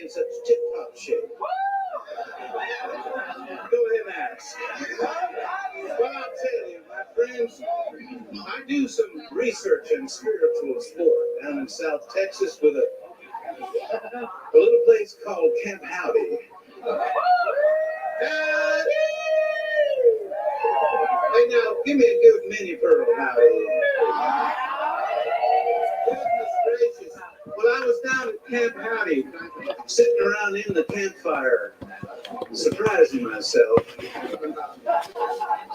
in such tip-top shape? Go ahead and ask. Well, I'll tell you, my friends, I do some research in spiritual sport down in South Texas with a little place called Camp Howdy. Howdy! Hey, now, give me a good mini pearl, howdy. Goodness gracious. Well, I was down at Camp Howdy, sitting around in the campfire, surprising myself,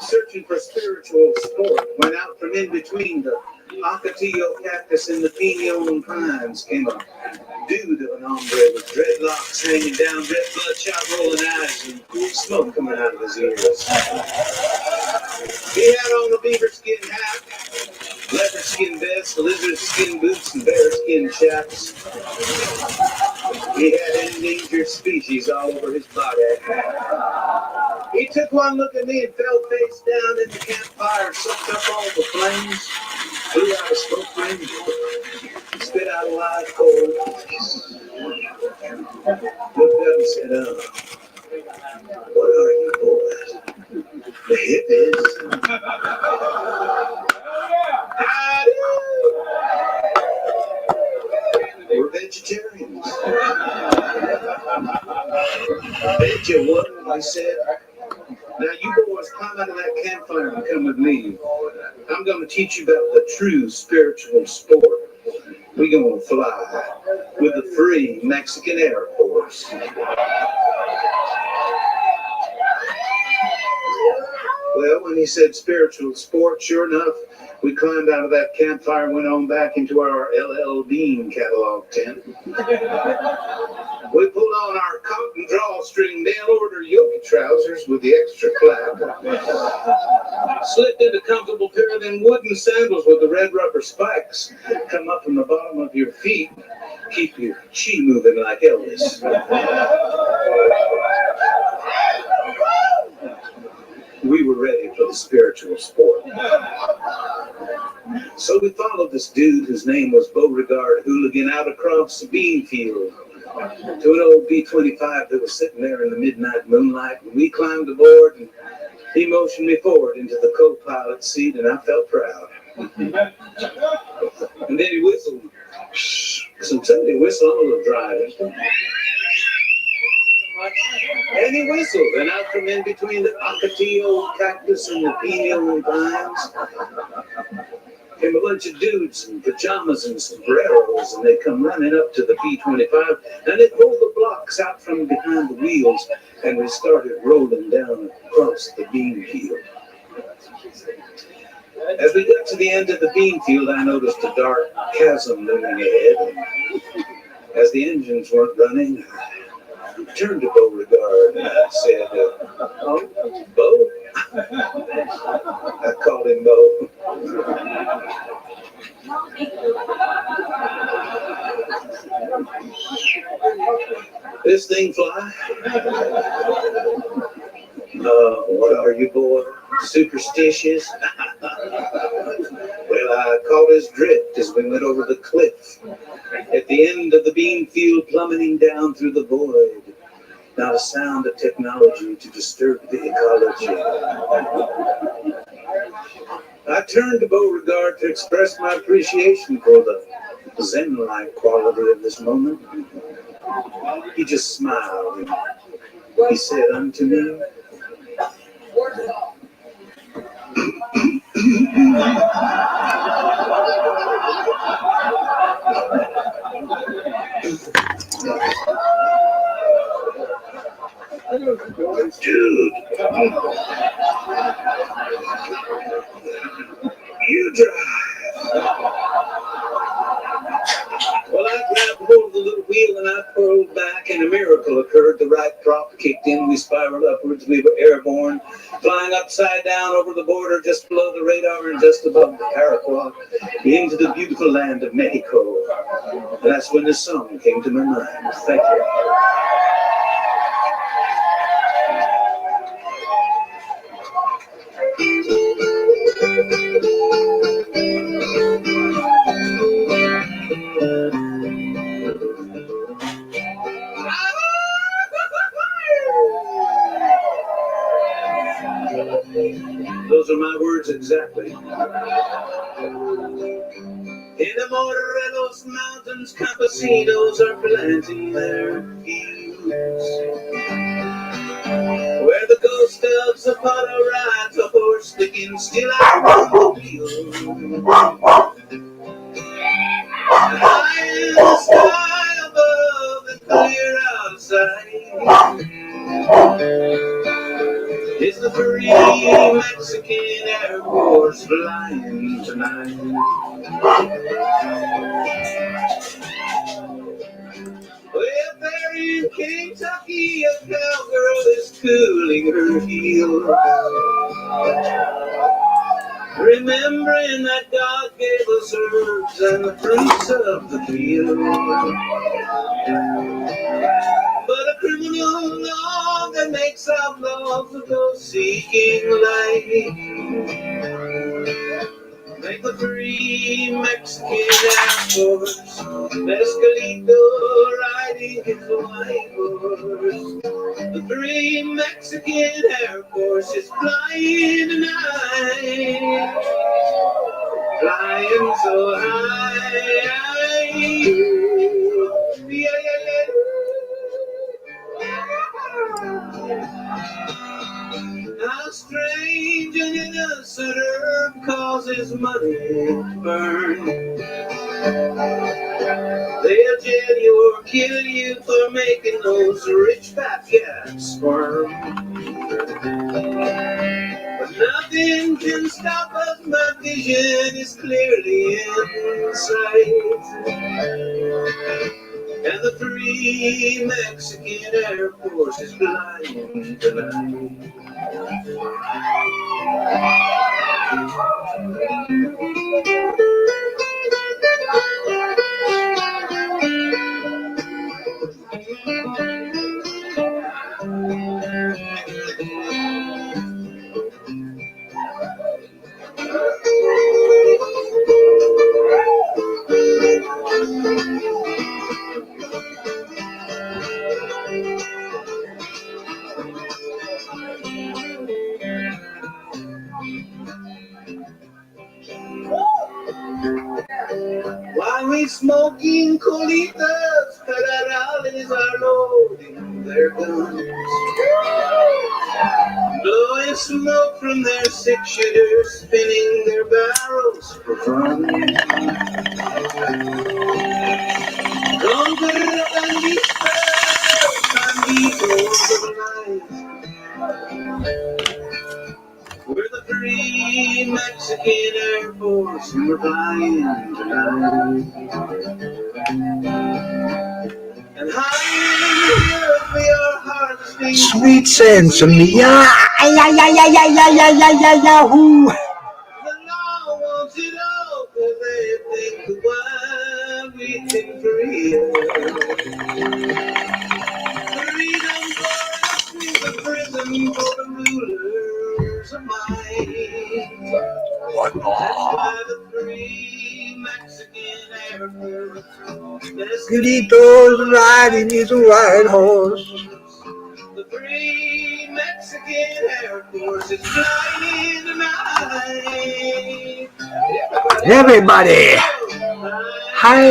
searching for spiritual sport. Went out from in between the Ocotillo cactus and the pinon pines. Came a dude of an hombre with dreadlocks hanging down, red bloodshot rolling eyes, and smoke coming out of his ears. He had on a beaver skin hat, leopard skin vest, lizard skin boots, and bear skin chaps. He had endangered species all over his body. He took one look at me and fell face down in the campfire, sucked up all the flames, blew out a smoke ring, spit out a live coal, looked up and said, what are you boys? The hippies? We're vegetarians. Bet you wouldn't, I said. Now you boys climb out of that campfire and come with me. I'm going to teach you about the true spiritual sport. We're going to fly with the free Mexican Air Force. Well, when he said spiritual sport, sure enough, we climbed out of that campfire and went on back into our LL Bean catalog tent. We pulled on our cotton drawstring mail-order yoga trousers with the extra clap. Slipped into comfortable pair of them wooden sandals with the red rubber spikes. Come up from the bottom of your feet. Keep your chi moving like Elvis. We were ready for the spiritual sport. So we followed this dude whose name was Beauregard Hooligan out across the bean field to an old B-25 that was sitting there in the midnight moonlight. And we climbed aboard and he motioned me forward into the co-pilot seat and I felt proud. And then he whistled. Somebody whistled on a little driving. And he whistled, and out from in between the Ocotillo cactus and the pinon pines came a bunch of dudes in pajamas and sombreros, and they come running up to the P-25, and they pulled the blocks out from behind the wheels, and we started rolling down across the bean field. As we got to the end of the bean field, I noticed a dark chasm looming ahead. As the engines weren't running, I turned to Beauregard and I said, oh, Beau? I called him Beau. This thing fly? What are you, boy? Superstitious? Well, I caught his drift as we went over the cliff. At the end of the bean field, plummeting down through the void. Not a sound of technology to disturb the ecology. I turned to Beauregard to express my appreciation for the Zen-like quality of this moment. He just smiled and he said unto me, dude, you drive. Well, I grabbed hold of the little wheel and I pulled back, and a miracle occurred. The right prop kicked in. We spiraled upwards. We were airborne, flying upside down over the border, just below the radar and just above the Paraguay, into the beautiful land of Mexico. And that's when this song came to my mind. Thank you. I Those are my words exactly. In the Morelos Mountains, campesinos are planting their fields, where the ghost of Zapata rides a horse sticking still out on the wheel. High in the sky above the clear outside is the free Mexican Air Force flying tonight. Well, there in Kentucky, a cowgirl is cooling her heels, remembering that God gave us herbs and the fruits of the field. But a criminal law that makes outlaws of those seeking light make the free Mexican Air Force Mescalito riding his white horse. The free Mexican Air Force is flying tonight, flying so high. Yeah, yeah, yeah. How strange an innocent herb causes money to burn. They'll jail you or kill you for making those rich fat cats squirm. But nothing can stop us, my vision is clearly in sight. And the free Mexican Air Force is flying tonight. While we smoking colitas, federales are loading their guns, blowing smoke from their six-shooters, spinning their barrels for fun. Conquer banditos of life, we're the free Mexican Air Force, and we're flying tonight. And high in the earth we are harvesting Sweet sense of me. Yeah, who? the law wants it all, 'cause they think the wild we can free us. Freedom for us is a prison for the rulers of might. That's why the free Mexican Air Force Grito's riding his white horse. The free Mexican Air Force is flying tonight. Everybody. Hi,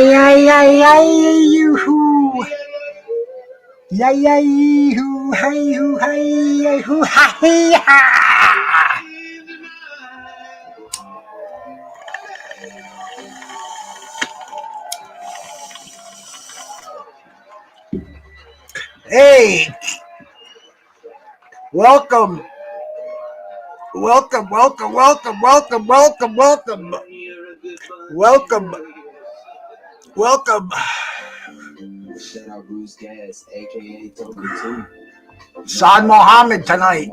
you. Yeah, you. Hi, you. Hi, who. Hi. Hey, welcome. Welcome. Shout out Bruce Gas, aka Toker too. Saad Muhammad tonight.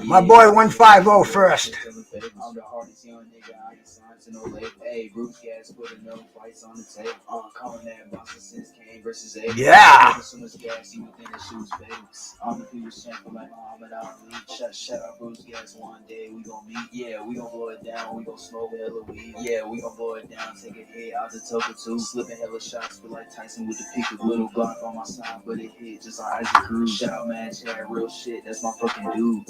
My boy 150 first. I'm the hardest young nigga, I ain't signed to no label. Hey, Bruce gas put enough fights on the table. Calling that boxer since Kane versus A. Yeah. So much gas, you would think that she was famous. I'm the people's champion like Muhammad Ali. Shut up, Bruce gas, one day we gon' meet. Yeah, we gon' blow it down, we gon' smoke hella weed. Yeah, we gon' blow it down, take a hit out the Toker too. Slipping hella shots, feel like Tyson with the pick of little Glock on my side, but it hit just like Isaac Cruz. Shout out, man, chat, real shit, that's my fucking dude.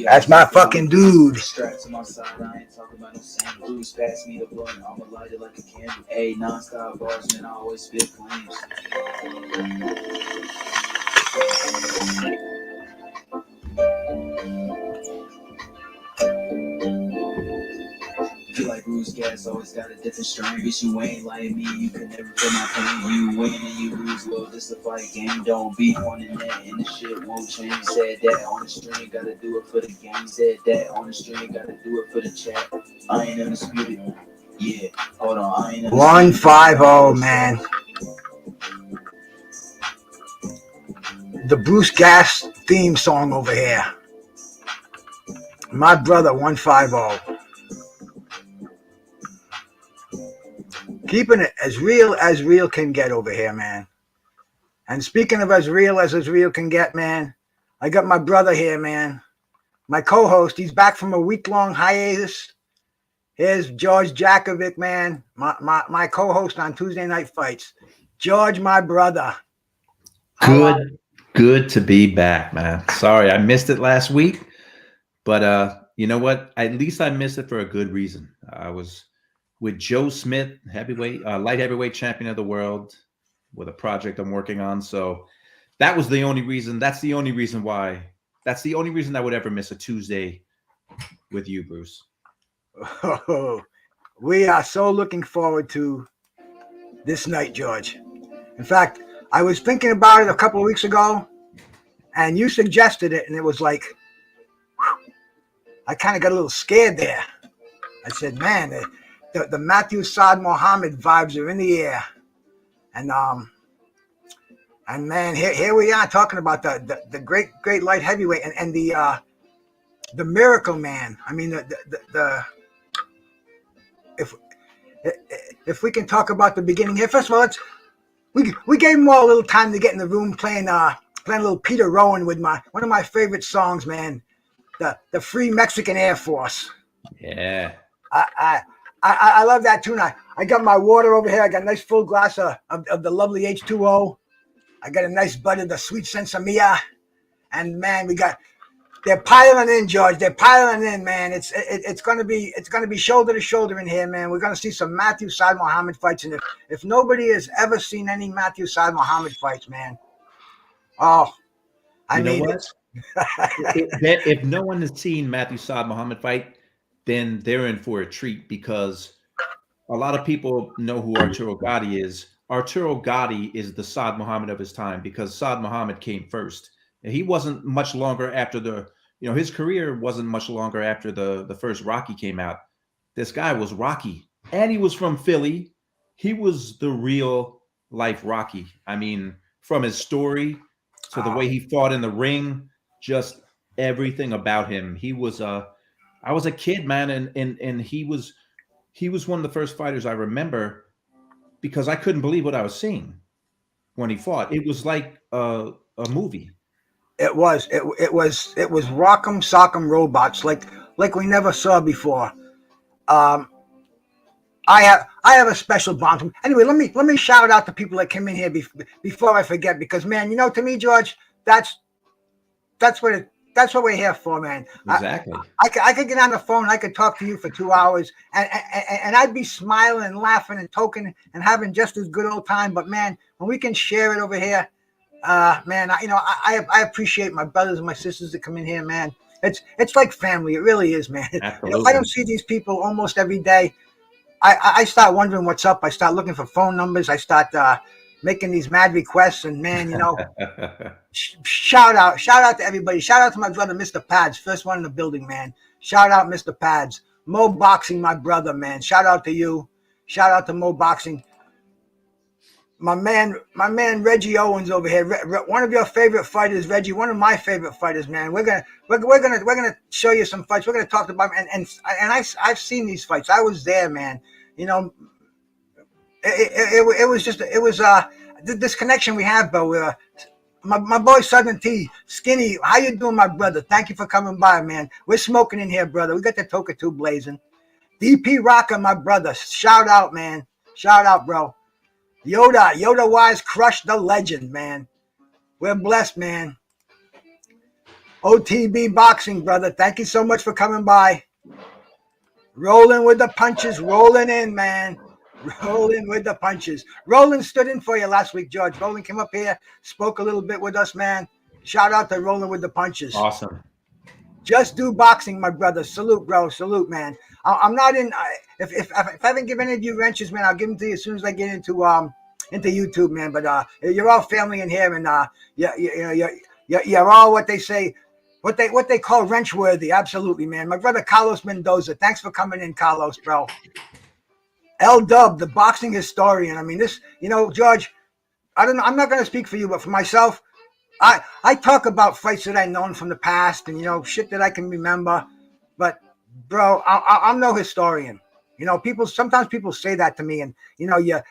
That's my fucking dude. Strapped to my side, I ain't talking about no sand. Bruce pass me the blunt, I'ma light it like a candle. Ayy, non-stop bars, man, I always spit flames. Feel like Bruce gas always got a different strain. Bitch, you ain't like me, you can never feel my pain. You win and you lose, well, this a fight game. Don't be on the net and the shit won't change. Said that on the string, gotta do it for the game. Said that on the string, gotta do it for the chat. I ain't undisputed. Yeah, hold on, I ain't undisputed. 150, man. The Bruce Gas theme song over here. My brother 150. Keeping it as real can get over here, man. And speaking of as real can get, man, I got my brother here, man. My co-host, he's back from a week-long hiatus. Here's George Jakovic, man, my co-host on Tuesday Night Fights. George, my brother. Good to be back, man. Sorry, I missed it last week, but you know what? At least I missed it for a good reason. I was with Joe Smith, light heavyweight champion of the world, with a project I'm working on. So that was the only reason. That's the only reason why. That's the only reason I would ever miss a Tuesday with you, Bruce. Oh, we are so looking forward to this night, George. In fact, I was thinking about it a couple of weeks ago, and you suggested it, and it was like, whew, I kind of got a little scared there. I said, man, the Matthew Saad Muhammad vibes are in the air. And man, here we are talking about the great light heavyweight and the Miracle Man. I mean, if we can talk about the beginning here, first of all, we gave them all a little time to get in the room playing a little Peter Rowan with one of my favorite songs, man, the Free Mexican Air Force. Yeah. I love that tune. I got my water over here. I got a nice full glass of the lovely H2O. I got a nice bud of the sweet Sensamia. And man, they're piling in, George. They're piling in, man. It's gonna be shoulder to shoulder in here, man. We're gonna see some Matthew Saad Muhammad fights. And if nobody has ever seen any Matthew Saad Muhammad fights, man, if no one has seen Matthew Saad Muhammad fight, then they're in for a treat, because a lot of people know who Arturo Gatti is. Arturo Gatti is the Saad Muhammad of his time, because Saad Muhammad came first. And he wasn't much longer after his career wasn't much longer after the first Rocky came out. This guy was Rocky, and he was from Philly. He was the real life Rocky. I mean, from his story to the way he fought in the ring, just everything about him. I was a kid, man, and he was one of the first fighters I remember, because I couldn't believe what I was seeing when he fought. It was like a movie. It was Rock'em Sock'em Robots like we never saw before. I have a special bond. Anyway, let me shout out the people that came in here before I forget, because man, to me, George, that's what we're here for, man. Exactly. I could get on the phone. I could talk to you for 2 hours, and I'd be smiling and laughing and toking and having just as good old time. But man, when we can share it over here, man, I appreciate my brothers and my sisters that come in here, man. It's like family. It really is, man. Absolutely. I don't see these people almost every day. I start wondering what's up. I start looking for phone numbers. I start making these mad requests, and man, shout out to everybody. Shout out to my brother, Mr. Pads, first one in the building, man. Shout out, Mr. Pads. Mo Boxing, my brother, man. Shout out to you. Shout out to Mo Boxing. my man Reggie Owens over here, one of your favorite fighters, Reggie. One of my favorite fighters, man. We're gonna show you some fights. We're gonna talk about and I've seen these fights. I was there, man. You know, it was just this connection we have, bro. My boy Southern T, Skinny, how you doing, my brother? Thank you for coming by, man. We're smoking in here, brother. We got the Toker 2 blazing. DP Rocker, my brother. Shout out, man. Shout out, bro. Yoda Wise crushed the legend, man. We're blessed, man. OTB Boxing, brother. Thank you so much for coming by. Rolling with the punches, rolling in, man. Rolling with the punches. Roland stood in for you last week, George. Roland came up here, spoke a little bit with us, man. Shout out to Rolling with the punches. Awesome. Just do boxing, my brother. Salute, bro. Salute, man. I'm not in. If I haven't given any of you wrenches, man, I'll give them to you as soon as I get into YouTube, man. But you're all family in here, and you're all what they say, what they call wrench worthy. Absolutely, man. My brother Carlos Mendoza. Thanks for coming in, Carlos, bro. L Dub, the boxing historian. I mean, this, George. I don't know. I'm not going to speak for you, but for myself, I talk about fights that I known from the past and shit that I can remember. But bro, I'm no historian. Sometimes people say that to me, and you're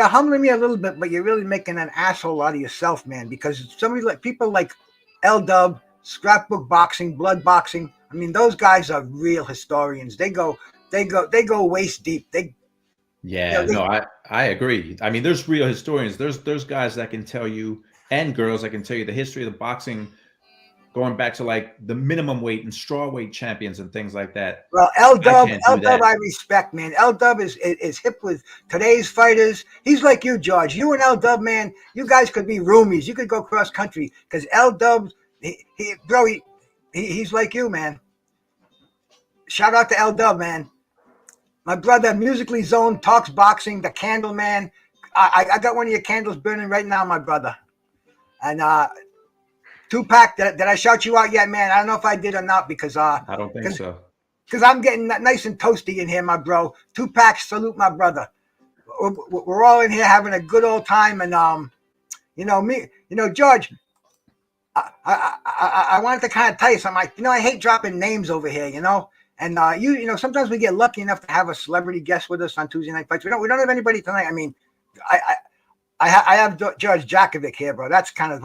humbling me a little bit, but you're really making an asshole out of yourself, man. Because people like L Dub, Scrapbook Boxing, Blood Boxing. I mean, those guys are real historians. They go waist deep. I agree. I mean, there's real historians. There's guys that can tell you, and girls that can tell you the history of the boxing, going back to like the minimum weight and strawweight champions and things like that. Well, L Dub, I respect, man. L Dub is hip with today's fighters. He's like you, George. You and L Dub, man, you guys could be roomies. You could go cross country because L Dub, he's like you, man. Shout out to L Dub, man. My brother, Musically Zoned, talks boxing, the Candle Man. I got one of your candles burning right now, my brother. And Tupac, did I shout you out yet, man? I don't know if I did or not because I don't think so. Because I'm getting nice and toasty in here, my bro. Tupac, salute, my brother. We're all in here having a good old time, and George. I wanted to kind of tell you something. I hate dropping names over here, And sometimes we get lucky enough to have a celebrity guest with us on Tuesday Night Fights. We don't have anybody tonight. I mean, I have George Jakovic here, bro. That's kind of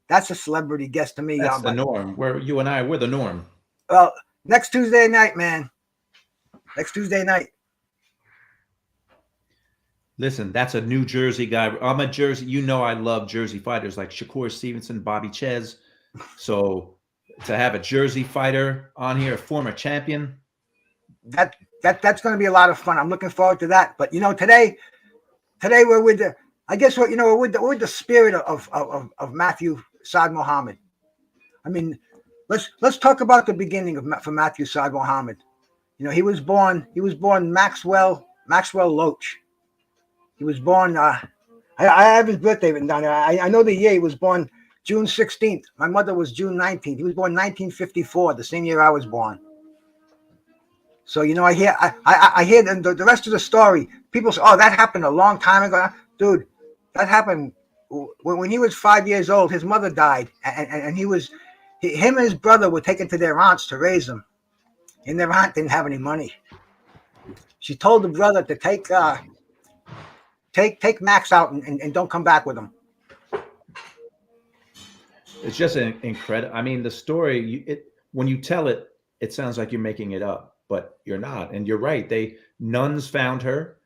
that's a celebrity guest to me. That's the norm. We're the norm. Well, next Tuesday night, man. Next Tuesday night. Listen, that's a New Jersey guy. I'm a Jersey. I love Jersey fighters like Shakur Stevenson, Bobby Ches. So to have a Jersey fighter on here, a former champion, that's going to be a lot of fun. I'm looking forward to that. But today we're with we're with the spirit of Matthew Saad Muhammad. I mean, let's talk about the beginning for Matthew Saad Muhammad. He was born Maxwell Loach. He was born. I have his birthday written down there. I know the year he was born. June 16th. My mother was June 19th. He was born 1954, the same year I was born. So I hear the rest of the story. People say, "Oh, that happened a long time ago." Dude, that happened when he was 5 years old. His mother died, and him and his brother were taken to their aunts to raise him, and their aunt didn't have any money. She told the brother to take Max out and don't come back with him. It's just an incredible. I mean, the story. When you tell it, it sounds like you're making it up, but you're not. And you're right. Nuns found her,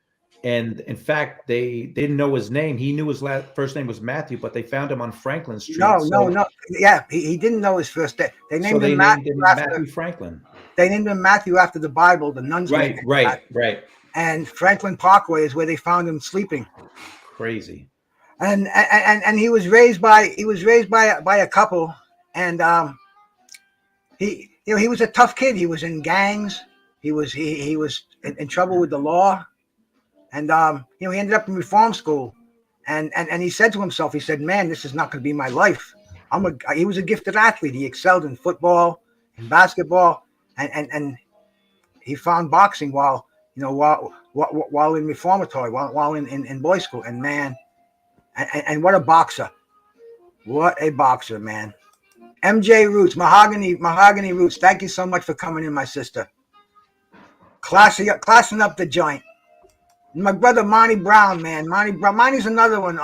and in fact, they didn't know his name. He knew his first name was Matthew, but they found him on Franklin Street. No. Yeah, he didn't know his first name. They named him Matthew Franklin. They named him Matthew after the Bible. The nuns. Right. And Franklin Parkway is where they found him sleeping. Crazy. And he was raised by a couple, and he was a tough kid. He was in gangs. He was in trouble with the law, and he ended up in reform school, and he said to himself, he said, "Man, this is not going to be my life." He was a gifted athlete. He excelled in football and basketball, and he found boxing while while in reformatory, while in boys' school. And man, and what a boxer. What a boxer, man. MJ Roots, Mahogany Roots. Thank you so much for coming in, my sister. Classing up the joint. My brother Monty Brown, man. Monty's another one.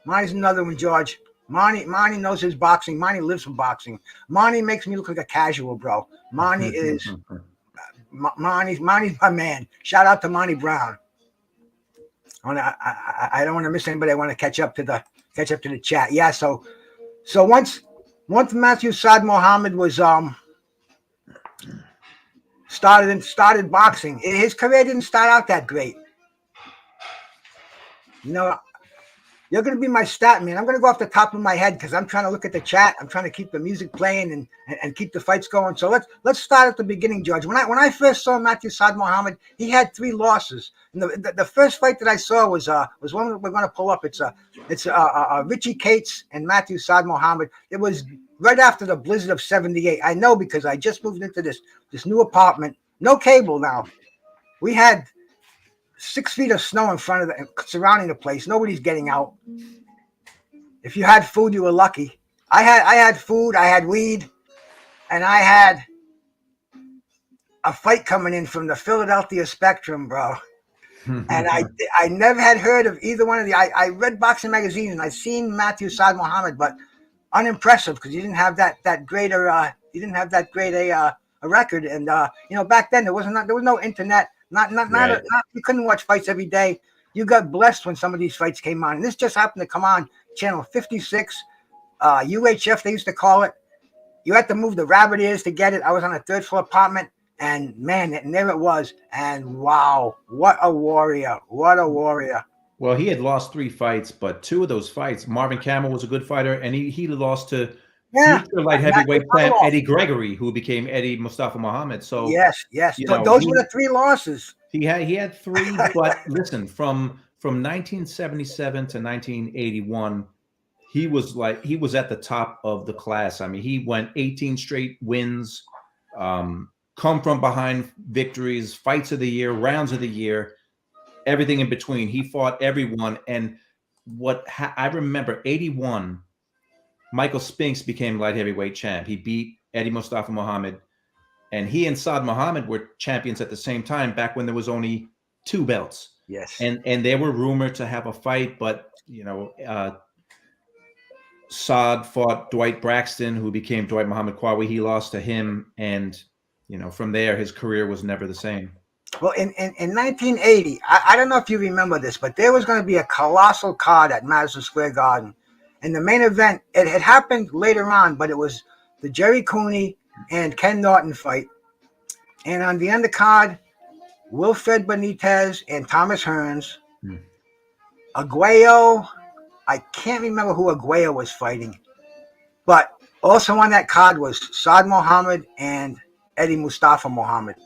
Monty's another one, George. Monty knows his boxing. Monty lives for boxing. Monty makes me look like a casual, bro. Monty is Monty's my man. Shout out to Monty Brown. I don't want to miss anybody. I want to catch up to the chat. Yeah, so once Matthew Saad Muhammad was started boxing, his career didn't start out that great. You're going to be my stat man. I'm going to go off the top of my head because I'm trying to look at the chat. I'm trying to keep the music playing and keep the fights going. So let's start at the beginning, George. When I first saw Matthew Saad Muhammad, he had 3 losses. And the first fight that I saw was one we're going to pull up. It's Richie Cates and Matthew Saad Muhammad. It was right after the blizzard of '78. I know because I just moved into this new apartment. No cable now. We had 6 feet of snow in front of surrounding the place. Nobody's getting out. If you had food, you were lucky. I had food, I had weed, and I had a fight coming in from the Philadelphia Spectrum, bro. And I never had heard of either one of the. I read boxing magazines and I seen Matthew Saad Muhammad, but unimpressive because he didn't have that great a record. And back then there was no internet. You couldn't watch fights every day. You got blessed when some of these fights came on. And this just happened to come on channel 56, UHF they used to call it. You had to move the rabbit ears to get it. I was on a 3rd floor apartment, and man, and there it was. And wow, what a warrior! What a warrior! Well, he had lost 3 fights, but 2 of those fights, Marvin Camel was a good fighter, and he lost to future light heavyweight champ Eddie Gregory, who became Eddie Mustafa Muhammad. So yes, those were the 3 losses. He had 3, but listen, from 1977 to 1981, he was at the top of the class. I mean, he went 18 straight wins, come from behind victories, fights of the year, rounds of the year, everything in between. He fought everyone, and I remember 81. Michael Spinks became light heavyweight champ. He beat Eddie Mustafa Muhammad, and he and Saad Muhammad were champions at the same time back when there was only 2 belts. Yes. And they were rumored to have a fight, but Saad fought Dwight Braxton, who became Dwight Muhammad Kwawi. He lost to him, and from there his career was never the same. Well, in 1980, I don't know if you remember this, but there was going to be a colossal card at Madison Square Garden. And the main event, it had happened later on, but it was the Jerry Cooney and Ken Norton fight. And on the undercard, Wilfred Benitez and Thomas Hearns. Aguayo, I can't remember who Aguayo was fighting. But also on that card was Saad Muhammad and Eddie Mustafa Muhammad.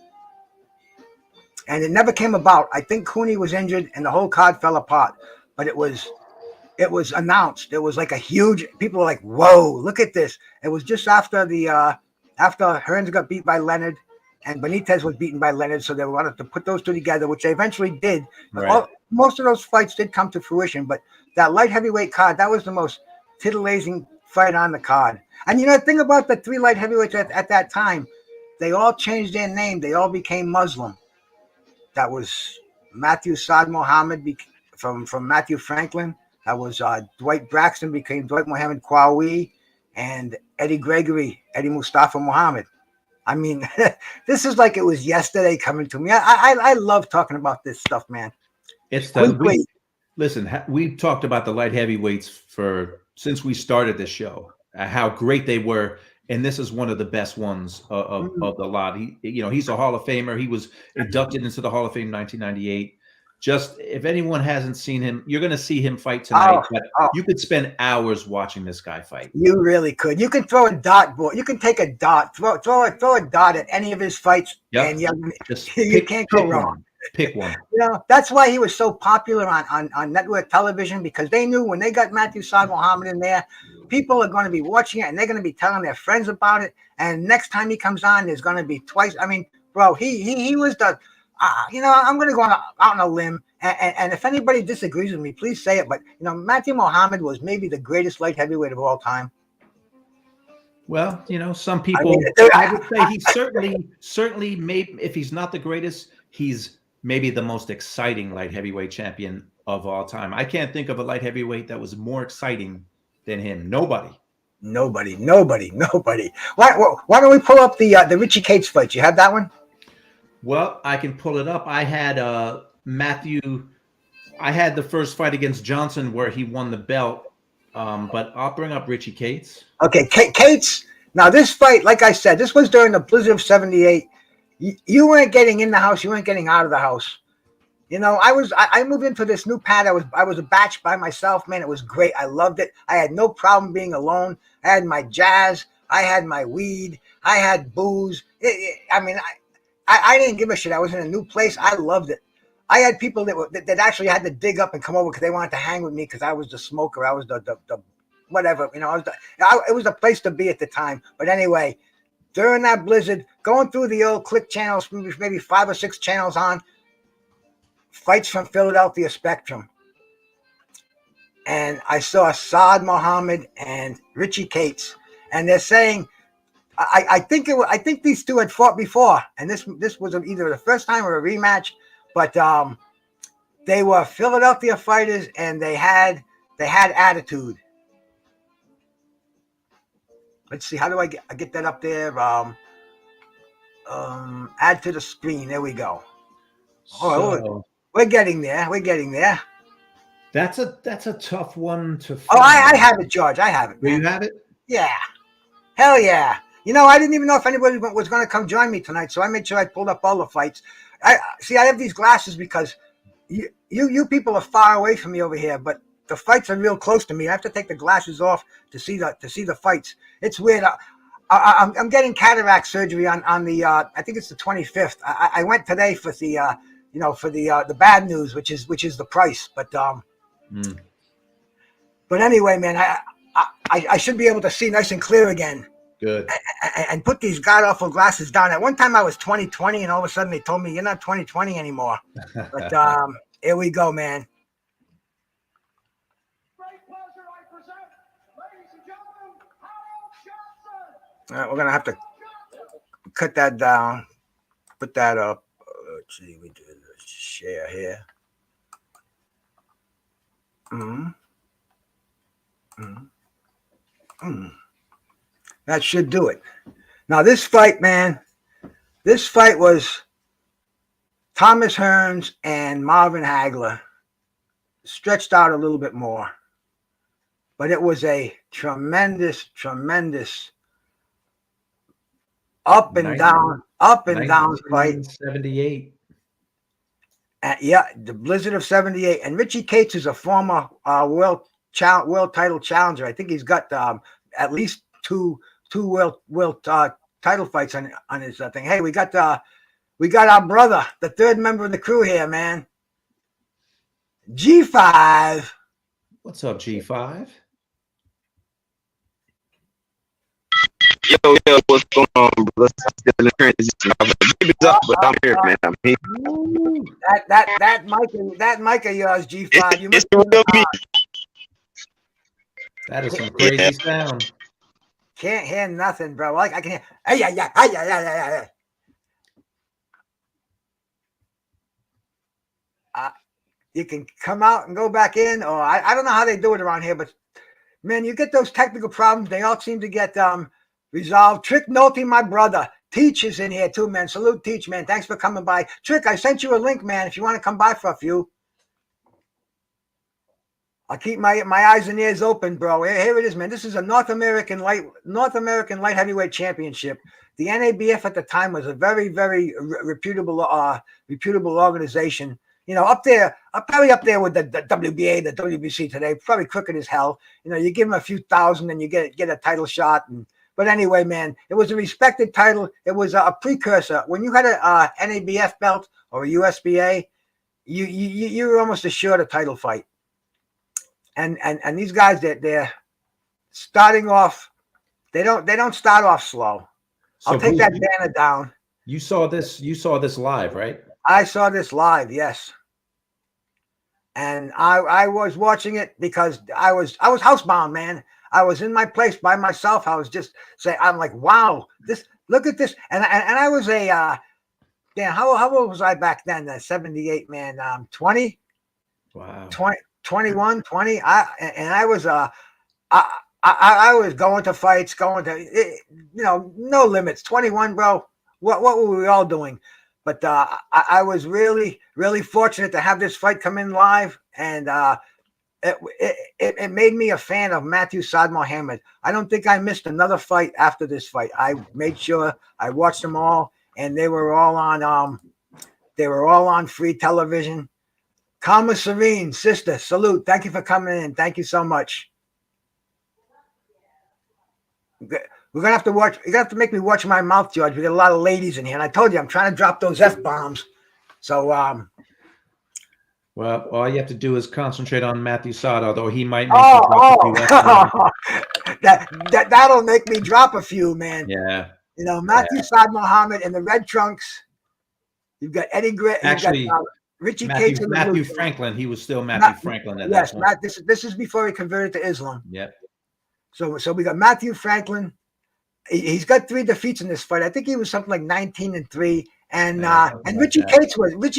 And it never came about. I think Cooney was injured and the whole card fell apart. But it was announced. It was like a huge. People were like, "Whoa, look at this!" It was just after after Hearns got beat by Leonard, and Benitez was beaten by Leonard, so they wanted to put those 2 together, which they eventually did. Right. Most of those fights did come to fruition, but that light heavyweight card, that was the most titillating fight on the card. And the thing about the 3 light heavyweights at that time, they all changed their name. They all became Muslim. That was Matthew Saad Muhammad from Matthew Franklin. That was Dwight Braxton became Dwight Muhammad Kwawi, and Eddie Gregory, Eddie Mustafa Muhammad. I mean, this is like it was yesterday coming to me. I love talking about this stuff, man. Listen, we've talked about the light heavyweights since we started this show, how great they were, and this is one of the best ones of the lot. He's a Hall of Famer. He was inducted into the Hall of Fame in 1998. Just if anyone hasn't seen him, you're going to see him fight tonight. You could spend hours watching this guy fight. You really could. You can throw a dot ball. You can take a dot, throw a dot at any of his fights, and you can't go wrong. Pick one. That's why he was so popular on network television, because they knew when they got Matthew Saad Muhammad in there, people are going to be watching it and they're going to be telling their friends about it. And next time he comes on, there's going to be twice. I mean, bro, he was the. I'm going to go out on a limb, and if anybody disagrees with me, please say it. But Matthew Muhammad was maybe the greatest light heavyweight of all time. Well, some people, I would say he's certainly maybe, if he's not the greatest, he's maybe the most exciting light heavyweight champion of all time. I can't think of a light heavyweight that was more exciting than him. Nobody. Why don't we pull up the Richie Cates fight? You have that one? Well, I can pull it up. I had Matthew. I had the first fight against Johnson where he won the belt. But I'll bring up Richie Cates. Okay, Cates. Now this fight, like I said, this was during the blizzard of '78. You weren't getting in the house. You weren't getting out of the house. I moved into this new pad. I was a batch by myself, man. It was great. I loved it. I had no problem being alone. I had my jazz. I had my weed. I had booze. I didn't give a shit. I was in a new place. I loved it. I had people that actually had to dig up and come over because they wanted to hang with me because I was the smoker. I was the whatever. It was a place to be at the time. But anyway, during that blizzard, going through the old click channels, maybe 5 or 6 channels on, fights from Philadelphia Spectrum. And I saw Saad Muhammad and Richie Cates. And they're saying, I think these two had fought before. And this was either the first time or a rematch. But they were Philadelphia fighters, and they had attitude. Let's see, how do I get that up there? Add to the screen. There we go. We're getting there. That's a tough one to find. Oh, I have it, George. I have it. Do you have it? Yeah. Hell yeah. I didn't even know if anybody was going to come join me tonight, so I made sure I pulled up all the fights. I have these glasses because you people are far away from me over here, but the fights are real close to me. I have to take the glasses off to see the fights. It's weird. I'm getting cataract surgery on the I think it's the 25th. I went today for the the bad news, which is the price. But anyway, man, I should be able to see nice and clear again. Good. And put these god awful glasses down. At one time I was 20/20, and all of a sudden they told me you're not 20/20 anymore. But here we go, man. Great pleasure, I present, ladies and gentlemen, Harold Johnson. All right, we're gonna have to cut that down, put that up. Let's see, we do the share here. That should do it. Now this fight, man, was Thomas Hearns and Marvin Hagler stretched out a little bit more. But it was a tremendous up and down fight. 78. The blizzard of '78. And Richie Cates is a former world title challenger. I think he's got at least two world title fights on his thing. Hey, we got our brother, the third member of the crew here, man. G5. What's up, G5? Yo, what's going on, brother? I'm still in transition. But I'm here, man. I'm here. That mic of yours, G5. It's the real me. That is some crazy sound. Can't hear nothing, bro. I can hear. Yeah. You can come out and go back in, or I don't know how they do it around here, but man, you get those technical problems. They all seem to get resolved. Trick Nolte, my brother. Teach is in here too, man. Salute Teach, man. Thanks for coming by. Trick, I sent you a link, man, if you want to come by for a few. I'll keep my eyes and ears open, bro. Here it is, man. This is a North American light heavyweight championship. The NABF at the time was a very, very reputable organization. Up there, probably up there with the WBA, the WBC today. Probably crooked as hell. You give them a few thousand and you get a title shot. But anyway, man, it was a respected title. It was a precursor. When you had a NABF belt or a USBA, you were almost assured a title fight. And these guys, they're starting off. They don't start off slow. So I'll take that banner down. You saw this live, right? I saw this live, yes. And I was watching it because I was housebound, man. I was in my place by myself. I was just saying, I'm like, wow, look at this. And I was damn, how old was I back then? 78, man. 20? Wow. 20, 21, 20. I was I was going to fights, no limits. 21, bro. What were we all doing? But I was really, really fortunate to have this fight come in live, and it made me a fan of Matthew Saad Muhammad. I don't think I missed another fight after this fight. I made sure I watched them all, and they were all on free television. Karma Serene, sister, salute. Thank you for coming in. Thank you so much. We're gonna have to watch. You're gonna have to make me watch my mouth, George. We got a lot of ladies in here, and I told you I'm trying to drop those F-bombs. So, well, all you have to do is concentrate on Matthew Saad, although he might make you drop a few F-bombs. that'll make me drop a few, man. Yeah. Matthew Saad Muhammad in the red trunks. You've got Eddie Gray. Actually, Richie Matthew, Cates. Matthew Franklin. He was still Matthew Franklin at that point. This is before he converted to Islam. Yep. So we got Matthew Franklin. He's got 3 defeats in this fight. I think he was something like 19-3. And Richie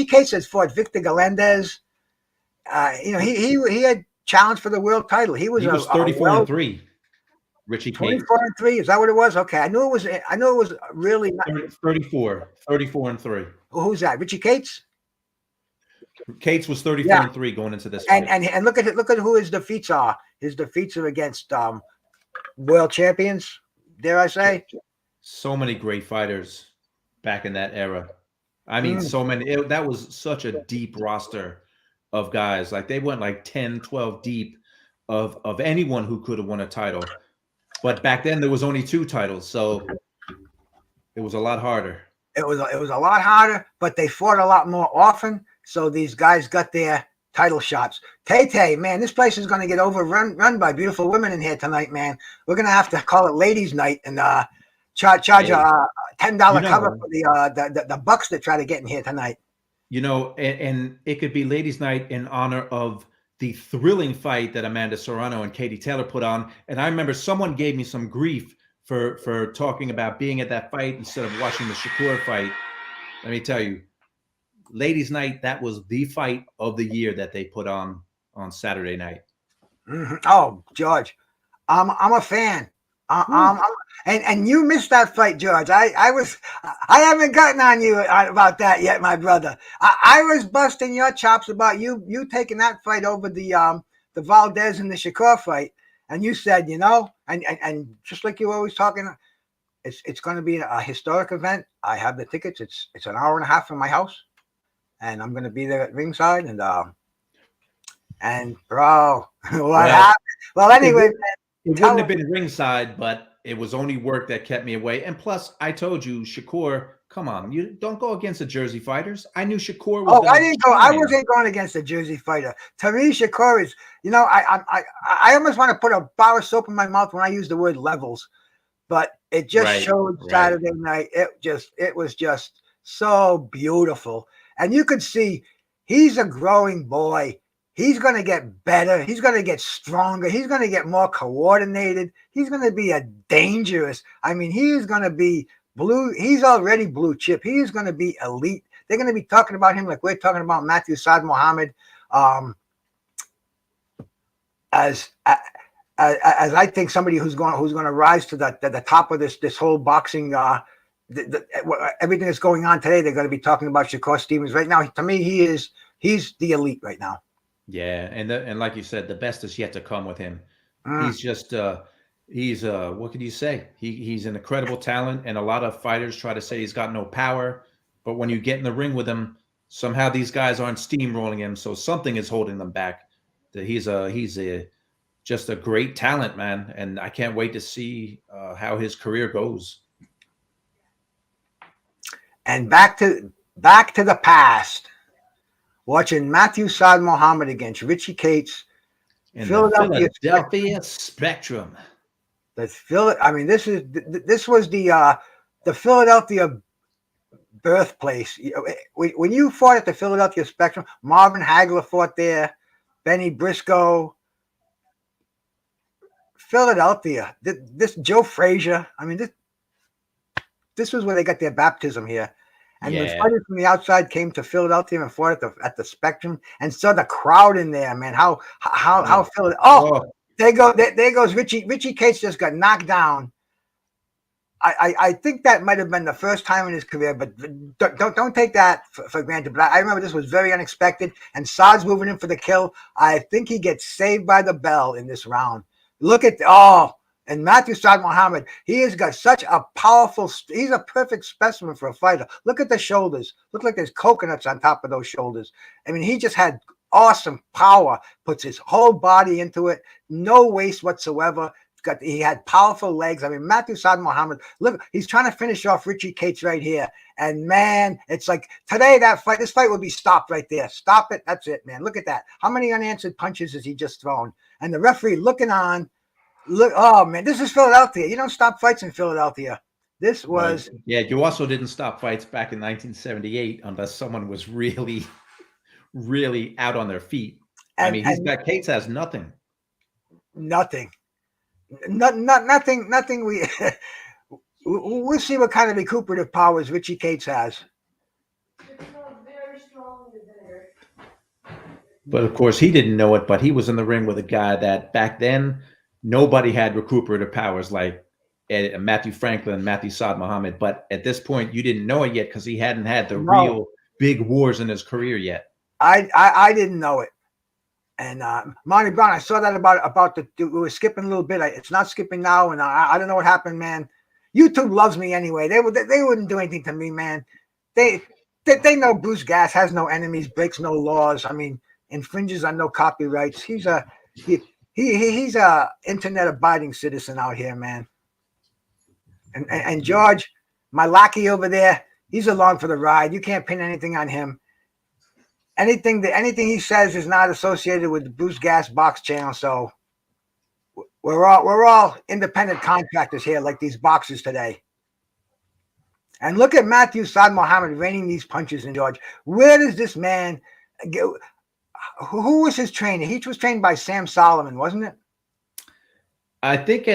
Cates has fought Victor Galindez. He had challenged for the world title. He was 34-3. Richie Cates. 24-3. Is that what it was? Okay, I knew it was really 34-3. Who's that? Richie Cates. Cates was 34-3 going into this fight. And look at who his defeats are. His defeats are against world champions. Dare I say? So many great fighters back in that era. I mean, so many. That was such a deep roster of guys. Like they went like 10, 12 deep of anyone who could have won a title. But back then there was only 2 titles, so it was a lot harder. It was a lot harder, but they fought a lot more often. So these guys got their title shots. Tay, man, this place is going to get overrun by beautiful women in here tonight, man. We're going to have to call it ladies' night and charge a $10 cover for the bucks that try to get in here tonight. And it could be ladies' night in honor of the thrilling fight that Amanda Serrano and Katie Taylor put on. And I remember someone gave me some grief for talking about being at that fight instead of watching the Shakur fight. Let me tell you, ladies' night, that was the fight of the year that they put on Saturday night. Mm-hmm. Oh, George, I'm a fan. And you missed that fight, George. I haven't gotten on you about that yet, my brother. I was busting your chops about you taking that fight over the Valdez and the Shakur fight, and you said, and just like you always talking, it's going to be a historic event. I have the tickets. It's an hour and a half from my house. And I'm going to be there at ringside, and bro, what happened? Well, anyway, it wouldn't have been ringside, but it was only work that kept me away. And plus, I told you, Shakur, come on, you don't go against the Jersey fighters. I knew Shakur was. Oh, I didn't go. I wasn't going against the Jersey fighter. To me, Shakur is. I almost want to put a bar of soap in my mouth when I use the word levels, but it just showed Saturday night. It was just so beautiful. And you could see he's a growing boy. He's going to get better. He's going to get stronger. He's going to get more coordinated. He's going to be a dangerous. I mean, he is going to be blue. He's already blue chip. He is going to be elite. They're going to be talking about him like we're talking about Matthew Saad Muhammad. As I think somebody who's going to rise to the top of this whole boxing. Everything that's going on today, they're going to be talking about Shakur Stevens right now. To me, he's the elite right now. Yeah, and like you said, the best is yet to come with him. He's just what could you say? He's an incredible talent, and a lot of fighters try to say he's got no power, but when you get in the ring with him, somehow these guys aren't steamrolling him, so something is holding them back. That he's just a great talent, man, and I can't wait to see how his career goes. And back to the past. Watching Matthew Saad Muhammad against Richie Cates in the Philadelphia Spectrum. This was the Philadelphia birthplace. When you fought at the Philadelphia Spectrum, Marvin Hagler fought there, Benny Briscoe, Philadelphia. This Joe Frazier. I mean, this was where they got their baptism here. And when fighters from the outside came to Philadelphia and fought at the Spectrum and saw the crowd in there, man, how Philadelphia. Oh, there goes Richie. Richie Cates just got knocked down. I think that might have been the first time in his career, but don't take that for granted. But I remember this was very unexpected, and Saad's moving in for the kill. I think he gets saved by the bell in this round. Look at and Matthew Saad Muhammad, he has got such a powerful. He's a perfect specimen for a fighter. Look at the shoulders. Look like there's coconuts on top of those shoulders. I mean, he just had awesome power. Puts his whole body into it. No waste whatsoever. He had powerful legs. I mean, Matthew Saad Muhammad, look, he's trying to finish off Richie Cates right here. And man, it's like today this fight would be stopped right there. Stop it. That's it, man. Look at that. How many unanswered punches has he just thrown? And the referee looking on. Look, oh man, this is Philadelphia. You don't stop fights in Philadelphia. This was you also didn't stop fights back in 1978 unless someone was really, really out on their feet. Cates has nothing. Nothing. Nothing. We'll see what kind of recuperative powers Richie Cates has. But of course, he didn't know it. But he was in the ring with a guy that back then nobody had recuperative powers like Matthew Franklin, Matthew Saad Muhammad. But at this point, you didn't know it yet because he hadn't had the real big wars in his career yet. I didn't know it. And Monty Brown, I saw that about we were skipping a little bit. It's not skipping now, and I don't know what happened, man. YouTube loves me anyway. They wouldn't do anything to me, man. They know Bruce Gass has no enemies, breaks no laws. I mean, infringes on no copyrights. He's a internet abiding citizen out here, man. And George, my lackey over there, he's along for the ride. You can't pin anything on him. Anything he says is not associated with the Bruce Gass box channel. So we're all independent contractors here, like these boxers today. And look at Matthew Saad Muhammad raining these punches in George. Where does this man go? Who was his trainer? He was trained by Sam Solomon, wasn't it? I think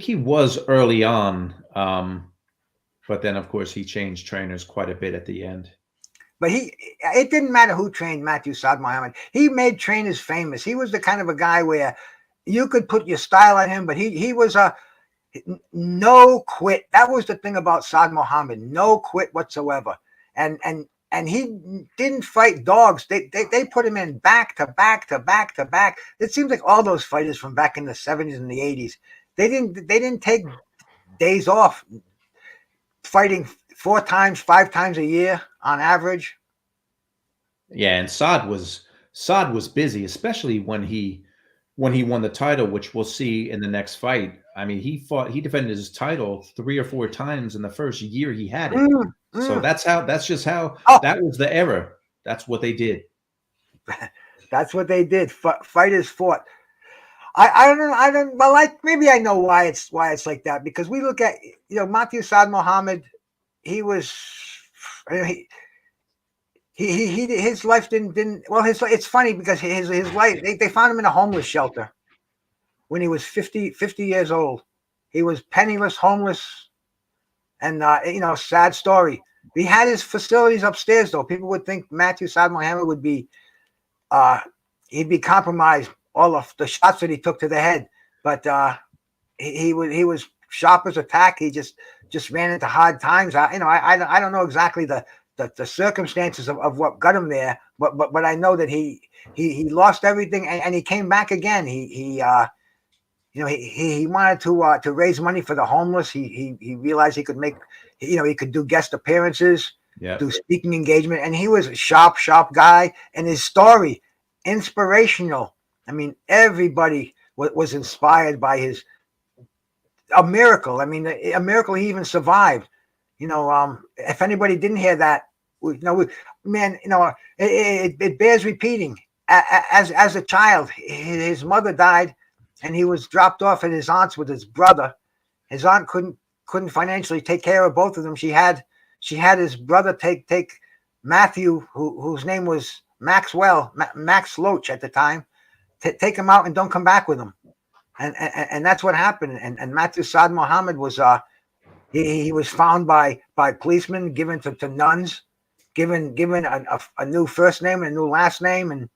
he was early on, but then of course he changed trainers quite a bit at the end. But it didn't matter who trained Matthew Saad Muhammad. He made trainers famous. He was the kind of a guy where you could put your style on him, but he was a no quit. That was the thing about Saad Muhammad, no quit whatsoever. And he didn't fight dogs. They put him in back to back to back to back. It seems like all those fighters from back in the 70s and the 80s, they didn't take days off, fighting 4 times, 5 times a year on average. Yeah, and Saad was busy, especially when he won the title, which we'll see in the next fight. I mean, he defended his title 3 or 4 times in the first year he had it. So that's just how that was the era. That's what they did. That's what they did. Fighters fought. I don't know. Well, maybe I know why it's like that, because we look at, Matthew Saad Muhammad. He was, his life didn't well. It's funny because his life, they found him in a homeless shelter when he was 50 years old. He was penniless, homeless, and sad story. He had his facilities upstairs, though. People would think Matthew Saad Muhammad would be, he'd be compromised. All of the shots that he took to the head, but he was sharp as a tack. He just ran into hard times. I don't know exactly the circumstances of what got him there, but I know that he lost everything and he came back again. He wanted to raise money for the homeless. He realized he could make, he could do guest appearances, do speaking engagement, and he was a sharp guy. And his story, inspirational. I mean, everybody was inspired by a miracle. I mean, a miracle he even survived. If anybody didn't hear that, it bears repeating. As a child, his mother died, and he was dropped off at his aunt's with his brother. His aunt couldn't financially take care of both of them. She had she had his brother take Matthew, whose name was Max Loach at the time, take him out and don't come back with him. And that's what happened. And Matthew Saad Muhammad was he was found by policemen, given to nuns, given a new first name and a new last name,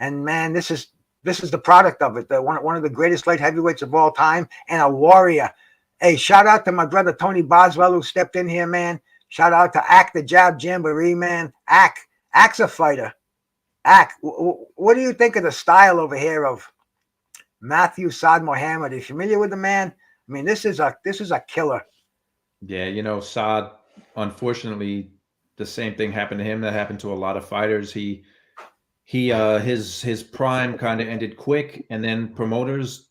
and man, this is the product of it. One of the greatest light heavyweights of all time, and a warrior. Hey, shout out to my brother Tony Boswell, who stepped in here, man. Shout out to Ack the Jab Jamboree, man. Ack's a fighter. Ack, what do you think of the style over here of Matthew Saad Muhammad? Are you familiar with the man? I mean, this is a killer. Yeah, you know, Saad, unfortunately, the same thing happened to him that happened to a lot of fighters. His prime kind of ended quick, and then promoters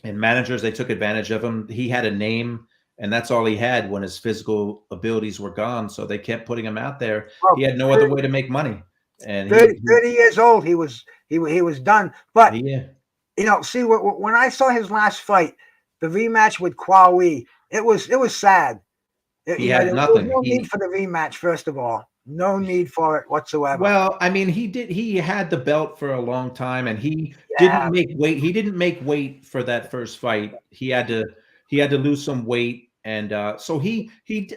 and managers, they took advantage of him. He had a name, and that's all he had when his physical abilities were gone. So they kept putting him out there. Well, he had no other way to make money. And 30 years old, he was done. But yeah, you know, see, when I saw his last fight, the rematch with Kwawi, it was sad. he had nothing. There was no need for the rematch. First of all, no need for it whatsoever. Well, I mean, he had the belt for a long time, and he Yeah. didn't make weight. He didn't make weight for that first fight. He had to lose some weight, and so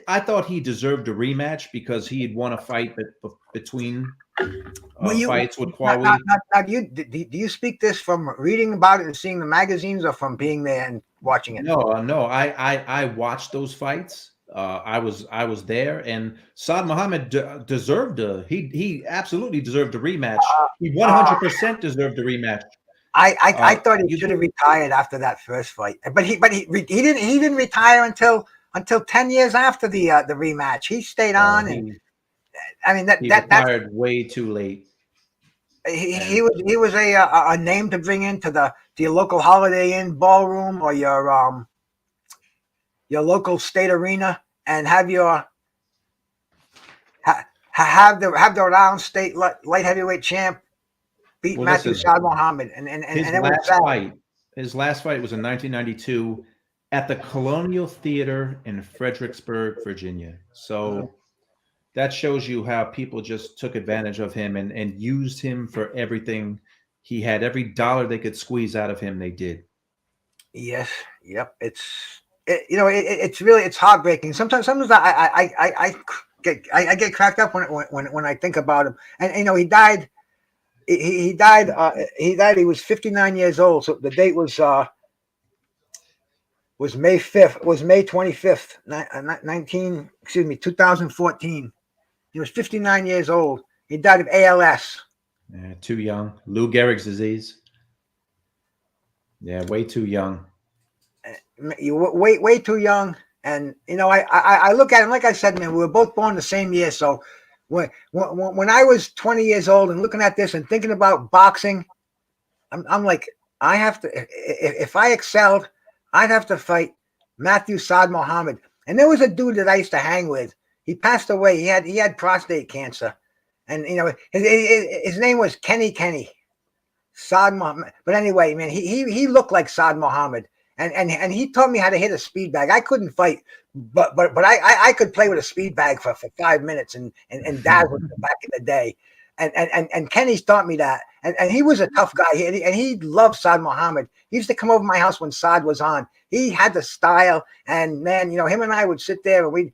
I thought he deserved a rematch because he had won a fight between fights with Kwawi. Now, do you speak this from reading about it and seeing the magazines, or from being there and watching it? No. I watched those fights. I was there, and Saad Muhammad deserved he absolutely deserved a rematch. He 100% deserved a rematch. I thought he should have retired after that first fight, but he didn't retire until 10 years after the rematch. He stayed on, and I mean he retired way too late. He was a name to bring into your local Holiday Inn ballroom, or your local state arena, and have the round state light heavyweight champ beat Matthew Saad Muhammad, and his last fight was in 1992 at the Colonial Theater in Fredericksburg, Virginia. So that shows you how people just took advantage of him and used him for everything. He had every dollar they could squeeze out of him. They did. Yes. Yep. It's really heartbreaking. Sometimes I get cracked up when I think about him. And you know, he died. He died. He was 59 years old. So the date was May 5th. Was May 25th, 2014. He was 59 years old. He died of ALS. Yeah, too young. Lou Gehrig's disease. Yeah, way too young. You way too young. And you know, I look at him, like I said, man, we were both born the same year. So when I was 20 years old and looking at this and thinking about boxing, I'm like, I have to, if I excelled, I'd have to fight Matthew Saad Muhammad. And there was a dude that I used to hang with. He passed away. He had prostate cancer, and you know, his name was Kenny Saad Muhammad. But anyway, man, he looked like Saad Muhammad, and he taught me how to hit a speed bag. I couldn't fight, but I could play with a speed bag for 5 minutes and dazzle back in the day. And Kenny's taught me that, and he was a tough guy, and he loved Saad Muhammad. He used to come over to my house when Saad was on. He had the style, and man, you know, him and I would sit there and we'd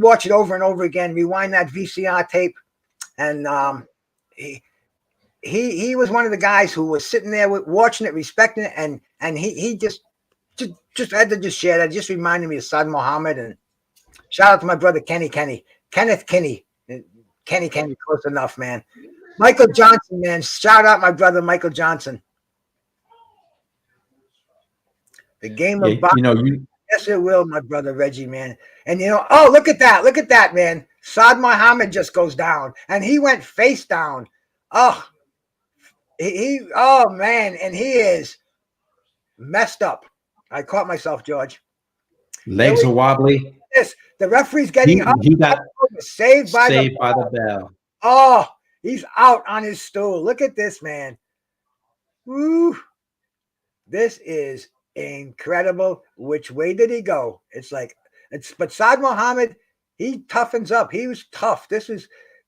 watch it over and over again, rewind that VCR tape, and he was one of the guys who was sitting there watching it, respecting it, and he just had to just share that. It just reminded me of Saad Muhammad. And shout out to my brother Kenneth Kinney, close enough, man. Michael Johnson, man, shout out my brother Michael Johnson. The game of boxing. You know, Yes, it will, my brother Reggie, man. And you know, oh, look at that, man. Saad Muhammad just goes down, and he went face down. Oh, oh man, and he is messed up. I caught myself, George. Legs are wobbly. Yes, the referee's getting up. He got saved by the bell. Oh, he's out on his stool. Look at this, man. Woo. This is incredible. Which way did he go? But Saad Muhammad, He toughens up. He was tough.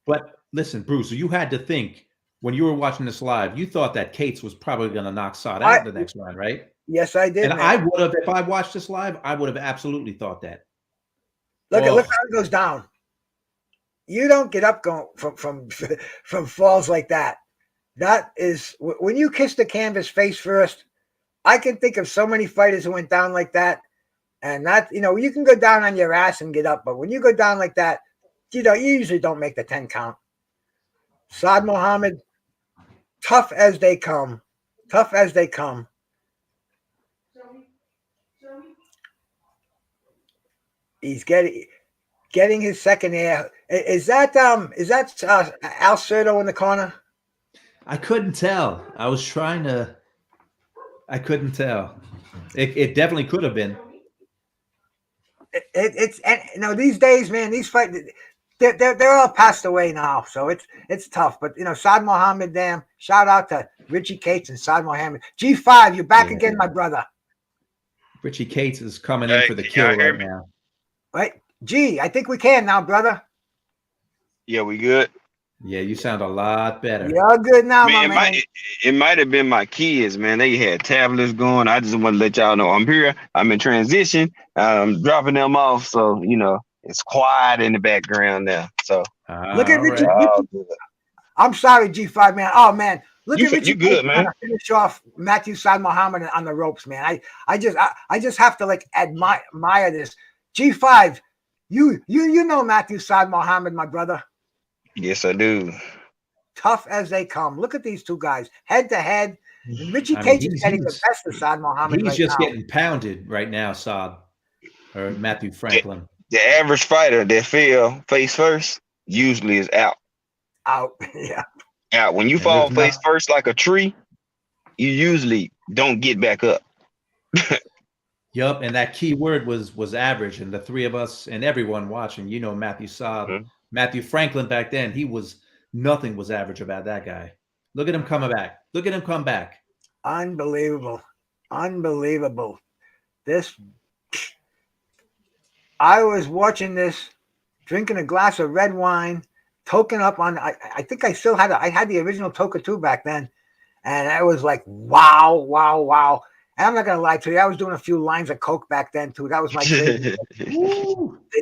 But listen, Bruce, you had to think when you were watching this live, you thought that Cates was probably going to knock Saad out the next round, right? Yes, I did. And man. I would have, if I watched this live, I would have absolutely thought that. Look how it goes down. You don't get up going from falls like that. That is when you kiss the canvas face first. I can think of so many fighters who went down like that, and that you can go down on your ass and get up, but when you go down like that, you usually don't make the 10 count. Saad Muhammad, tough as they come. He's getting his second air. Is that Al Cerdo in the corner? I couldn't tell. I was trying to. I couldn't tell. It definitely could have been. It's these days, man. These fights, they're all passed away now, so it's tough. But Saad Muhammad, damn! Shout out to Richie Cates and Saad Muhammad. G5, you're back again, my brother. Richie Cates is coming in for the kill right now. Right, G. I think we can now, brother. Yeah, we good. Yeah, you sound a lot better. You're good now, my man. It might have been my kids, man. They had tablets going. I just want to let y'all know I'm here. I'm in transition. I'm dropping them off, so it's quiet in the background now. So look at Richie. I'm sorry, G5 man. Oh man, look at Richie. You good, man? Finish off Matthew Saad Muhammad on the ropes, man. I just have to admire this. G5, you know Matthew Saad Muhammad, my brother. Yes, I do. Tough as they come. Look at these two guys, head to head. And Richie Cates is getting the best of Saad Muhammad. He's just getting pounded right now, Saad or Matthew Franklin. The average fighter that fell face first usually is out. Out, yeah. Out. When you fall face first like a tree, you usually don't get back up. Yup, and that key word was average. And the three of us and everyone watching, Matthew Saad, Matthew Franklin back then, nothing was average about that guy. Look at him coming back. Look at him come back. Unbelievable. I was watching this, drinking a glass of red wine, token up on, I think I still had, I had the original Toker 2 back then. And I was like, wow. And I'm not going to lie to you. I was doing a few lines of Coke back then too. That was my crazy.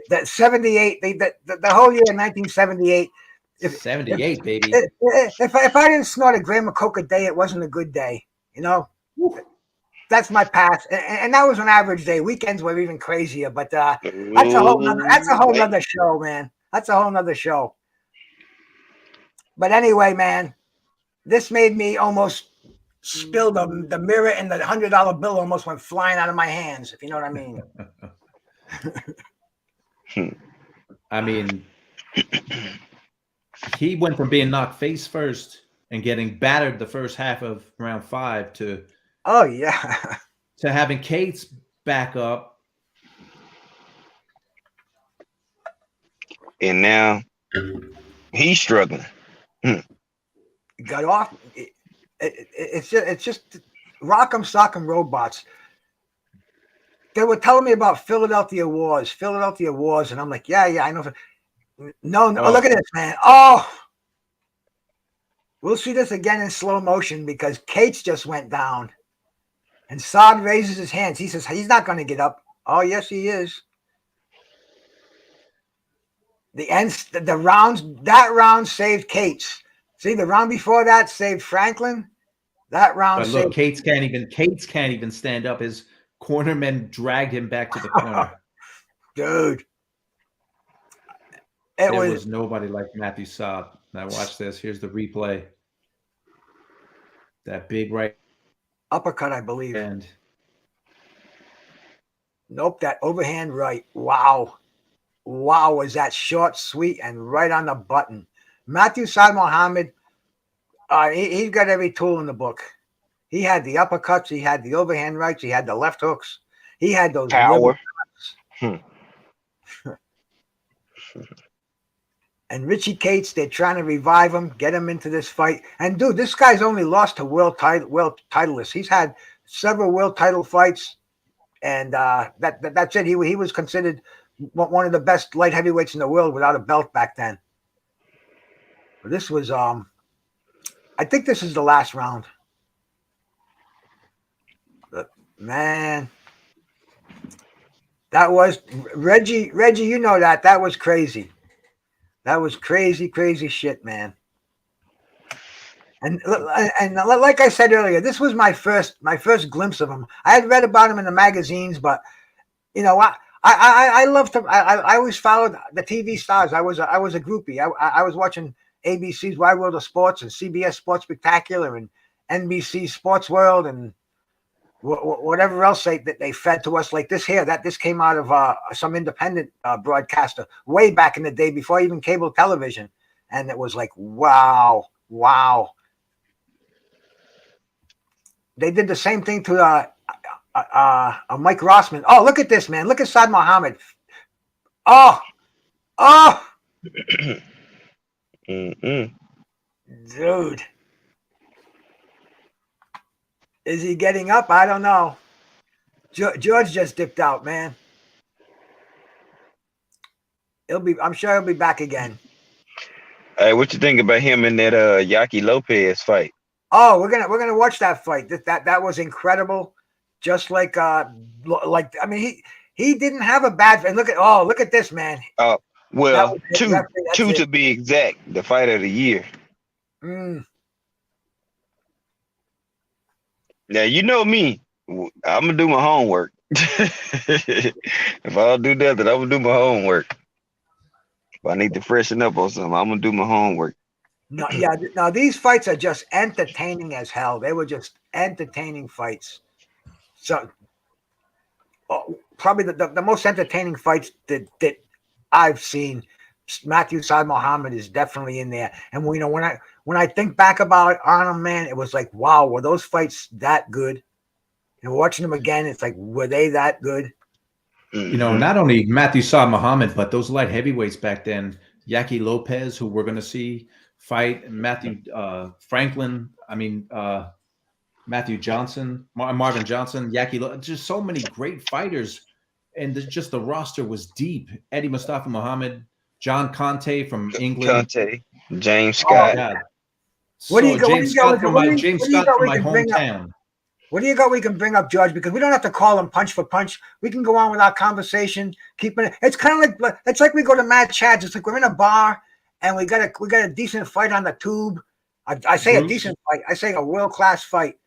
That 78, the whole year of 1978. 78, baby. If I didn't snort a gram of Coke a day, it wasn't a good day. That's my past. And that was an average day. Weekends were even crazier, but that's a whole nother show, man. That's a whole nother show. But anyway, man, this made me almost spill the mirror, and the $100 bill almost went flying out of my hands, if you know what I mean. I mean, he went from being knocked face first and getting battered the first half of round 5 to having Cates back up. And now he's struggling. Got off. It's just rock'em sock'em robots. They were telling me about Philadelphia Wars, and I'm like, yeah, I know. No, look at this, man. Oh, we'll see this again in slow motion because Cates just went down, and Saad raises his hands. He says he's not going to get up. Oh, yes, he is. That round saved Cates. See, the round before that saved Franklin. That round but look, Cates can't even stand up. His cornermen dragged him back to the corner. Dude. There was nobody like Matthew Saad. Now watch this. Here's the replay. That big right uppercut, I believe. And nope, that overhand right. Wow, was that short, sweet, and right on the button. Matthew Saad Muhammad, he's got every tool in the book. He had the uppercuts, he had the overhand rights, he had the left hooks, he had those power. And Richie Cates, they're trying to revive him, get him into this fight. And dude, this guy's only lost to world titleists. He's had several world title fights, and that's it. He was considered one of the best light heavyweights in the world without a belt back then. But this was I think this is the last round. But man, that was Reggie, you know that was crazy. That was crazy shit, man. And like I said earlier, this was my first glimpse of him. I had read about him in the magazines, but you know what? I loved him. I always followed the TV stars. I was a groupie. I was watching ABC's Wide World of Sports and CBS Sports Spectacular and NBC Sports World and whatever else that they fed to us. Like this came out of some independent broadcaster way back in the day before even cable television, and it was like wow. They did the same thing to Mike Rossman. Oh, look at this, man. Look at Saad Muhammad. Oh. Mm-mm. Dude. Is he getting up? I don't know. George just dipped out, man. I'm sure he'll be back again. Hey, what you think about him in that Yaki Lopez fight? Oh, we're gonna watch that fight. That was incredible. Just like I mean, he didn't have a bad. And look at this, man. Well, two to be exact, the fight of the year. Mm. Now you know me. I'm gonna do my homework. If I don't do nothing, I'm gonna do my homework. If I need to freshen up on something, I'm gonna do my homework. No, yeah. Now these fights are just entertaining as hell. They were just entertaining fights. So, probably the most entertaining fights that I've seen. Matthew Saad Muhammad is definitely in there. And when I think back about it on him, man, it was like, wow, were those fights that good? And watching them again, it's like, were they that good? You know, not only Matthew Saad Muhammad, but those light heavyweights back then, Yaki Lopez, who we're going to see fight, Matthew Franklin, Matthew Johnson, Marvin Johnson, Yaki, just so many great fighters. And just the roster was deep. Eddie Mustafa Muhammad, John Conte from England. Conte, James Scott. Oh, James Scott from my hometown. What do you got we can bring up, George? Because we don't have to call him punch for punch. We can go on with our conversation, keeping it. It's kind of like we go to Mad Chads. It's like we're in a bar and we got a decent fight on the tube. I say a decent fight. I say a world-class fight.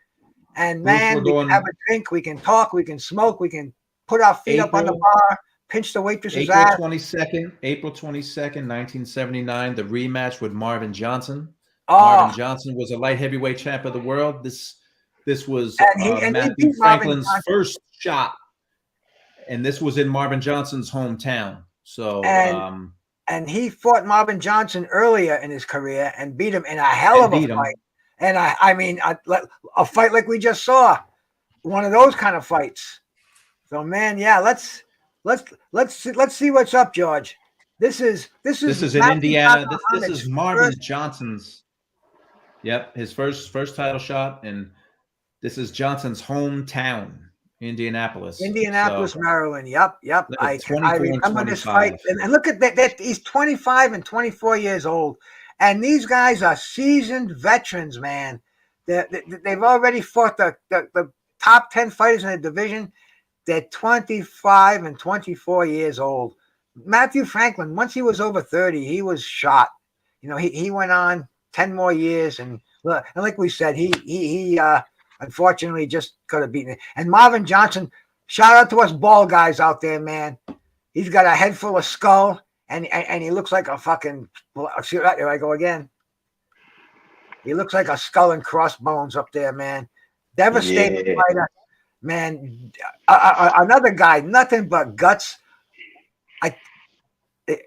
And man, we can have a drink, we can talk, we can smoke, we can put our feet up on the bar, pinch the waitress's ass. April 22nd, 1979, the rematch with Marvin Johnson. Oh. Marvin Johnson was a light heavyweight champ of the world. This was Matthew Franklin's first shot, and this was in Marvin Johnson's hometown. So, and he fought Marvin Johnson earlier in his career and beat him in a hell of a fight. And I mean, a fight like we just saw, one of those kind of fights. So, man, yeah, let's see what's up, George. This is in Indiana. This is Marvin Johnson's. Yep, his first title shot, and this is Johnson's hometown, Indianapolis, Maryland. Yep. I remember this fight, and look at that. He's 25 and 24 years old. And these guys are seasoned veterans, man. They've already fought the top 10 fighters in the division. They're 25 and 24 years old. Matthew Franklin, once he was over 30, he was shot. You know, he went on 10 more years. And like we said, he unfortunately just could have beaten it. And Marvin Johnson, shout out to us ball guys out there, man. He's got a head full of skull. And he looks like a fucking. Here I go again. He looks like a skull and crossbones up there, man. Devastating fighter, man. Another guy, nothing but guts.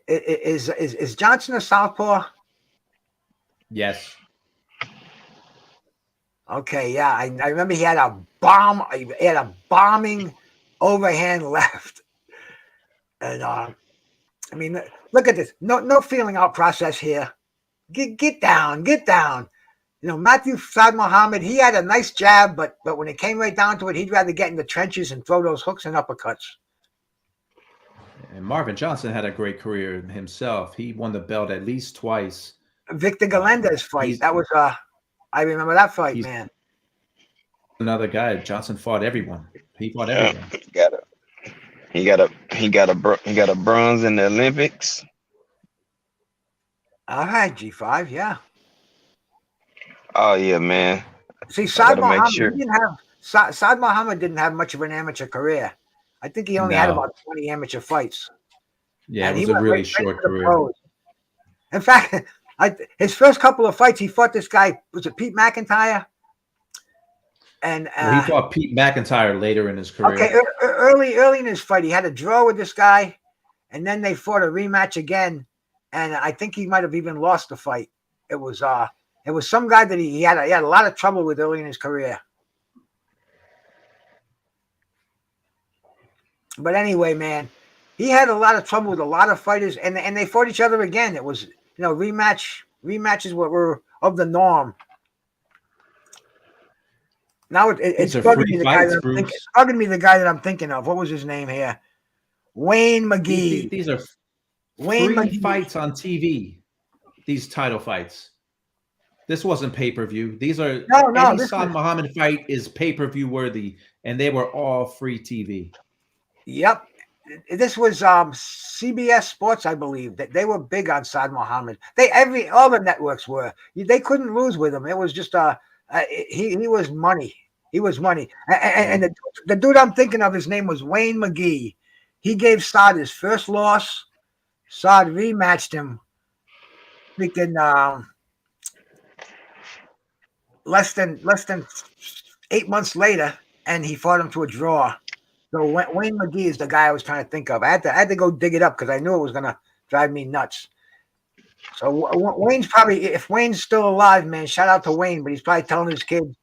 Is Johnson a southpaw? Yes. Okay, yeah. I remember he had a bomb. He had a bombing overhand left, and I mean, look at this. No feeling out process here. Get down. You know, Matthew Saad Muhammad, he had a nice jab, but when it came right down to it, he'd rather get in the trenches and throw those hooks and uppercuts. And Marvin Johnson had a great career himself. He won the belt at least twice. Victor Galendez fight. That was I remember that fight, he's man. another guy. Johnson fought everyone. He fought everyone. He got a bronze in the Olympics. All right, G5, yeah. Oh yeah, man. See, Saad Muhammad, sure. Saad Muhammad didn't have much of an amateur career. I think he only had about 20 amateur fights. Yeah, and it was a really short career. Pros. In fact, his first couple of fights, he fought this guy, was it Pete McIntyre? And he fought Pete McIntyre later in his career. Okay, early in his fight, he had a draw with this guy, and then they fought a rematch again, and I think he might have even lost the fight. It was some guy that he had a lot of trouble with early in his career. But anyway, man, he had a lot of trouble with a lot of fighters, and they fought each other again. It was, rematches were of the norm. Now it's bugging me the guy that I'm thinking of. What was his name here? Wayne McGee. These are Wayne free McGee. fights on TV. These title fights. This wasn't pay-per-view. These are any Saad Muhammad fight is pay-per-view worthy, and they were all free TV. Yep. This was CBS Sports, I believe. That they were big on Saad Muhammad. All the networks were. They couldn't lose with him. It was just he was money. He was money. And the dude I'm thinking of, his name was Wayne McGee. He gave Saad his first loss. Saad rematched him. Freaking less than 8 months later, and he fought him to a draw. So Wayne McGee is the guy I was trying to think of. I had to go dig it up because I knew it was going to drive me nuts. So Wayne's probably, if Wayne's still alive, man, shout out to Wayne, but he's probably telling his kids,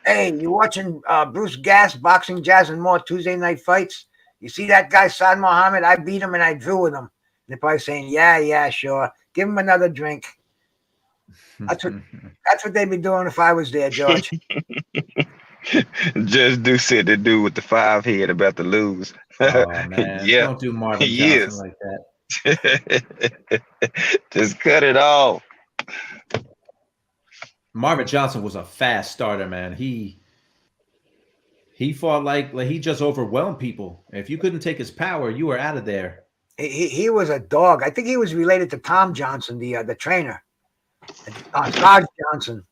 hey, you watching Bruce Gass, Boxing, Jazz, and More Tuesday night fights? You see that guy, Saad Muhammad? I beat him and I drew with him. And they're probably saying, yeah, sure. Give him another drink. That's what they'd be doing if I was there, George. Just do said the dude with the 5 head about to lose. Oh man, yeah. Don't do Marvin Johnson like that. Just cut it off. Marvin Johnson was a fast starter, man. He fought like he just overwhelmed people. If you couldn't take his power, you were out of there. He was a dog. I think he was related to Tom Johnson, the trainer. Sarge Johnson.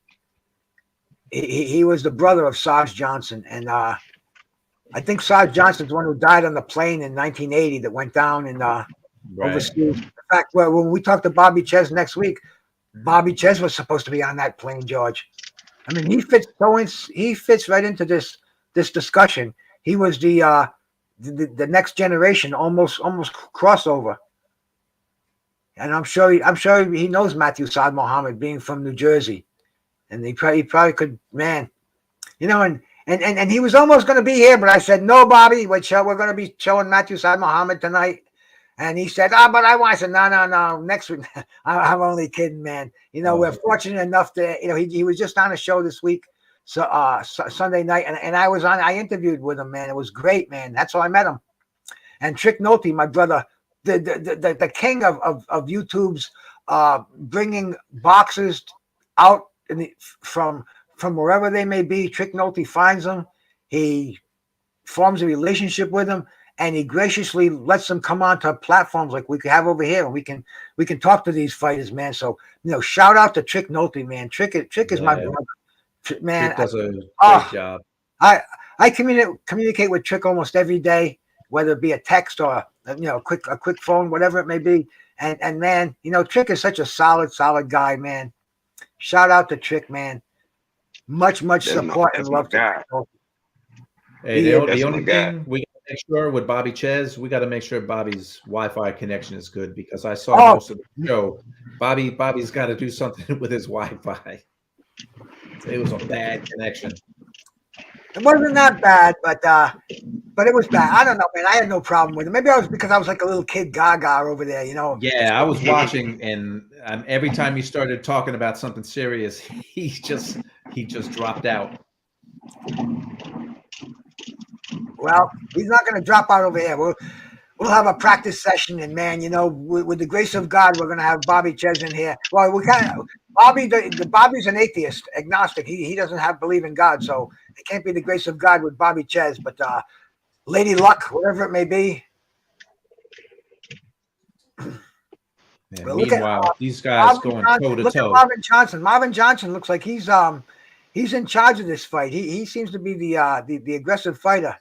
He was the brother of Sarge Johnson, and I think Sarge Johnson's the one who died on the plane in 1980 that went down in overseas. In fact, when we talk to Bobby Ches next week, Bobby Ches was supposed to be on that plane, George. I mean, he fits right into this discussion. He was the next generation, almost crossover. And I'm sure he knows Matthew Saad Muhammad, being from New Jersey. And he probably could, man, and he was almost going to be here, but I said, no, Bobby, we're going to be showing Matthew Saad Muhammad tonight. And he said, but I want. I said, no, next week. I'm only kidding, man. We're fortunate enough to, he was just on a show this week, so Sunday night, and I interviewed with him, man. It was great, man. That's how I met him. And Trick Nolte, my brother, the king of YouTube's bringing boxers out from wherever they may be. Trick Nolte finds them, he forms a relationship with them, and he graciously lets them come onto platforms like we could have over here, and we can talk to these fighters, man. So shout out to Trick Nolte, man. Trick is my brother, man. Trick does a great job. I communicate with Trick almost every day, whether it be a text or a quick phone, whatever it may be. And man, Trick is such a solid guy, man. Shout out to Trick, man. Much support and love to Trick. Hey, the only thing we got to make sure with Bobby Ches, we got to make sure Bobby's Wi-Fi connection is good, because I saw most of the show. Bobby's got to do something with his Wi-Fi. It was a bad connection. It wasn't that bad, but it was bad. I don't know, man. I had no problem with it. Maybe because I was like a little kid gaga over there, Yeah, I was watching, and every time you started talking about something serious, he just dropped out. Well, he's not going to drop out over here. We'll we'll have a practice session, and man, you know, with the grace of God, we're gonna have Bobby Ches in here. Well, we kind of Bobby's an atheist, agnostic. He doesn't believe in God, so it can't be the grace of God with Bobby Ches. But Lady Luck, whatever it may be. Man, Well, look at meanwhile, these guys going toe to look at toe. Marvin Johnson. Marvin Johnson looks like he's in charge of this fight. He seems to be the aggressive fighter.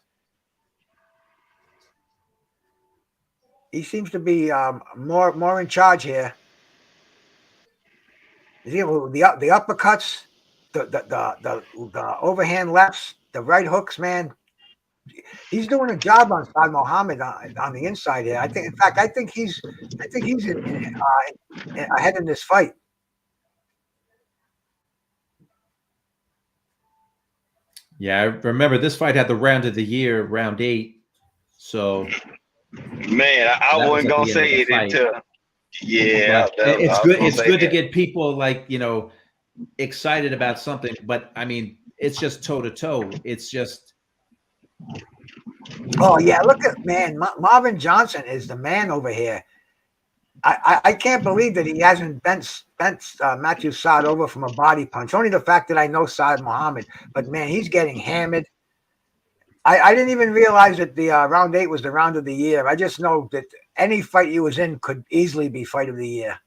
He seems to be more in charge here. The uppercuts, the overhand lefts, the right hooks, man. He's doing a job on Saad Muhammad on the inside here. I think he's ahead in this fight. Yeah, I remember this fight had the round of the year, round 8. So, Man, I wasn't gonna say it until. Yeah, it's good. It's good to get people like, you know, excited about something. But I mean, it's just toe to toe. It's just. Oh yeah, look at Marvin Johnson is the man over here. I can't believe that he hasn't bent Matthew Saad over from a body punch. Only the fact that I know Saad Muhammad, but man, he's getting hammered. I didn't even realize that the round 8 was the round of the year. I just know that any fight he was in could easily be fight of the year.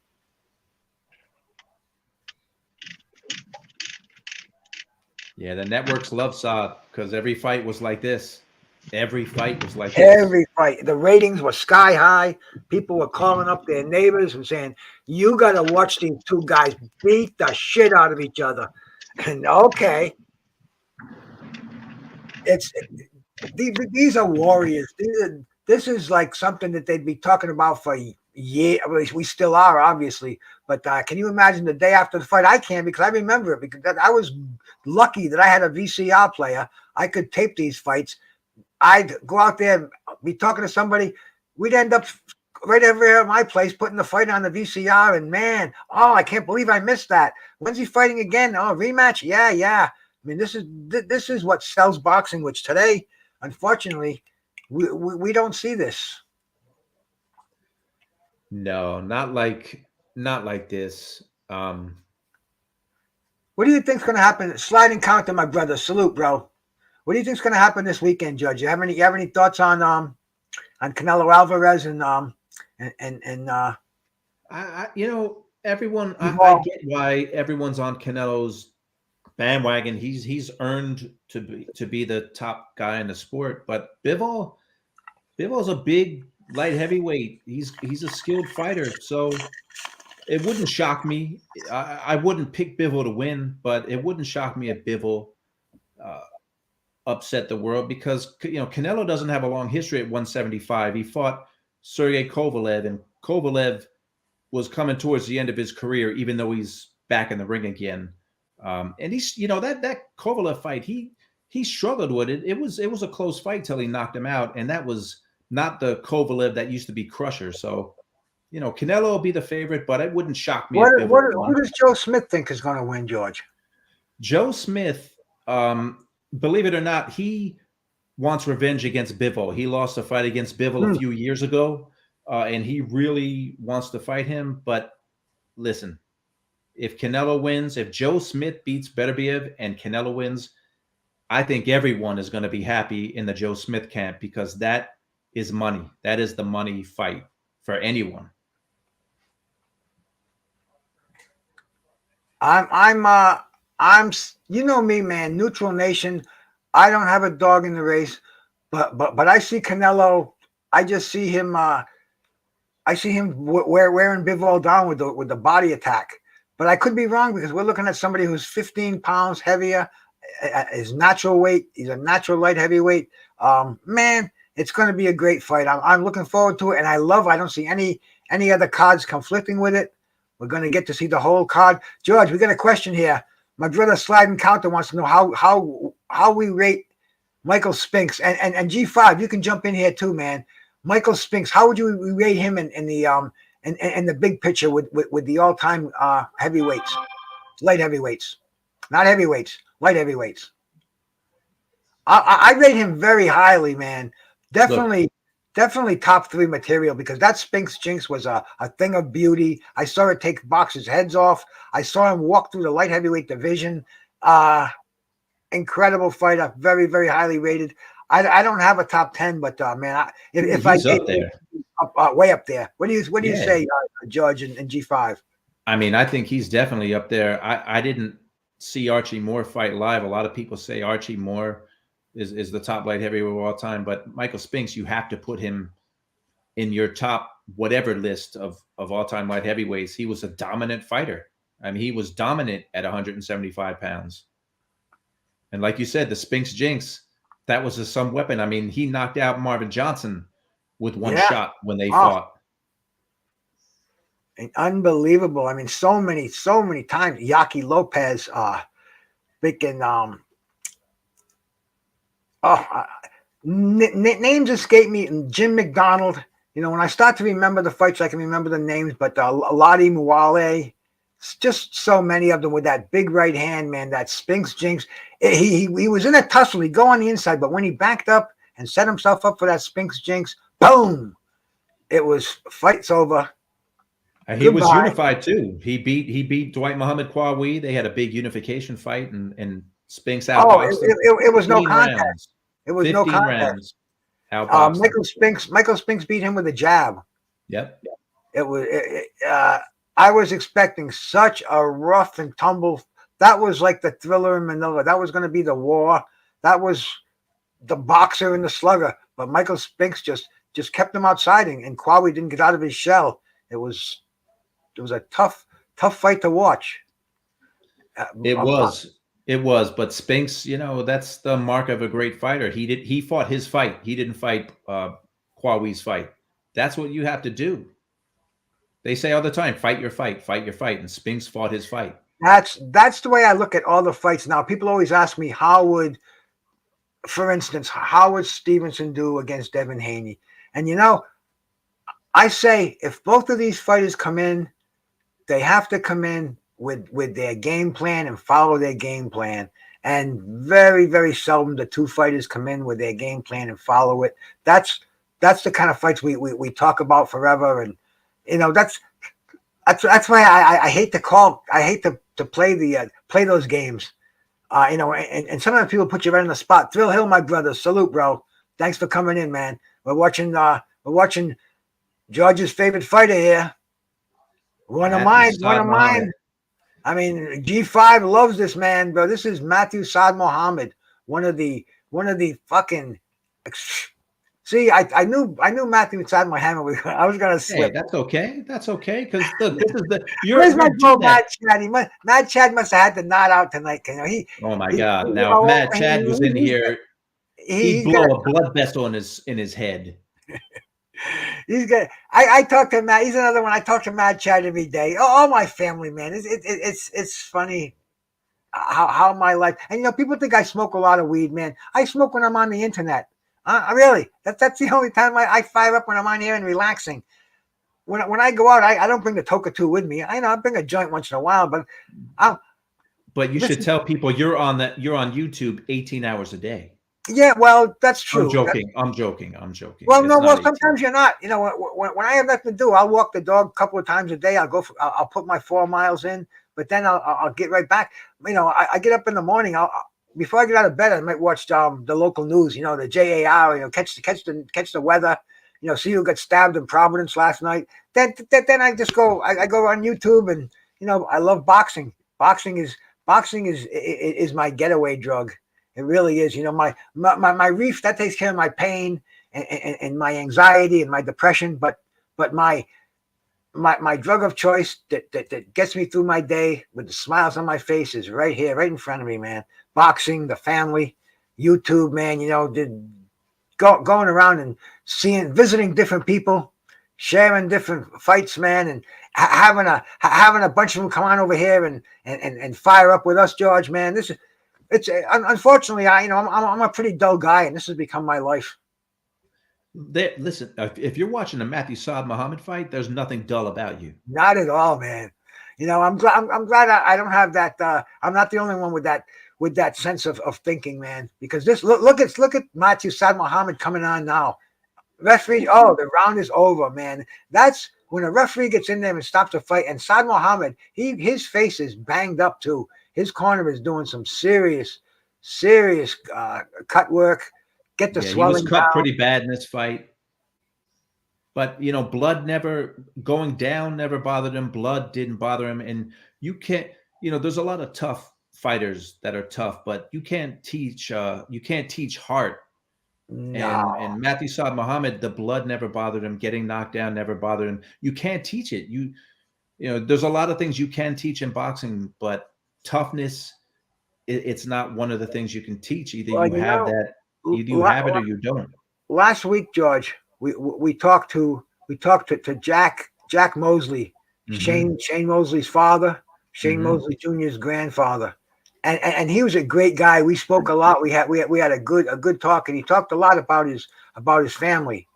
Yeah, the networks love Saad because every fight was like this. Every fight was like every fight. The ratings were sky high. People were calling up their neighbors and saying, "You got to watch these two guys beat the shit out of each other." And okay, these are warriors. This is like something that they'd be talking about for years. We still are, obviously. But can you imagine the day after the fight? I can, because I remember it, because I was lucky that I had a VCR player. I could tape these fights. I'd go out there, be talking to somebody. We'd end up right over here at my place putting the fight on the VCR. And man, I can't believe I missed that. When's he fighting again? Oh, rematch? Yeah. I mean, this is what sells boxing, which today, unfortunately, we don't see this. No, not like this. What do you think's going to happen? Sliding counter, my brother. Salute, bro. What do you think's going to happen this weekend, Judge? You have any thoughts on Canelo Alvarez and you know, everyone. I get why everyone's on Canelo's bandwagon. He's earned to be the top guy in the sport. But Bivol's a big light heavyweight. He's a skilled fighter, so it wouldn't shock me. I wouldn't pick Bivol to win, but it wouldn't shock me if Bivol upset the world, because you know Canelo doesn't have a long history at 175. He fought Sergey Kovalev, and Kovalev was coming towards the end of his career, even though he's back in the ring again. And he's, you know, that Kovalev fight, he struggled with it. It was a close fight till he knocked him out, and that was not the Kovalev that used to be Crusher. So, you know, Canelo will be the favorite, but it wouldn't shock me. Who does Joe Smith think is going to win, George? Joe Smith, believe it or not, he wants revenge against Bivol. He lost a fight against Bivol a few years ago, and he really wants to fight him. But listen, if Canelo wins, if Joe Smith beats Beterbiev and Canelo wins, I think everyone is going to be happy in the Joe Smith camp, because that is money. That is the money fight for anyone. I'm you know me, man, neutral nation. I don't have a dog in the race, but I see Canelo. I just see him. I see him wearing Bivol down with the body attack. But I could be wrong, because we're looking at somebody who's 15 pounds heavier. His natural weight. He's a natural light heavyweight. Man, it's going to be a great fight. I'm looking forward to it, and I don't see any other cards conflicting with it. We're going to get to see the whole card. George, we got a question here. My brother Sliding Counter wants to know how we rate Michael Spinks, and G5. You can jump in here too, man. Michael Spinks, how would you rate him in the big picture with the all-time heavyweights, light heavyweights, not heavyweights, light heavyweights? I rate him very highly, man. Definitely definitely top 3 material, because that Spinks Jinx was a thing of beauty. I saw it take boxers' heads off. I saw him walk through the light heavyweight division. Incredible fighter, very, very highly rated. I don't have a top 10, but man, if I He's did, up there. way up there. What do you Yeah. say, George and G5? I mean, I think he's definitely up there. I didn't see Archie Moore fight live. A lot of people say Archie Moore is the top light heavyweight of all time, but Michael Spinks, you have to put him in your top whatever list of all-time light heavyweights. He was a dominant fighter. I mean, he was dominant at 175 pounds. And like you said, the Spinks Jinx, that was some weapon. I mean, he knocked out Marvin Johnson with one shot when they fought. Unbelievable. I mean, so many times. Yaki Lopez, freaking, names escape me. And Jim McDonald. You know, when I start to remember the fights, I can remember the names. But Lottie Muale, just so many of them with that big right hand, man. That Spinks Jinx. He was in a tussle. He'd go on the inside, but when he backed up and set himself up for that Spinks Jinx, boom! It was fight's over. He was unified too. He beat Dwight Muhammad Kwawi. They had a big unification fight, and Spinks outboxed him. It was no contest. Rounds. It was no contest. Michael Spinks beat him with a jab. Yep. It was. I was expecting such a rough and tumble. That was like the Thriller in Manila. That was going to be the war. That was the boxer and the slugger. But Michael Spinks just kept him outside, and Kwawi didn't get out of his shell. It was a tough fight to watch. It was, but Spinks, you know, that's the mark of a great fighter. He fought his fight. He didn't fight Kwawi's fight. That's what you have to do. They say all the time, fight your fight, and Spinks fought his fight. That's the way I look at all the fights now. People always ask me, for instance, how would Stevenson do against Devin Haney? And you know, I say if both of these fighters come in, they have to come in with their game plan and follow their game plan. And very, very seldom the two fighters come in with their game plan and follow it. That's the kind of fights we talk about forever. And you know, that's why I hate to play those games. You know, and sometimes people put you right on the spot. Thrill Hill, my brother, salute, bro. Thanks for coming in, man. We're watching George's favorite fighter here. One of mine. I mean, G5 loves this man, bro. This is Matthew Saad Muhammad, one of the fucking. See, I knew Matthew Saad Muhammad. I was gonna slip. Hey, that's okay. That's okay. Because look, this is where's my bro, Mad Chad? Mad Chad must have had to nod out tonight. You know, oh my God! Now, if Mad Chad was in here, he'd blow a blood vessel in his head. He's good. I talk to Matt. He's another one. I talk to Mad Chad every day. All my family, man. It's funny how my life. And you know, people think I smoke a lot of weed, man. I smoke when I'm on the internet. Really, that's the only time I fire up, when I'm on here and relaxing. When I go out, I don't bring the Toker 2 with me. I know I bring a joint once in a while, but you should tell people you're on YouTube 18 hours a day. Yeah, well, that's true. I'm joking. Well, no, well, sometimes you're not. You know, when I have nothing to do, I'll walk the dog a couple of times a day. I'll put my 4 miles in, but then I'll get right back. You know, I get up in the morning. Before I get out of bed, I might watch the local news. You know, the JAR. You know, catch the weather. You know, see who got stabbed in Providence last night. Then I just go. I go on YouTube, and you know, I love boxing. Boxing is my getaway drug. It really is. You know, my reef, that takes care of my pain and my anxiety and my depression. But my drug of choice that gets me through my day with the smiles on my face is right here, right in front of me, man. Boxing, the family, YouTube, man. You know, going around and visiting different people, sharing different fights, man, and having a bunch of them come on over here and fire up with us, George, man. It's unfortunately, I'm a pretty dull guy, and this has become my life. Listen, if you're watching a Matthew Saad Muhammad fight, there's nothing dull about you. Not at all, man. You know, I'm glad I don't have that. I'm not the only one with that sense of thinking, man. Because look at Matthew Saad Muhammad coming on now. Referee, oh, the round is over, man. That's when a referee gets in there and stops a fight. And Saad Muhammad, his face is banged up too. His corner is doing some serious cut work. Get the Yeah, he was swelling cut down. pretty bad in this fight. But blood never going down never bothered him. Blood didn't bother him. And you can't, there's a lot of tough fighters that are tough, but you can't teach heart. No. And Matthew Saad Muhammad, the blood never bothered him. Getting knocked down never bothered him. You can't teach it. There's a lot of things you can teach in boxing, but toughness, it's not one of the things you can teach. Either you have that, either you have it or you don't. Last week, George, we talked to Jack Mosley, Shane Mosley's father, Shane Mosley Jr.'s grandfather. And he was a great guy. We spoke a lot. We had a good talk, and he talked a lot about his family,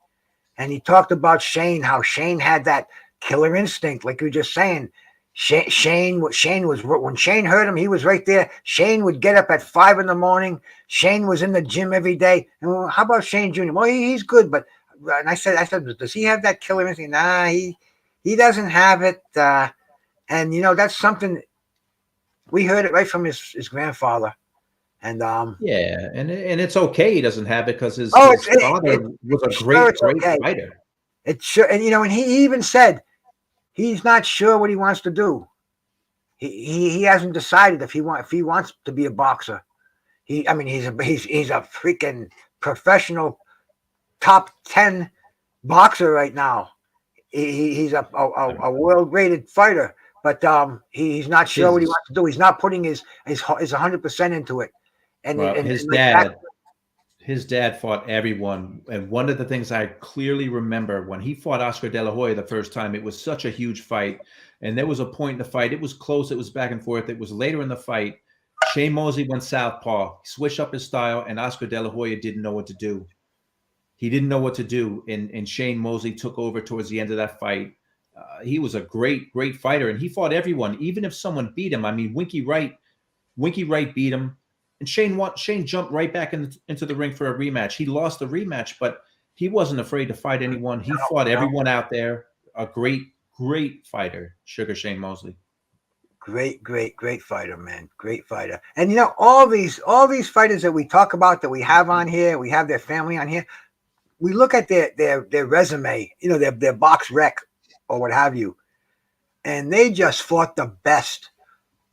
and he talked about Shane, how Shane had that killer instinct, like you were just saying. Shane was when Shane heard him, he was right there. Shane would get up at 5 a.m. Shane was in the gym every day. And how about Shane Jr.? Well, he's good, but and I said, does he have that killer instinct? Nah, he doesn't have it. And that's something. We heard it right from his grandfather, and yeah, and it's okay he doesn't have it because his father was a great fighter. It's sure, and he even said he's not sure what he wants to do. He hasn't decided if he wants to be a boxer. He's a freaking professional top 10 boxer right now. He's a world rated fighter. But he's not sure what he wants to do. He's not putting his 100% into it. And, his dad fought everyone. And one of the things I clearly remember when he fought Oscar De La Hoya the first time, it was such a huge fight. And there was a point in the fight. It was close. It was back and forth. It was later in the fight. Shane Mosley went southpaw, switched up his style, and Oscar De La Hoya didn't know what to do. He didn't know what to do. And Shane Mosley took over towards the end of that fight. He was a great fighter, and he fought everyone, even if someone beat him. I mean, Winky Wright beat him, and Shane jumped right back into the ring for a rematch. He lost the rematch, but he wasn't afraid to fight anyone. He fought everyone out there. A great fighter, Sugar Shane Mosley. Great fighter, man. Great fighter. And all these fighters that we talk about, that we have on here, we have their family on here. We look at their resume, their box rec, or what have you, and they just fought the best.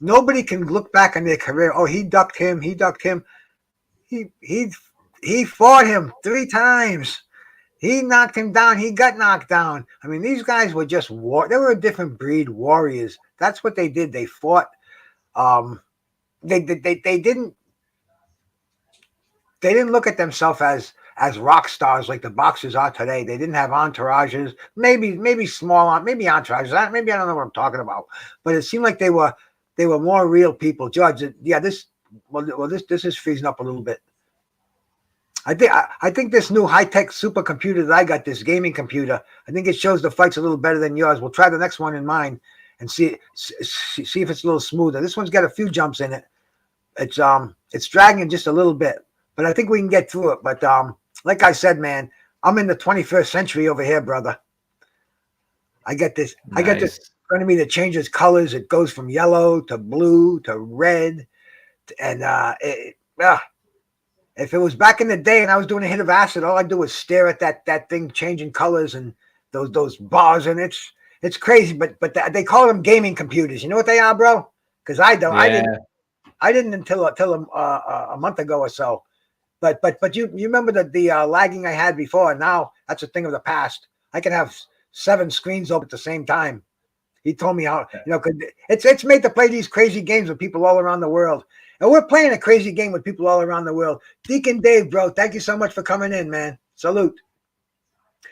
Nobody can look back on their career. Oh, he ducked him. He fought him 3 times. He knocked him down. He got knocked down. I mean, these guys were just they were a different breed, warriors. That's what they did. They fought. They didn't look at themselves as rock stars like the boxers are today. They didn't have entourages, maybe small, maybe entourages. Maybe I don't know what I'm talking about, but it seemed like they were more real people. George, this is freezing up a little bit. I think this new high-tech supercomputer that I got, this gaming computer, I think it shows the fights a little better than yours. We'll try the next one in mine and see if it's a little smoother. This one's got a few jumps in it. It's dragging just a little bit, but I think we can get through it. But like I said, man, I'm in the 21st century over here, brother. I get this. Nice. I get this in front of me that changes colors. It goes from yellow to blue to red, and if it was back in the day and I was doing a hit of acid, all I do was stare at that thing changing colors and those bars, and it's crazy. But they call them gaming computers. You know what they are, bro? Because I don't. Yeah. I didn't until a month ago or so. But you remember the lagging I had before, and now that's a thing of the past. I can have 7 screens open at the same time. He told me how, it's made to play these crazy games with people all around the world. And we're playing a crazy game with people all around the world. Deacon Dave, bro, thank you so much for coming in, man. Salute.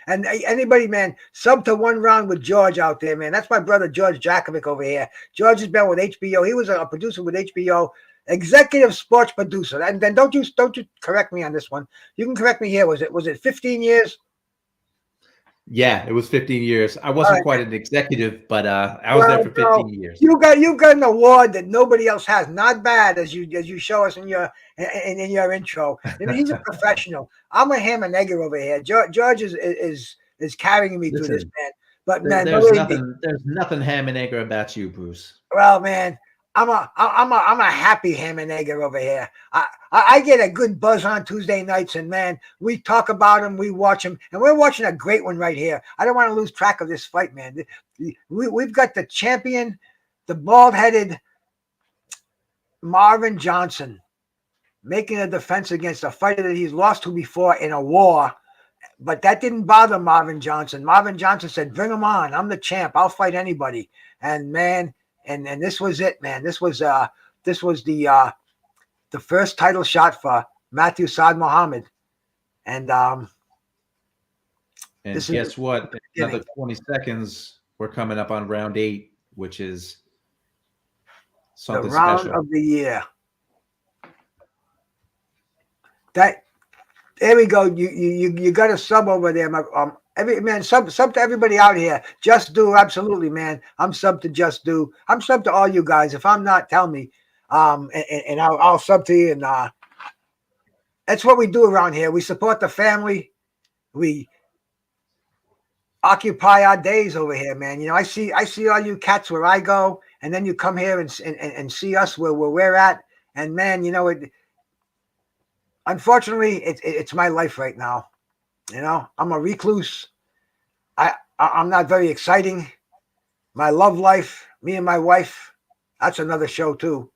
And anybody, man, sub to One Round with George out there, man. That's my brother, George Jakovic over here. George has been with HBO. He was a producer with HBO. Executive sports producer. And then don't you correct me on this one. You can correct me here. Was it 15 years? Yeah, it was 15 years. I All wasn't right. quite an executive, but I was there Well, for 15 years. you got an award that nobody else has. Not bad, as you show us in your intro. I mean, he's a professional. I'm a ham and egger over here. George is carrying me through this, Listen, man. But man, there's believe me, nothing ham and egg about you, Bruce. well, man, I'm a happy ham and egger over here. I get a good buzz on Tuesday nights, and man, we talk about him, we watch him, and we're watching a great one right here. I don't want to lose track of this fight, man. We've got the champion, the bald-headed Marvin Johnson, making a defense against a fighter that he's lost to before in a war. But that didn't bother Marvin Johnson. Marvin Johnson said, "Bring him on. I'm the champ. I'll fight anybody." And man, and this was it, man. This was the first title shot for Matthew Saad Muhammad. And And this guess is what? Another 20 seconds. We're coming up on round 8, which is the something round special. of the year. There we go. You got a sub over there, sub to everybody out here. Just Do, absolutely, man. I'm sub to Just Do. I'm sub to all you guys. If I'm not, tell me. And I'll sub to you. And that's what we do around here. We support the family. We occupy our days over here, man. You know, I see all you cats where I go, and then you come here and see us where we're at. And man, you know, unfortunately, it's my life right now. You know, I'm a recluse. I'm not very exciting. My love life, me and my wife, that's another show too.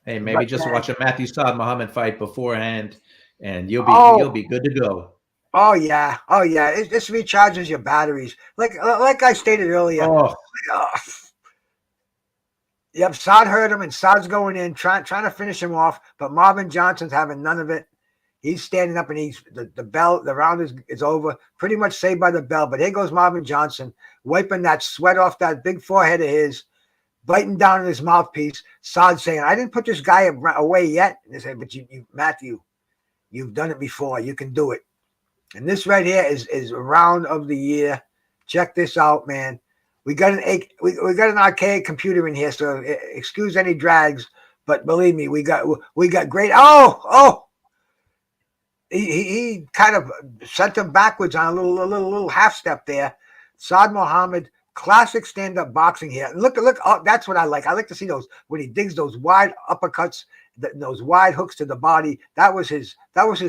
Hey, maybe just watch a Matthew Saad Muhammad fight beforehand, and you'll be good to go. Oh yeah. This recharges your batteries. Like I stated earlier. Oh. Yep, Saad heard him, and Saad's going in, trying to finish him off, but Marvin Johnson's having none of it. He's standing up, and the bell, the round is over, pretty much saved by the bell. But here goes Marvin Johnson, wiping that sweat off that big forehead of his, biting down in his mouthpiece. Saad saying, "I didn't put this guy away yet." And they say, "But you, Matthew, you've done it before. You can do it." And this right here is round of the year. Check this out, man. We got an arcade computer in here, so excuse any drags, but believe me, we got great. Oh, he kind of sent him backwards on a little half step there. Saad Muhammad, classic stand-up boxing here. And look, oh, that's what I like. I like to see those when he digs those wide uppercuts, those wide hooks to the body. That was his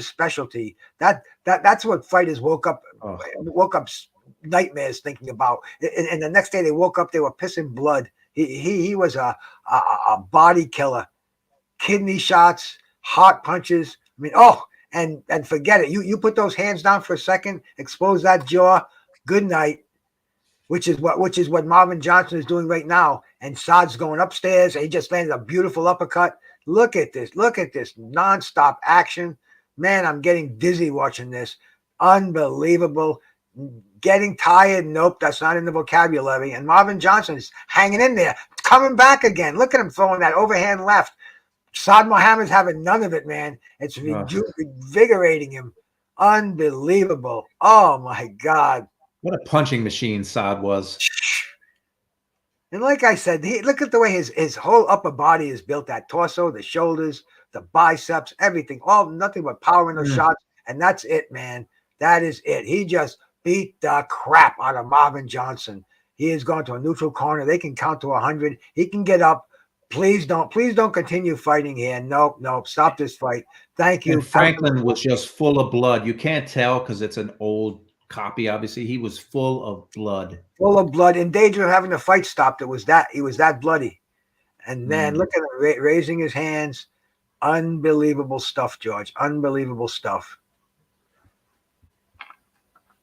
specialty. That's what fighters woke up nightmares thinking about. And the next day they woke up, they were pissing blood. He was a body killer. Kidney shots, heart punches. I mean, and forget it. You put those hands down for a second, expose that jaw. Good night. Which is what Marvin Johnson is doing right now. And Saad's going upstairs. And he just landed a beautiful uppercut. Look at this nonstop action. Man, I'm getting dizzy watching this. Unbelievable. Getting tired? Nope, that's not in the vocabulary. And Marvin Johnson is hanging in there, coming back again. Look at him throwing that overhand left. Saad Muhammad's having none of it, man. It's invigorating him. Unbelievable. Oh my God. What a punching machine Saad was. And like I said, look at the way his whole upper body is built. That torso, the shoulders, the biceps, everything. All nothing but power in those shots. And that's it, man. That is it. He just beat the crap out of Marvin Johnson. He is going to a neutral corner. They can count to 100. He can get up. Please don't continue fighting here. Nope. Stop this fight. Thank you. And Franklin was just full of blood. You can't tell because it's an old copy. Obviously, he was full of blood. In danger of having the fight stopped. He was that bloody. And man, look at him raising his hands. Unbelievable stuff, George. Unbelievable stuff.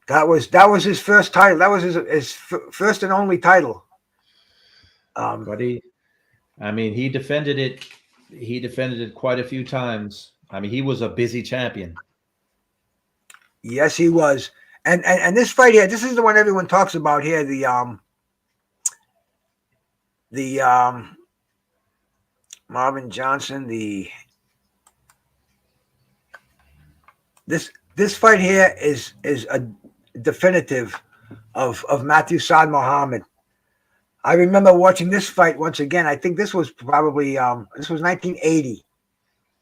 That was his first title. That was his first and only title. But he defended it. He defended it quite a few times. I mean, he was a busy champion. Yes, he was. And this fight here, this is the one everyone talks about here. The Marvin Johnson. This fight here is a definitive of Matthew Saad Muhammad. I remember watching this fight once again. I think this was probably this was 1980,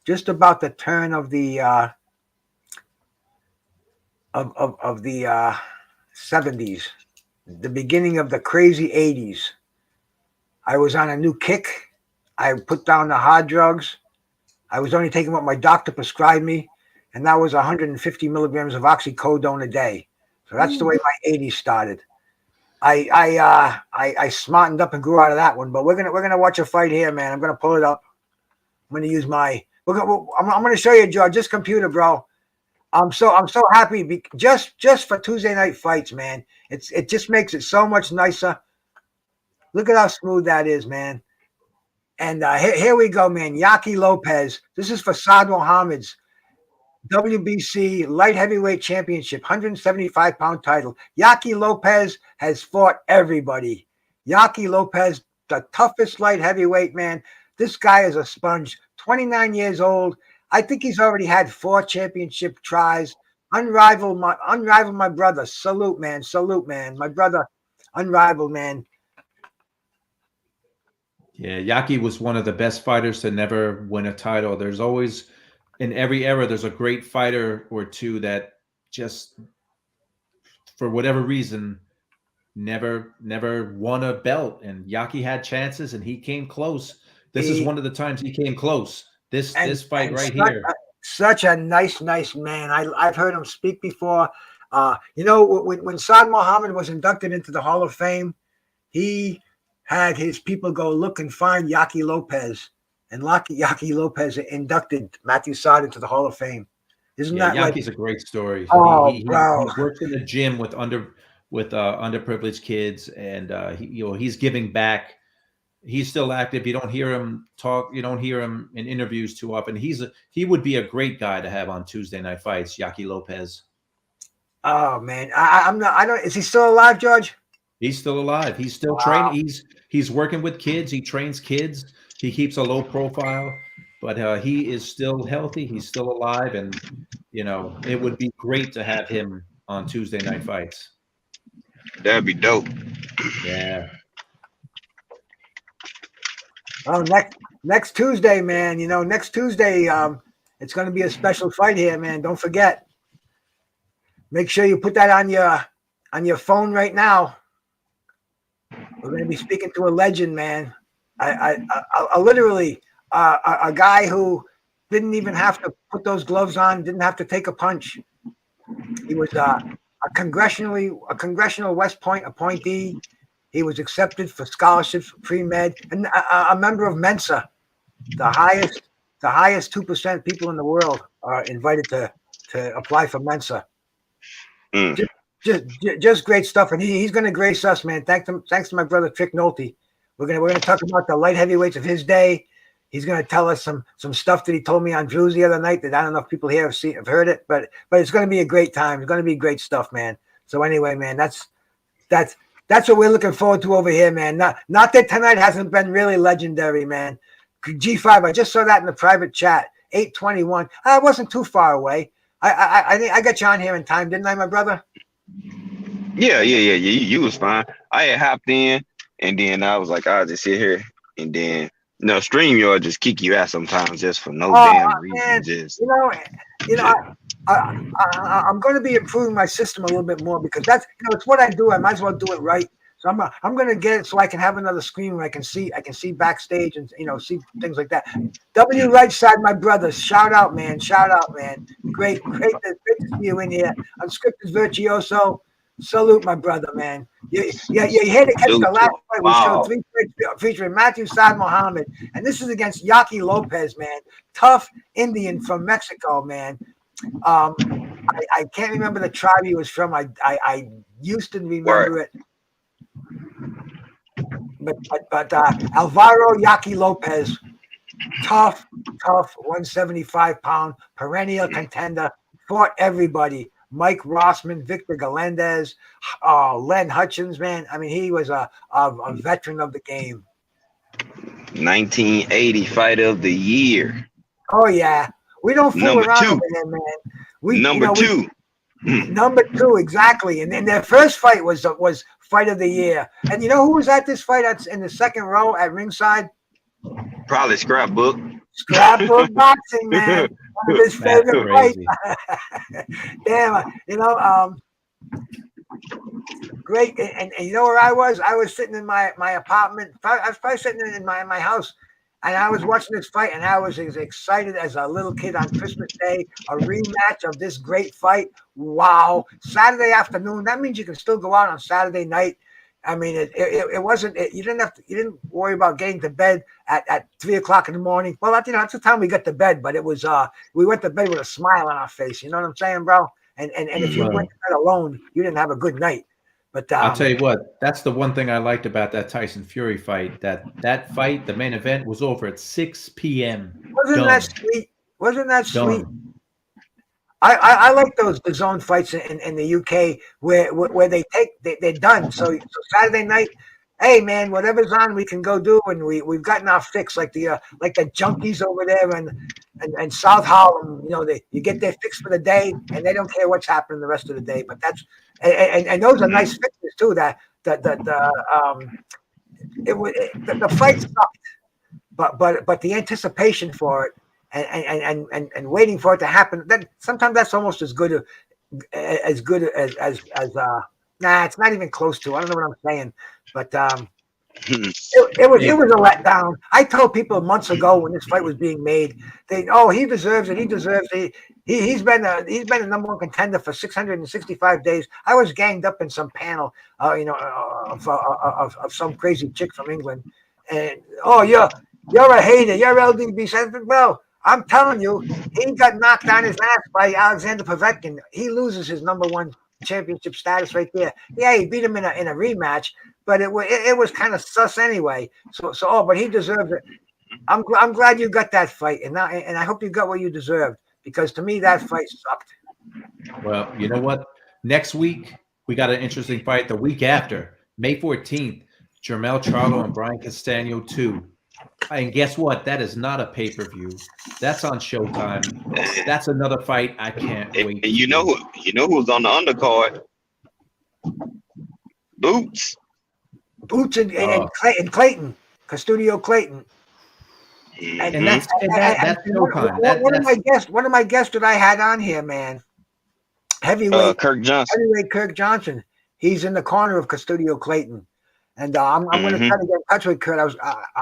just about the turn of the of the 70s, the beginning of the crazy 80s. I was on a new kick. I put down the hard drugs. I was only taking what my doctor prescribed me, and that was 150 milligrams of oxycodone a day. So that's the way my 80s started. I smartened up and grew out of that one. But we're gonna watch a fight here, man. I'm gonna pull it up. I'm gonna use my. I'm gonna show you, George. This computer, bro. I'm so happy. Just for Tuesday night fights, man. It just makes it so much nicer. Look at how smooth that is, man. And here we go, man. Yaki Lopez. This is for Saad Muhammad's WBC light heavyweight championship, 175-pound title. Yaki Lopez has fought everybody. Yaki Lopez, the toughest light heavyweight, man. This guy is a sponge. 29 years old. I think he's already had 4 championship tries. Unrivaled, my brother. Salute, man. Salute, man. My brother, unrivaled, man. Yeah, Yaki was one of the best fighters to never win a title. There's always, in every era, there's a great fighter or two that just, for whatever reason, never won a belt. And Yaki had chances, and he came close. This is one of the times he came close. This fight right here. Such a nice man. I've heard him speak before. When Saad Muhammad was inducted into the Hall of Fame, he had his people go look and find Yaki Lopez, and Yaki Lopez inducted Matthew Saad into the Hall of Fame. Isn't that Yaki's a great story. Oh, he works in the gym with underprivileged kids, and he's giving back. He's still active. You don't hear him talk. You don't hear him in interviews too often. He would be a great guy to have on Tuesday Night Fights. Yaki Lopez. Oh man, I don't. Is he still alive, George? He's still alive. He's still training. He's working with kids. He trains kids. He keeps a low profile, but he is still healthy. He's still alive, and it would be great to have him on Tuesday Night Fights. That'd be dope. Yeah. Oh, next Tuesday, man. Next Tuesday, it's going to be a special fight here, man. Don't forget. Make sure you put that on your phone right now. We're going to be speaking to a legend, man. I literally a guy who didn't even have to put those gloves on, didn't have to take a punch. He was a congressional West Point appointee. He was accepted for scholarships for pre-med, and a member of Mensa, the highest 2% people in the world are invited to apply for Mensa. Just great stuff, and he's going to grace us, man. Thanks to my brother Trick Nolte. We're gonna talk about the light heavyweights of his day. He's going to tell us some stuff that he told me on Drews the other night that I don't know if people here have heard it, but it's going to be a great time. It's going to be great stuff, man. So anyway, man, that's what we're looking forward to over here, man. Not that tonight hasn't been really legendary, man. G5, I just saw that in the private chat. 8:21. I wasn't too far away. I got you on here in time, didn't I, my brother? Yeah. You was fine. I had hopped in, and then I was like, I'll just sit here, and then StreamYard just kick you out sometimes just for no damn reason. Man, just I'm going to be improving my system a little bit more because that's it's what I do. I might as well do it right. So I'm going to get it so I can have another screen where I can see backstage and see things like that. W right side, my brother. Shout out, man. Great to see you in here. Unscripted Virtuoso. Salute, my brother, man. You had to catch the last fight. We showed 3 fights featuring Matthew Saad Muhammad, and this is against Yaki Lopez, man. Tough Indian from Mexico, man. I can't remember the tribe he was from. I used to remember it. But Alvaro Yaki Lopez, tough 175-pound perennial contender, fought everybody. Mike Rossman, Victor Galendez, Len Hutchins, man. I mean, he was a veteran of the game. 1980 Fight of the Year. Oh yeah, we don't fool Number around 2. over here, man. Number two. Number two, exactly. And then their first fight was fight of the year. And you know who was at this fight in the second row at ringside? Probably Scrapbook. Scrapbook boxing, man. One of his favorite fights. Damn, great. And you know where I was? I was sitting in my apartment. I was probably sitting in my house. And I was watching this fight, and I was as excited as a little kid on Christmas Day. A rematch of this great fight. Wow! Saturday afternoon. That means you can still go out on Saturday night. I mean, it wasn't. You didn't worry about getting to bed at 3 o'clock in the morning. Well, that's the time we got to bed. But it was we went to bed with a smile on our face. You know what I'm saying, bro? And if you went to bed alone, you didn't have a good night. But I'll tell you what, that's the one thing I liked about that Tyson Fury fight. That fight, the main event, was over at 6 p.m. Wasn't that sweet? I like the zone fights in the UK where they're done. So Saturday night, hey man, whatever's on, we can go do, and we've gotten our fix, like the junkies over there and South Harlem. You get their fix for the day, and they don't care what's happening the rest of the day. But that's and those are nice fixes too. The fight sucked, but the anticipation for it and waiting for it to happen, that sometimes that's almost as good as nah, it's not even close to. I don't know what I'm saying, but it was a letdown. I told people months ago when this fight was being made, he deserves it. He deserves it. He's been a number one contender for 665 days. I was ganged up in some panel, of some crazy chick from England, and you're a hater. You're LDB. Well, I'm telling you, he got knocked on his ass by Alexander Povetkin. He loses his number one championship status right there. Yeah, he beat him in a rematch, but it was kind of sus anyway. But he deserves it. I'm glad you got that fight, and I hope you got what you deserved, because to me that fight sucked. Well, you know what? Next week we got an interesting fight. The week after, May 14th, Jermell Charlo and Brian Castano 2. And guess what? That is not a pay-per-view. That's on Showtime. That's another fight I can't wait. And you know who's on the undercard? Boots and Clayton, Custodio Clayton. And that's Showtime. One of my guests that I had on here, man, heavyweight Kirk Johnson. He's in the corner of Custodio Clayton. And I'm going to try to get in touch with Kurt.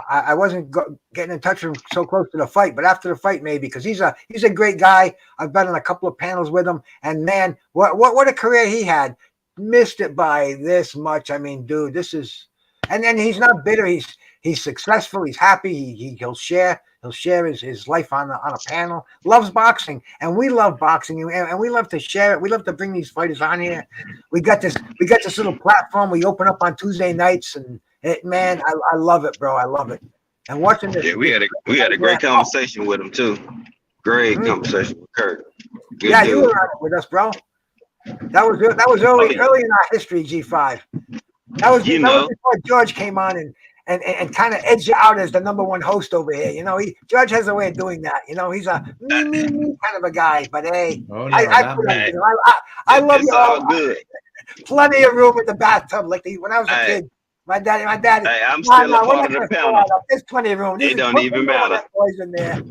I wasn't getting in touch with him so close to the fight, but after the fight maybe, because he's a great guy. I've been on a couple of panels with him, and man, what a career he had. Missed it by this much. I mean, dude, this is, and then he's not bitter. He's successful. He's happy. He'll share his life on a panel. Loves boxing, and we love boxing, and we love to share it. We love to bring these fighters on here. We got this little platform we open up on Tuesday nights, and man, I love it, bro. I love it. And watching this, yeah, we had a great conversation with him too. Great conversation with Kurt. Good yeah, dude. you were on it with us, bro. That was early in our history, G5. That was before George came on and kind of edged you out as the number one host over here. George has a way of doing that. He's a me kind of a guy. But hey, I love you all. Good. Plenty of room in the bathtub, like when I was a kid. My daddy. Hey, I'm still a part of the panel. There's plenty of room. It don't even matter. Boys in there.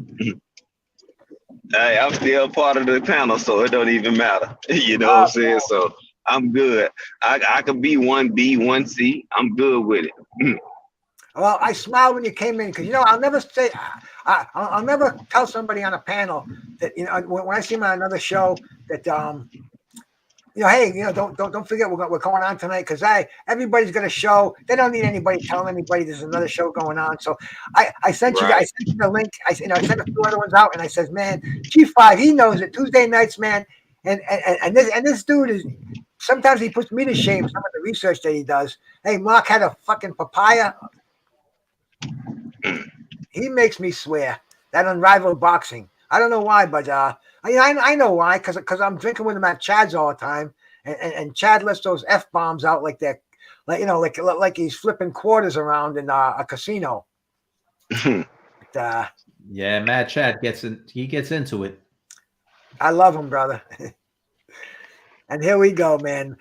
Hey, I'm still part of the panel, so it don't even matter. You know what I'm saying? So I'm good. I could be 1B, 1C. I'm good with it. Well, I smiled when you came in, because I'll never say, I'll never tell somebody on a panel that when I see them on another show that hey, don't forget we're going on tonight, because everybody's got a show. They don't need anybody telling anybody there's another show going on. So I sent you the link. I sent a few other ones out, and I says, man, G5, he knows it. Tuesday nights, man, and this dude is. Sometimes he puts me to shame. Some of the research that he does. Hey, Mark had a fucking papaya. He makes me swear. That unrivaled boxing. I don't know why, but I know why, because I'm drinking with him at Chad's all the time, and Chad lets those F-bombs out like that, like he's flipping quarters around in a casino. Yeah, Mad Chad gets into it. I love him, brother. And here we go, man.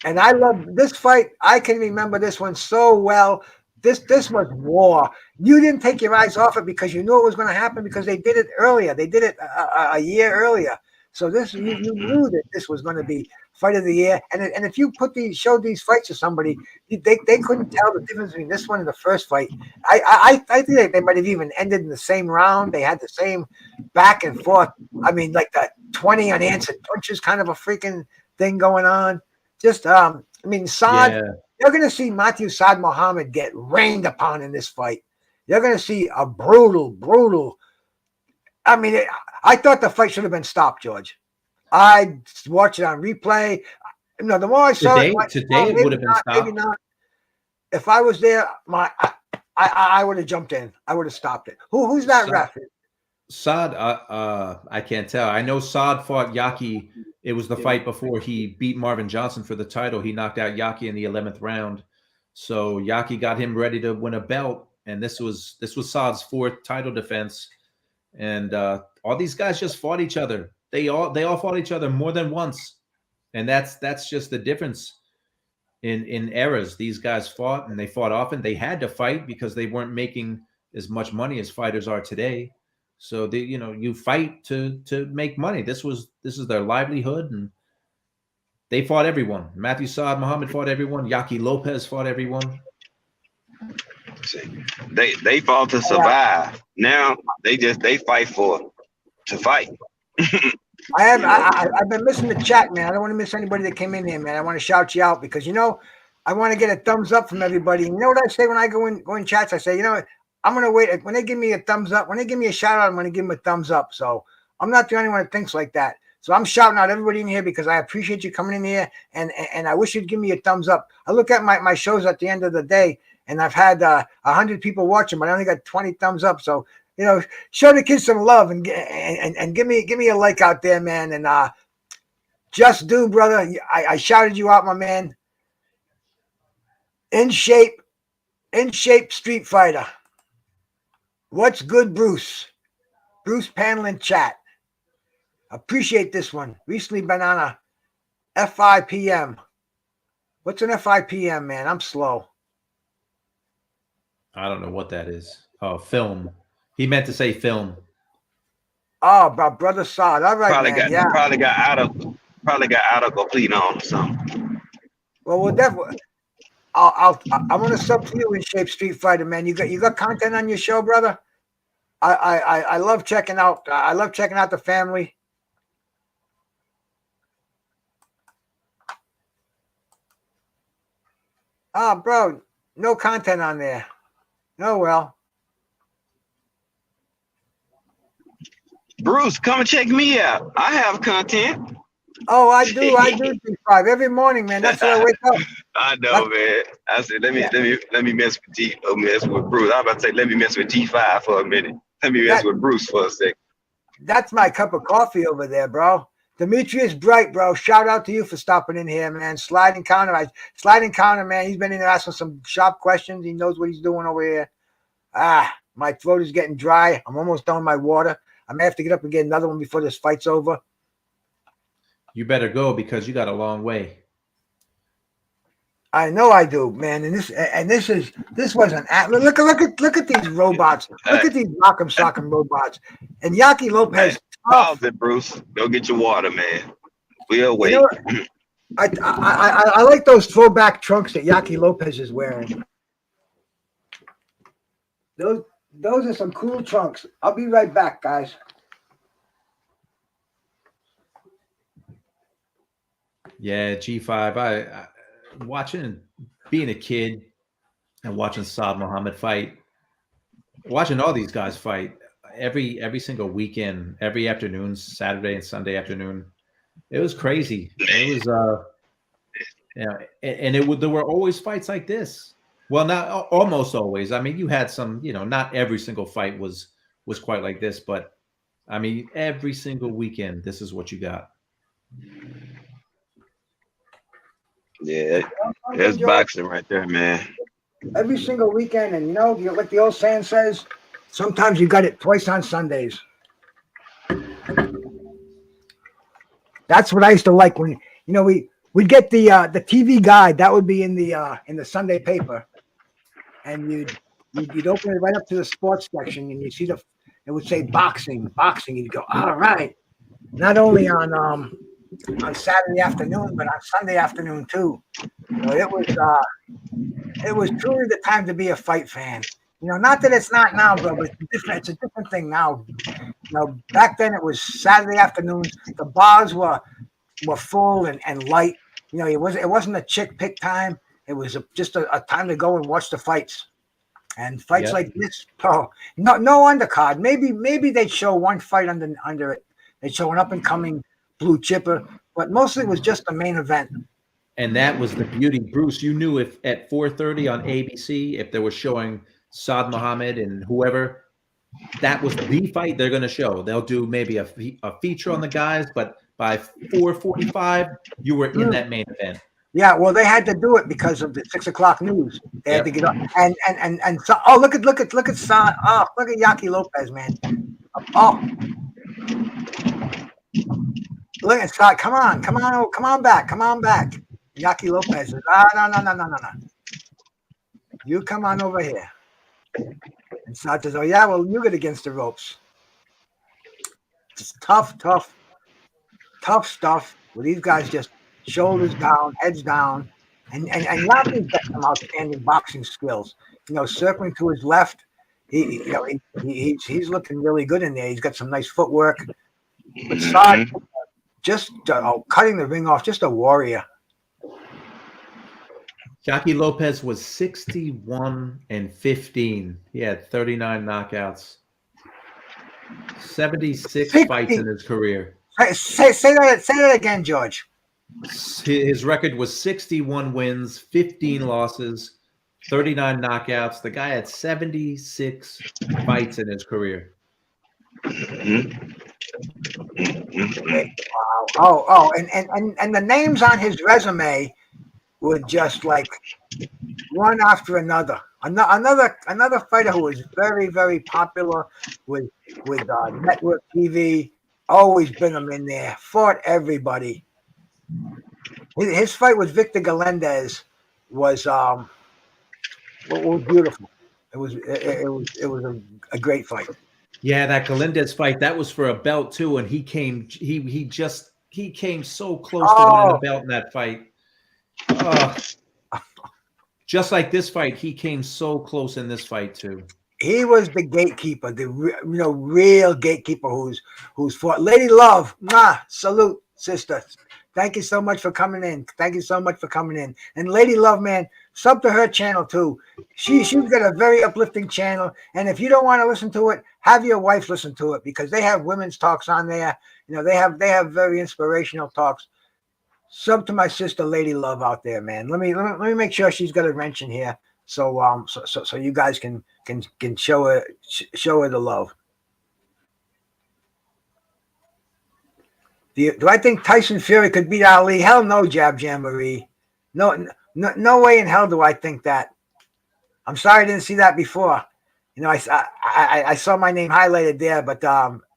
And I love this fight. I can remember this one so well. This was war. You didn't take your eyes off it because you knew it was going to happen because they did it earlier. They did it a year earlier. So this you knew that this was going to be fight of the year. And if you showed these fights to somebody, they couldn't tell the difference between this one and the first fight. I think they might have even ended in the same round. They had the same back and forth. I mean, like the 20 unanswered punches kind of a freaking thing going on. Just I mean, Saad. Yeah. You're going to see Matthew Saad Muhammad get rained upon in this fight. You're going to see a brutal. I mean, I thought the fight should have been stopped, George. I watched it on replay. You know, the more I saw today it would have been stopped. Maybe not. If I was there, I would have jumped in. I would have stopped it. Who's that ref? Saad, I can't tell. I know Saad fought Yaki. It was the fight before he beat Marvin Johnson for the title. He knocked out Yaki in the 11th round. So Yaki got him ready to win a belt, and this was Saad's 4th title defense. And all these guys just fought each other. They all fought each other more than once, and that's just the difference in eras. These guys fought, and they fought often. They had to fight because they weren't making as much money as fighters are today. So you fight to make money. This is their livelihood, and they fought everyone. Matthew Saad Muhammad fought everyone. Yaki Lopez fought everyone. They fought to survive. Now they fight to fight. I've been missing the chat, man. I don't want to miss anybody that came in here, man. I want to shout you out because I want to get a thumbs up from everybody. You know what I say when I go in chats? I say, I'm going to wait. When they give me a thumbs up, when they give me a shout out, I'm going to give them a thumbs up. So I'm not the only one that thinks like that. So I'm shouting out everybody in here because I appreciate you coming in here, and I wish you'd give me a thumbs up. I look at my shows at the end of the day, and I've had 100 people watching, but I only got 20 thumbs up. So, show the kids some love and give me a like out there, man. And just do, brother. I shouted you out, my man. In shape street fighter. What's good, Bruce? Bruce Panlin chat. Appreciate this one. Recently been on a FIPM. What's an FIPM, man? I'm slow. I don't know what that is. Oh, film. He meant to say film. Oh, brother Saad. All right, Probably got out of complete on or something. Well, we'll definitely. I'm gonna sub to you in shape street fighter, man. You got content on your show, brother. I love checking out. I love checking out the family. Oh, bro, no content on there. Oh well. Bruce, come and check me out. I have content. Oh, I do G5 every morning, man. That's where I wake up. I know, man. I said, let me mess with Bruce. I was about to say, let me mess with G5 for a minute. Let me mess with Bruce for a second. That's my cup of coffee over there, bro. Demetrius Bright, bro. Shout out to you for stopping in here, man. Sliding counter, man. He's been in there asking some sharp questions. He knows what he's doing over here. My throat is getting dry. I'm almost done with my water. I may have to get up and get another one before this fight's over. You better go because you got a long way. I know I do, man. And this was an look at these robots. Look at these rock'em sock'em robots. And Yaki Lopez. Pause it, Bruce. Go get your water, man. We'll wait. I like those throwback trunks that Yaki Lopez is wearing. Those are some cool trunks. I'll be right back, guys. Yeah, G5. I being a kid and watching Saad Muhammad fight, watching all these guys fight every single weekend, every afternoon, Saturday and Sunday afternoon. It was crazy. It was and there were always fights like this. Well, not almost always. I mean, you had some, not every single fight was quite like this, but I mean, every single weekend, this is what you got. Yeah, there's boxing right there, man. Every single weekend, and like the old saying says, sometimes you got it twice on Sundays. That's what I used to like when we'd get the TV guide that would be in the Sunday paper, and you'd open it right up to the sports section, and you see it would say boxing. You'd go, all right. Not only on Saturday afternoon, but on Sunday afternoon too. It was truly the time to be a fight fan. Not that it's not now, bro, but it's a different thing now. Back then it was Saturday afternoons. The bars were full and light. It wasn't a chick pick time. It was just a time to go and watch the fights. And fights like this, no undercard. Maybe they'd show one fight under it. They'd show an up and coming blue chipper, but mostly it was just the main event. And that was the beauty, Bruce. You knew if at 4:30 on ABC, if they were showing Saad Muhammad and whoever, that was the fight they're going to show. They'll do maybe a feature on the guys, but by 4:45, you were in that main event. Yeah, well, they had to do it because of the 6 o'clock news. They had to get up and so. Oh, look at Saad. Oh, look at Yaki Lopez, man. Oh, look at Saad. Come on back. Yaki Lopez says, no. You come on over here. And Saad says, oh, yeah, well, you get against the ropes. It's tough stuff where these guys just shoulders down, heads down. And Yaki's got some outstanding boxing skills. Circling to his left, he's looking really good in there. He's got some nice footwork. But Saad, just cutting the ring off, just a warrior. Yaki Lopez was 61-15. He had 39 knockouts, 76 fights in his career. Say that again, George. His record was 61 wins, 15 losses, 39 knockouts. The guy had 76 fights in his career. Wow. And the names on his resume were just like one after another. Another fighter who was very, very popular with network TV. Always bring him in there. Fought everybody. His fight with Victor Galindez was beautiful. It was a great fight. Yeah, that Galindez fight, that was for a belt too, and he came so close to winning a belt in that fight. Just like this fight, he came so close in this fight too. He was the gatekeeper, the real gatekeeper who's fought. Lady Love, salute, sister. Thank you so much for coming in. And Lady Love, man, sub to her channel too. She's got a very uplifting channel. And if you don't want to listen to it, have your wife listen to it because they have women's talks on there. They have very inspirational talks. Sub to my sister, Lady Love, out there, man. Let me make sure she's got a wrench in here, so you guys can show her the love. Do I think Tyson Fury could beat Ali? Hell no, Jab Jam Marie. No way in hell do I think that. I'm sorry I didn't see that before. I saw my name highlighted there, but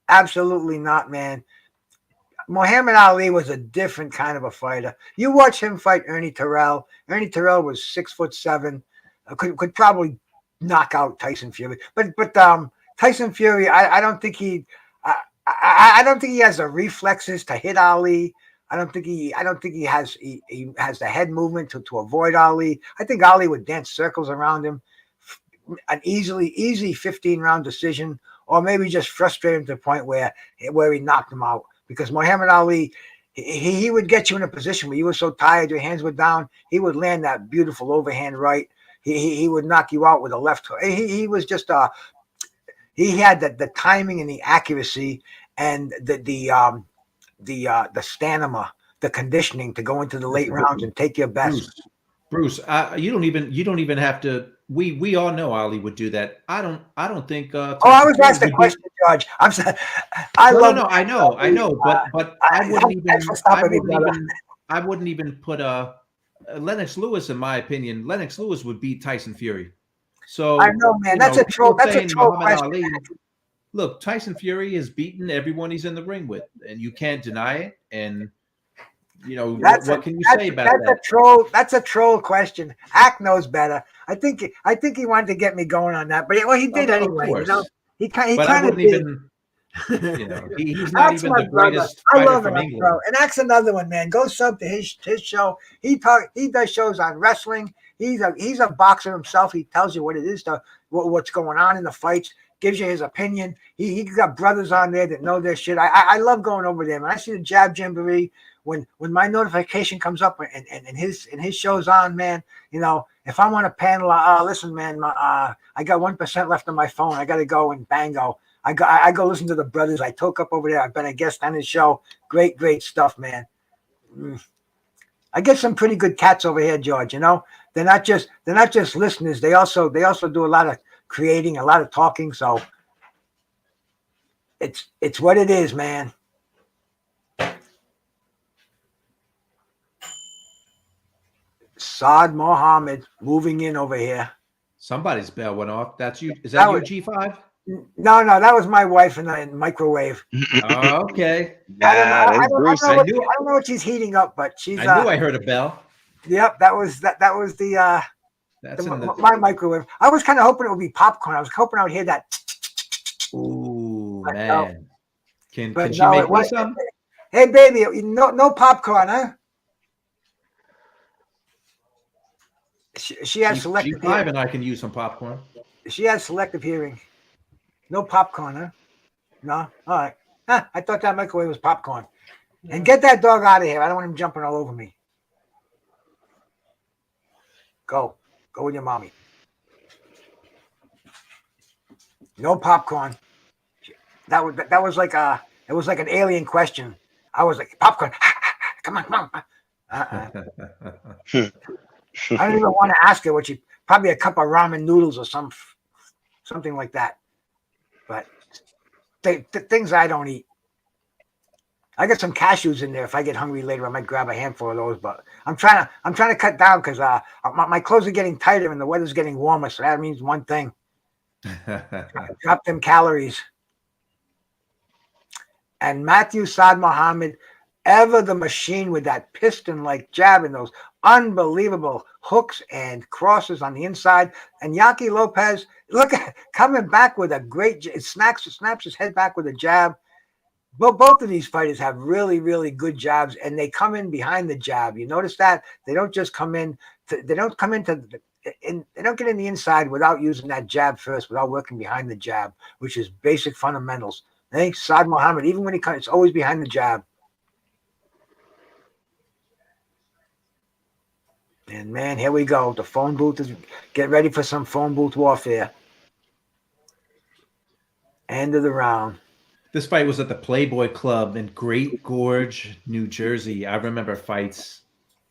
absolutely not, man. Muhammad Ali was a different kind of a fighter. You watch him fight Ernie Terrell. Ernie Terrell was 6'7", could probably knock out Tyson Fury. But Tyson Fury, I don't think he has the reflexes to hit Ali. I don't think he has the head movement to avoid Ali. I think Ali would dance circles around him. An easy 15-round decision, or maybe just frustrate him to the point where he knocked him out. Because Muhammad Ali, he would get you in a position where you were so tired, your hands were down, he would land that beautiful overhand right. He would knock you out with a left hook. He was just he had the timing and the accuracy and the stamina, the conditioning to go into the late rounds and take your best. Bruce, you don't even have to. We all know Ali would do that. I don't think. I was asked a question, George. I'm sorry. I know, but I wouldn't even put Lennox Lewis, in my opinion. Lennox Lewis would beat Tyson Fury. So I know, man. That's a troll question. Ali, look, Tyson Fury has beaten everyone he's in the ring with, and you can't deny it. And you know, That's what a can you say about that's a that? troll. That's a troll question. Hack knows better. I think he wanted to get me going on that, but well, he did Of anyway. You know, course, he but I kind of wouldn't did. even. You know, he's not That's even my the brother. greatest I fighter love from him, bro. England. And that's another one, man. Go sub to his show. He does shows on wrestling. He's a boxer himself. He tells you what it is to what's going on in the fights. Gives you his opinion. He got brothers on there that know their shit. I love going over there. When I see the Jab Jamboree, when my notification comes up and his show's on, man, you know, if I'm on a panel, listen, man, I got 1% left on my phone. I got to go and bango. I go listen to the brothers. I took up over there. I've been a guest on his show. Great stuff, man. I get some pretty good cats over here, George. You know, they're not just listeners. They also do a lot of creating, a lot of talking. So it's what it is, man. Saad Muhammad moving in over here. Somebody's bell went off. That's you. Is that you, G5? No, that was my wife in the microwave. Oh, okay. I don't know. Nah, that's I Bruce. don't know what she's heating up, but she's. I knew I heard a bell. Yep, that was the That's in the. my microwave. I was kind of hoping it would be popcorn. I was hoping I would hear that. Ooh, But man. no. Can But she no, make it me was. some? Hey, baby, no popcorn, huh? She has selective G5 hearing. and I can use some popcorn. She has selective hearing. No popcorn, huh? No? All right. Huh, I thought that microwave was popcorn. And get that dog out of here. I don't want him jumping all over me. Go with your mommy. No popcorn. That was like it was like an alien question. I was like, popcorn. Come on. I don't even want to ask her what she probably a cup of ramen noodles or something like that. But things I don't eat. I got some cashews in there. If I get hungry later, I might grab a handful of those. But I'm trying to cut down because my clothes are getting tighter and the weather's getting warmer. So that means one thing: drop them calories. And Matthew Saad Muhammad, ever the machine with that piston-like jab and those unbelievable hooks and crosses on the inside. And Yaki Lopez, look at coming back with a great. It snaps his head back with a jab. But both of these fighters have really, really good jabs, and they come in behind the jab. You notice that they don't just come in. They don't get in the inside without using that jab first, without working behind the jab, which is basic fundamentals. Hey, Saad Muhammad, even when he comes, it's always behind the jab. And man, here we go. The phone booth is get ready for some phone booth warfare. End of the round. This fight was at the Playboy Club in Great Gorge, New Jersey. I remember fights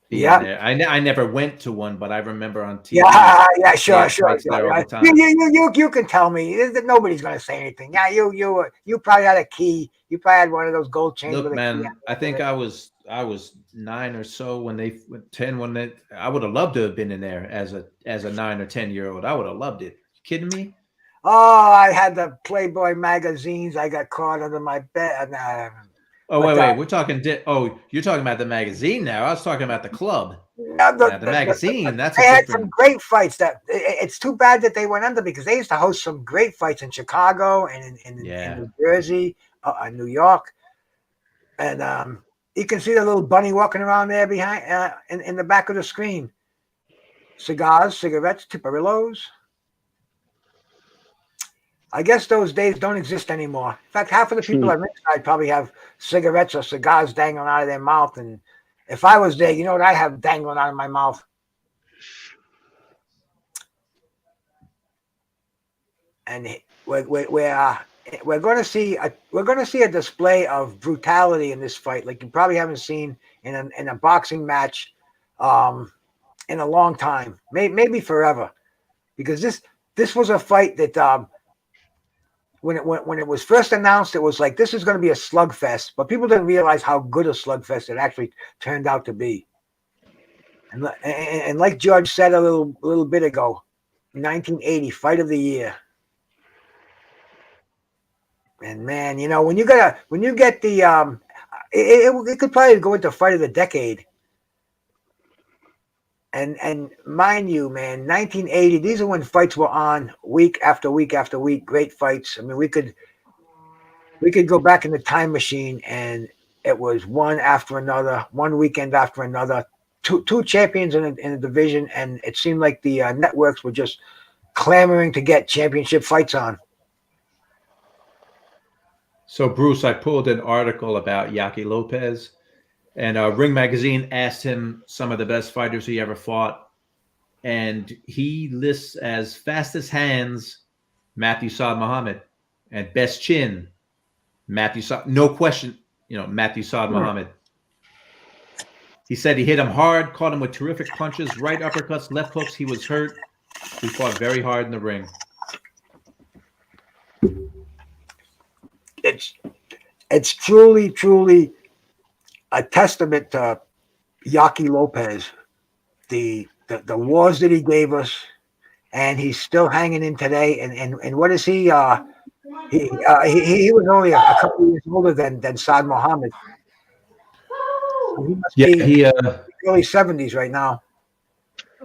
being there. I never went to one, but I remember on TV. Yeah, sure. There all the time. You can tell me. Nobody's going to say anything. Yeah, you probably had a key. You probably had one of those gold chains. Look, with a man, key. I think I was 9 or so when they 10 when they. I would have loved to have been in there as a 9 or 10-year-old. I would have loved it. You kidding me? Oh, I had the Playboy magazines. I got caught under my bed. Wait. We're talking. You're talking about the magazine now. I was talking about the club. The magazine. That's they had some great fights. That it's too bad that they went under because they used to host some great fights in Chicago and in New Jersey, New York, and you can see the little bunny walking around there behind in the back of the screen. Cigars, cigarettes, Tiparillos. I guess those days don't exist anymore. In fact, half of the people at ringside probably have cigarettes or cigars dangling out of their mouth. And if I was there, you know what I have dangling out of my mouth? And we're going to see a display of brutality in this fight, like you probably haven't seen in a boxing match in a long time, maybe forever, because this was a fight that. When it was first announced, it was like this is going to be a slugfest, but people didn't realize how good a slugfest it actually turned out to be. And like George said a little bit ago, 1980 Fight of the Year. And man, you know when you get the it could probably go into fight of the decade. And mind you, man, 1980. These are when fights were on week after week after week. Great fights. I mean, we could go back in the time machine, and it was one after another, one weekend after another. Two champions in a division, and it seemed like the networks were just clamoring to get championship fights on. So, Bruce, I pulled an article about Yaki Lopez, and Ring Magazine asked him some of the best fighters he ever fought, and he lists as fastest hands Matthew Saad Muhammad, and best chin Matthew Saad. No question, Matthew Saad Muhammad. He said he hit him hard, caught him with terrific punches, right uppercuts, left hooks. He was hurt. He fought very hard in the ring. It's truly a testament to Yaki Lopez, the wars that he gave us, and he's still hanging in today. And what is he? He was only a couple of years older than Saad Muhammad. He must be early 70s right now.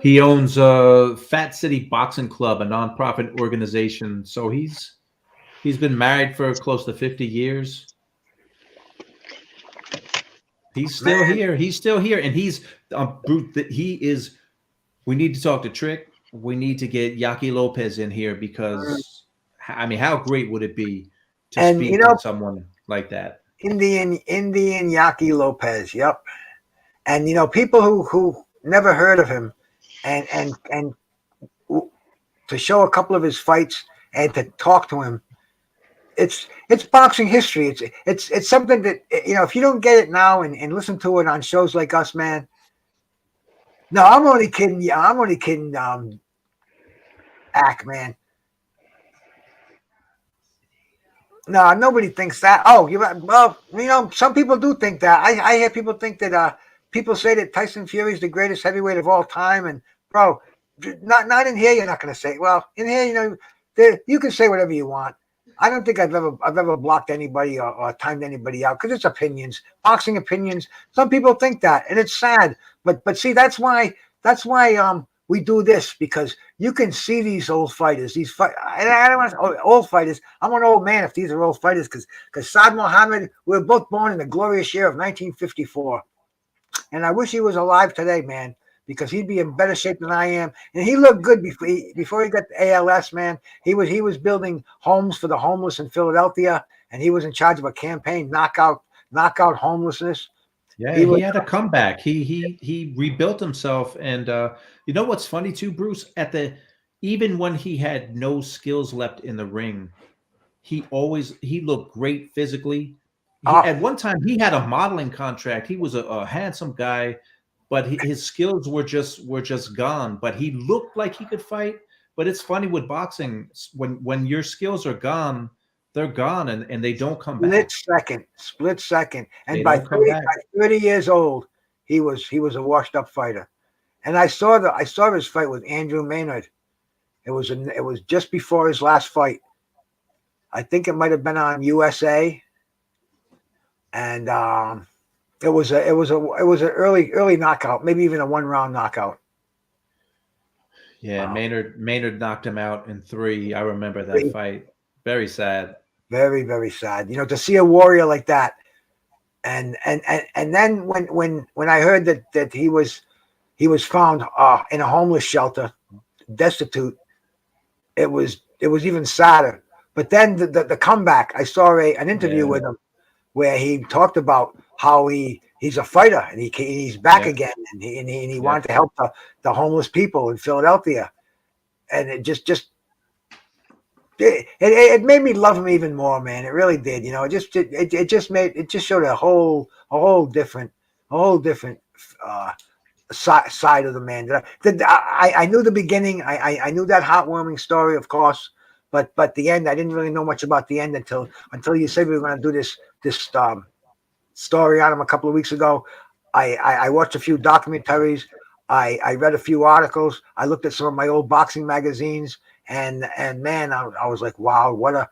He owns Fat City Boxing Club, a nonprofit organization. So he's been married for close to 50 years. He's still here. He's still here, and he's he is. We need to talk to Trick. We need to get Yaki Lopez in here because, I mean, how great would it be to speak with someone like that? Indian Yaki Lopez. Yep. And people who never heard of him, and to show a couple of his fights and to talk to him, it's boxing history. It's something that if you don't get it now and listen to it on shows like us, man. No, I'm only kidding. Yeah, I'm only kidding. Ack, man. No, nobody thinks that. Oh, some people do think that. I hear people think that. People say that Tyson Fury is the greatest heavyweight of all time, and bro, not in here. You're not going to say. Well, in here, you can say whatever you want. I don't think I've ever blocked anybody or timed anybody out because it's opinions, boxing opinions. Some people think that, and it's sad. But see, that's why we do this, because you can see these old fighters. I don't want to, old fighters. I'm an old man if these are old fighters because Saad Muhammad, we were both born in the glorious year of 1954. And I wish he was alive today, man, because he'd be in better shape than I am. And he looked good before he got the ALS, man. He was building homes for the homeless in Philadelphia, and he was in charge of a campaign, knockout homelessness. Yeah, he had a comeback. He rebuilt himself, and you know what's funny too, Bruce? Even when he had no skills left in the ring, he looked great physically. At one time, he had a modeling contract. He was a handsome guy, but his skills were just gone. But he looked like he could fight. But it's funny with boxing, when your skills are gone, they're gone, and they don't come back. Split second. And by 30 years old, he was a washed up fighter. And I saw his fight with Andrew Maynard. It was just before his last fight. I think it might have been on USA. And it was an early knockout, maybe even a 1-round knockout. Yeah, wow. Maynard knocked him out in 3. I remember that fight. Very sad. Very, very sad. To see a warrior like that, and then when I heard that he was found in a homeless shelter, destitute, it was even sadder. But then the comeback, I saw an interview with him, where he talked about how he's a fighter and he's back again, and he wanted to help the homeless people in Philadelphia, and it made me love him even more, man. It really did. It just showed a whole different side of the man. I knew the beginning. I knew that heartwarming story, of course, but the end, I didn't really know much about the end until you said we were going to do this story on him a couple of weeks ago. I watched a few documentaries. I read a few articles. I looked at some of my old boxing magazines, and man, I was like, wow, what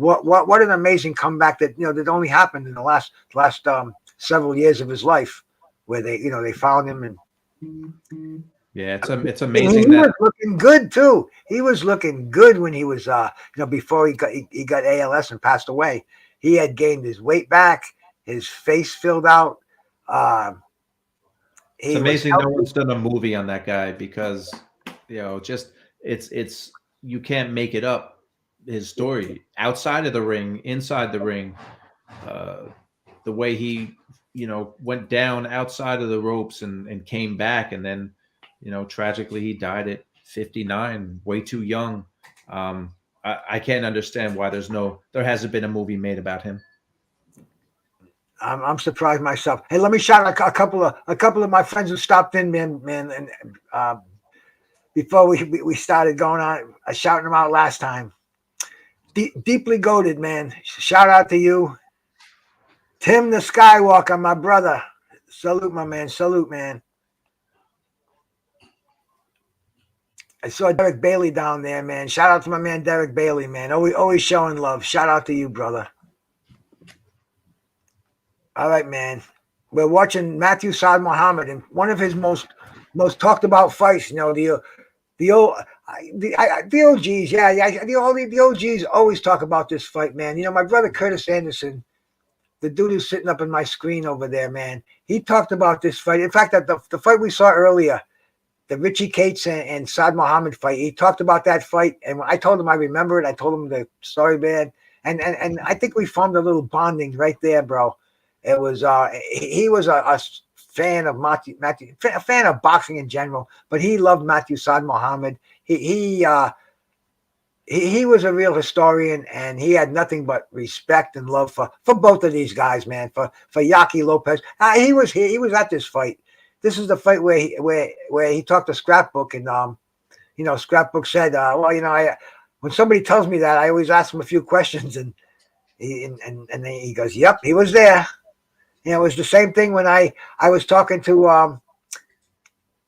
what an amazing comeback that that only happened in the last several years of his life, where they found him. And Yeah, it's he amazing that was looking good too. He was looking good when he was before he got ALS and passed away. He had gained his weight back, his face filled out. it's amazing no one's done a movie on that guy, because just it's you can't make it up. His story outside of the ring, inside the ring, the way he went down outside of the ropes and came back, and then tragically he died at 59, way too young. I can't understand why there hasn't been a movie made about him. I'm surprised myself. Hey, let me shout out a couple of my friends who stopped in, man, and before we started going on, I shouted them out last time. Deeply goated, man. Shout out to you, Tim the Skywalker, my brother. Salute, my man. Salute, man. I saw Derek Bailey down there, man. Shout out to my man Derek Bailey, man. Always showing love. Shout out to you, brother. All right, man. We're watching Matthew Saad Muhammad, and one of his most talked about fights. The OGs, the OGs always talk about this fight, man. My brother Curtis Anderson, the dude who's sitting up in my screen over there, man. He talked about this fight. In fact, that the fight we saw earlier, the Richie Cates and Saad Muhammad fight, he talked about that fight, and when I told him I remember it, I told him the story, man, and I think we formed a little bonding right there, bro. It was he was a fan of Matthew, a fan of boxing in general, but he loved Matthew Saad Muhammad. He was a real historian, and he had nothing but respect and love for both of these guys, man. For Yaki Lopez, he was at this fight. This is the fight where he talked to Scrapbook, and Scrapbook said, when somebody tells me that, I always ask him a few questions, and then he goes, "Yep, he was there." It was the same thing when I was talking to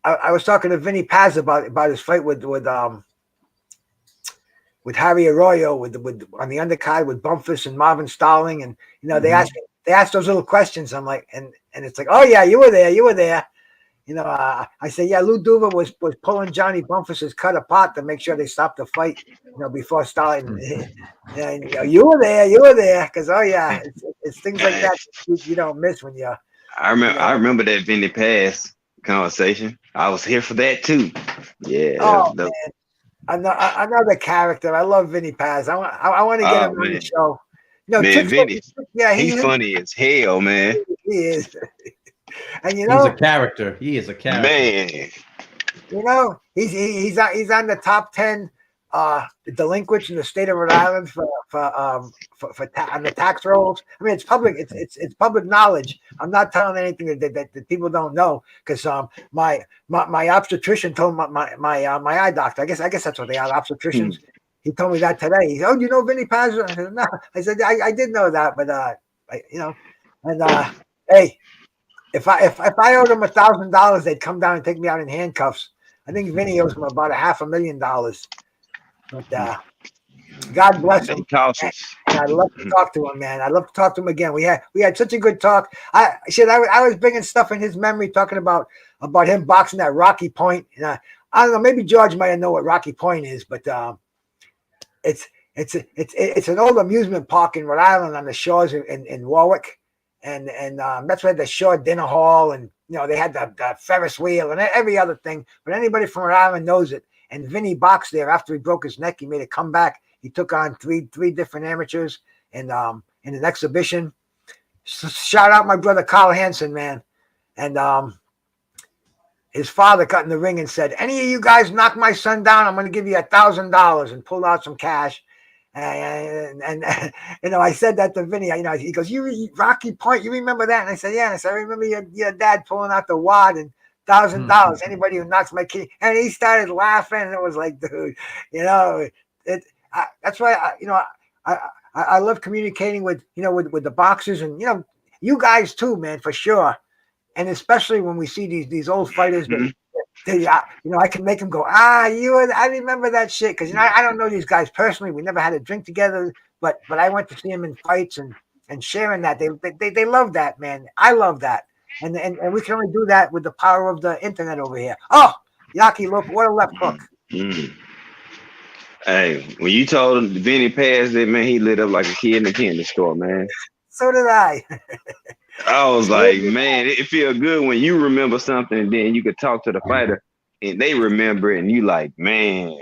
I was talking to Vinny Paz about his fight with Harry Arroyo with on the undercard with Bumpus and Marvin Starling, and they asked those little questions. I'm like, and it's like, oh yeah, you were there. I said, yeah, Lou Duva was pulling Johnny Bumpus's cut apart to make sure they stopped the fight, before starting. And you were there, because it's things like that you don't miss when you. I remember that Vinny Pass conversation. I was here for that too. Yeah. Oh man, another character. I love Vinny Paz. I want to get him on the show. Man, Vinny. Yeah, he's funny as hell, man. He is. And he's a character. He is a character. Man. He's on the top 10 delinquents in the state of Rhode Island for on the tax rolls. I mean, it's public. It's public knowledge. I'm not telling anything that people don't know, because my obstetrician told my eye doctor. I guess that's what they are, obstetricians. He told me that today. He said, "Oh, do you know Vinny Paz?" I said, "No." I said, "I did know that, but hey, if I owed him $1,000, they'd come down and take me out in handcuffs. I think Vinny owes him about $500,000. But God bless him. And I love to talk to him, man. I love to talk to him again. We had such a good talk. I was bringing stuff in his memory, talking about him boxing at Rocky Point. And I don't know, maybe George might know what Rocky Point is, but it's an old amusement park in Rhode Island on the shores in Warwick, and that's where the shore dinner hall, and they had the Ferris wheel and every other thing. But anybody from Rhode Island knows it. And Vinny boxed there after he broke his neck. He made a comeback. He took on three different amateurs in an exhibition. So shout out my brother Carl Hansen, man. And his father got in the ring and said, "Any of you guys knock my son down, I'm going to give you $1,000," and pulled out some cash. And I said that to Vinny. He goes, "You Rocky Point, you remember that?" And I said, "Yeah." And I said, "I remember your dad pulling out the wad and $1,000. Anybody who knocks my kid," and he started laughing. And it was like, dude, that's why I love communicating with the boxers, and you guys too, man, for sure. And especially when we see these old fighters, I can make them go, I remember that shit, because I don't know these guys personally. We never had a drink together, but I went to see him in fights and sharing that. They love that, man. I love that. And we can only do that with the power of the internet over here. Oh, Yaki Lopez, what a left hook. Mm. Hey, when you told him Vinny passed it, man, he lit up like a kid in the candy store, man. So did I. I was like, man, it feels good when you remember something and then you could talk to the fighter and they remember it and you like, man.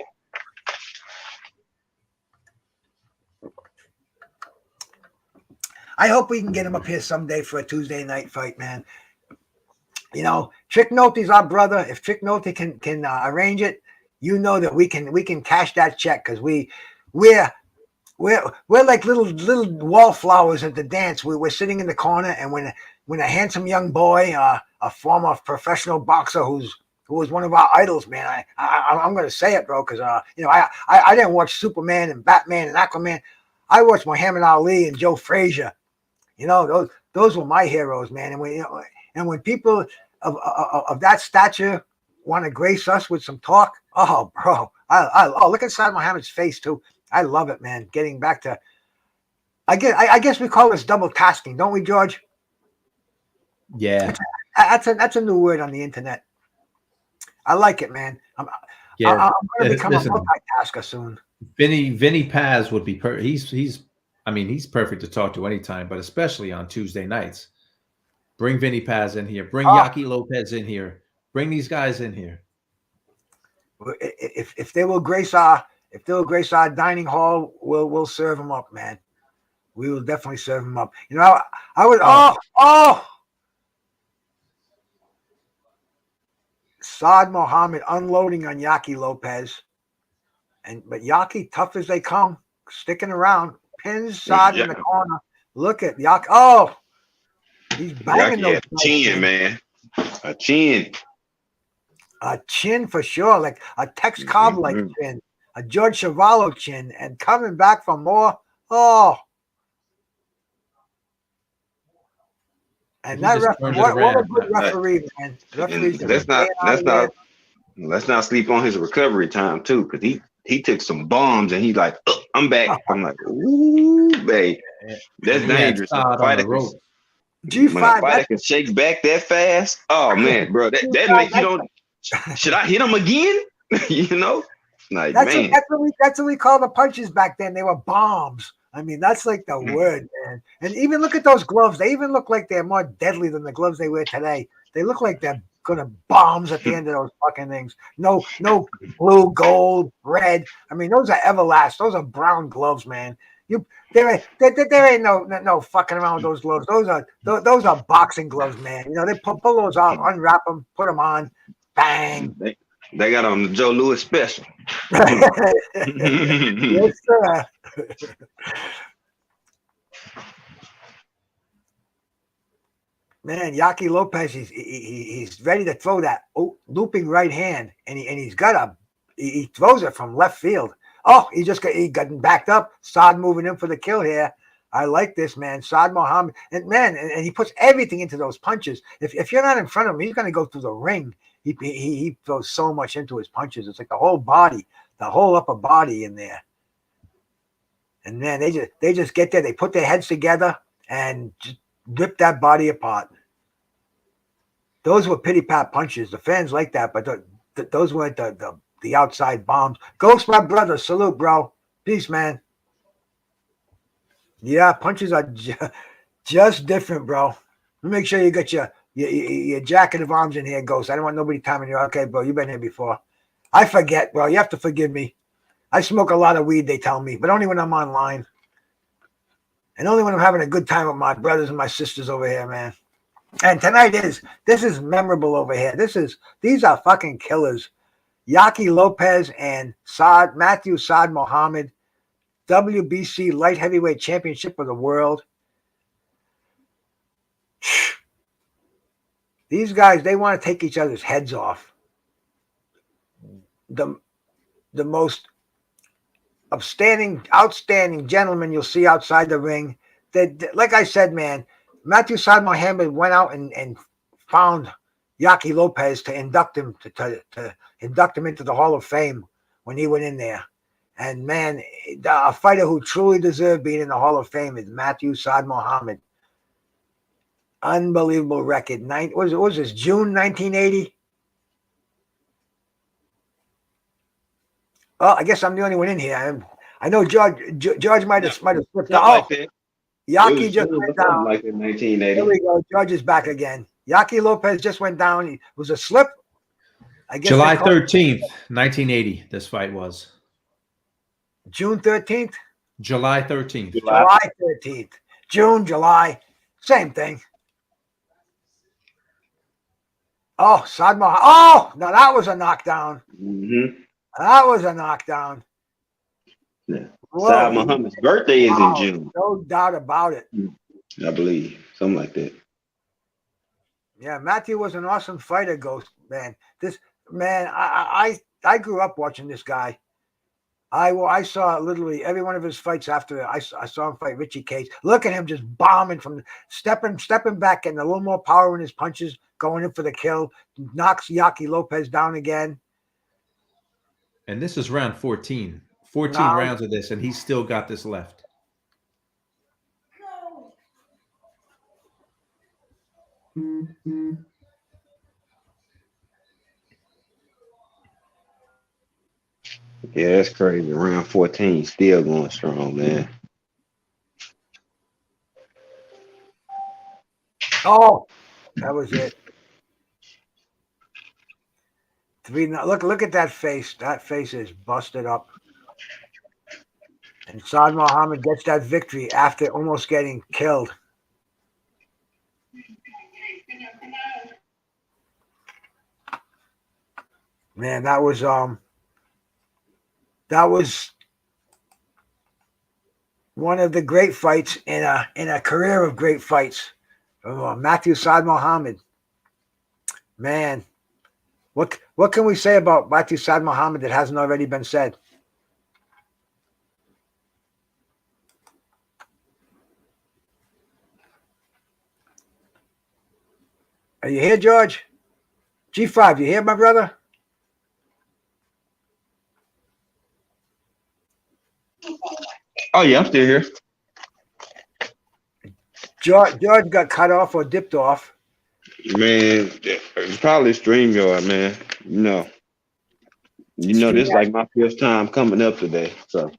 I hope we can get him up here someday for a Tuesday night fight, man. You know, Trick Nolte's our brother. If Trick Nolte can arrange it, you know that we can cash that check because we're like little wallflowers at the dance. We're sitting in the corner, and when a handsome young boy, a former professional boxer who was one of our idols, man. I'm gonna say it, bro, because you know I didn't watch Superman and Batman and Aquaman. I watched Muhammad Ali and Joe Frazier. You know, those were my heroes, man. And when people of that stature want to grace us with some talk, oh, bro, oh, look inside Muhammad's face too. I love it, man. Getting back to, I guess we call this double tasking, don't we, George? Yeah. That's a new word on the internet. I like it, man. I'm going to become a multitasker soon. Vinny Paz would be perfect. He's perfect to talk to anytime, but especially on Tuesday nights. Bring Vinny Paz in here. Bring Yaki Lopez in here. Bring these guys in here. If they will grace our dining hall, we'll serve them up, man. We will definitely serve them up. You know, I would. Saad Muhammad unloading on Yaki Lopez, but Yaki, tough as they come, sticking around, pins Saad in the corner. Look at Yaki. Oh, he's banging those chin, man. A chin. A chin for sure, like a Tex Cobb like chin, a George Chuvalo chin, and coming back for more. Oh, and that what a good referee, man. Let's not sleep on his recovery time too, because he took some bombs and he's like, oh, I'm back. I'm like, ooh, babe, that's dangerous. When a fighter can shake back that fast, oh man, bro, that makes you don't. Should I hit him again? You know, like man. That's what we call the punches back then. They were bombs. I mean, that's like the word, man. And even look at those gloves. They even look like they're more deadly than the gloves they wear today. They look like they're gonna bombs at the end of those fucking things. No blue, gold, red. I mean, those are Everlast. Those are brown gloves, man. There ain't no fucking around with those gloves. Those are boxing gloves, man. You know, they pull those off, unwrap them, put them on, bang. They got on the Joe Louis special. Yes, sir. Man, Yaki Lopez, he's ready to throw that looping right hand, and he throws it from left field. Oh, he got backed up. Saad moving in for the kill here. I like this, man. Saad Muhammad, and he puts everything into those punches. If you're not in front of him, he's going to go through the ring. He throws so much into his punches. It's like the whole body, the whole upper body in there. And man, they just get there. They put their heads together and just rip that body apart. Those were pity pat punches. The fans like that, but those weren't the outside bombs. Ghost, my brother, salute, bro. Peace, man. Yeah, punches are just different, bro. Make sure you got your jacket of arms in here, Ghost. I don't want nobody timing you. Okay, bro, you've been here before. I forget, bro. You have to forgive me. I smoke a lot of weed, they tell me, but only when I'm online. And only when I'm having a good time with my brothers and my sisters over here, man. And tonight this is memorable over here. These are fucking killers. Yaki Lopez and Matthew Saad Muhammad, WBC light heavyweight championship of the world. These guys, they want to take each other's heads off. The most outstanding gentlemen you'll see outside the ring. Like I said, man, Matthew Saad Muhammad went out and found Yaki Lopez to induct him to induct him into the Hall of Fame when he went in there. And man, a fighter who truly deserved being in the Hall of Fame is Matthew Saad Muhammad. Unbelievable record. What was this, June 1980? Oh, I guess I'm the only one in here. I know George might have slipped Something out. like that. Yaki just went something down. like in Here 1980. we go. George is back again. Yaki Lopez just went down. It was a slip. I guess July 13th, 1980, this fight was. June 13th? July 13th. July 13th. June, July. Same thing. Oh, Saad Muhammad. Oh, now that was a knockdown. Mm-hmm. That was a knockdown. Yeah. Whoa. Saad Muhammad's birthday is in June, No doubt about it. I believe. Something like that. Yeah, Matthew was an awesome fighter, Ghost, man. This man, I grew up watching this guy. I saw literally every one of his fights after I saw him fight Richie Cage. Look at him just bombing from stepping back, getting a little more power in his punches, going in for the kill, knocks Yaki Lopez down again. And this is round 14. 14 Now, rounds of this, and he's still got this left. Yeah, that's crazy. Round 14, still going strong, man. oh, that was it. Look at that face. That face is busted up. And Saad Muhammad gets that victory after almost getting killed. Man, that was one of the great fights in a career of great fights. Matthew Saad Muhammad. Man, what can we say about Matthew Saad Muhammad that hasn't already been said? Are you here, George? G5, you here, my brother? Oh, yeah, I'm still here. George got cut off or dipped off. Man, it's probably StreamYard, man. You know, this is like my first time coming up today. So,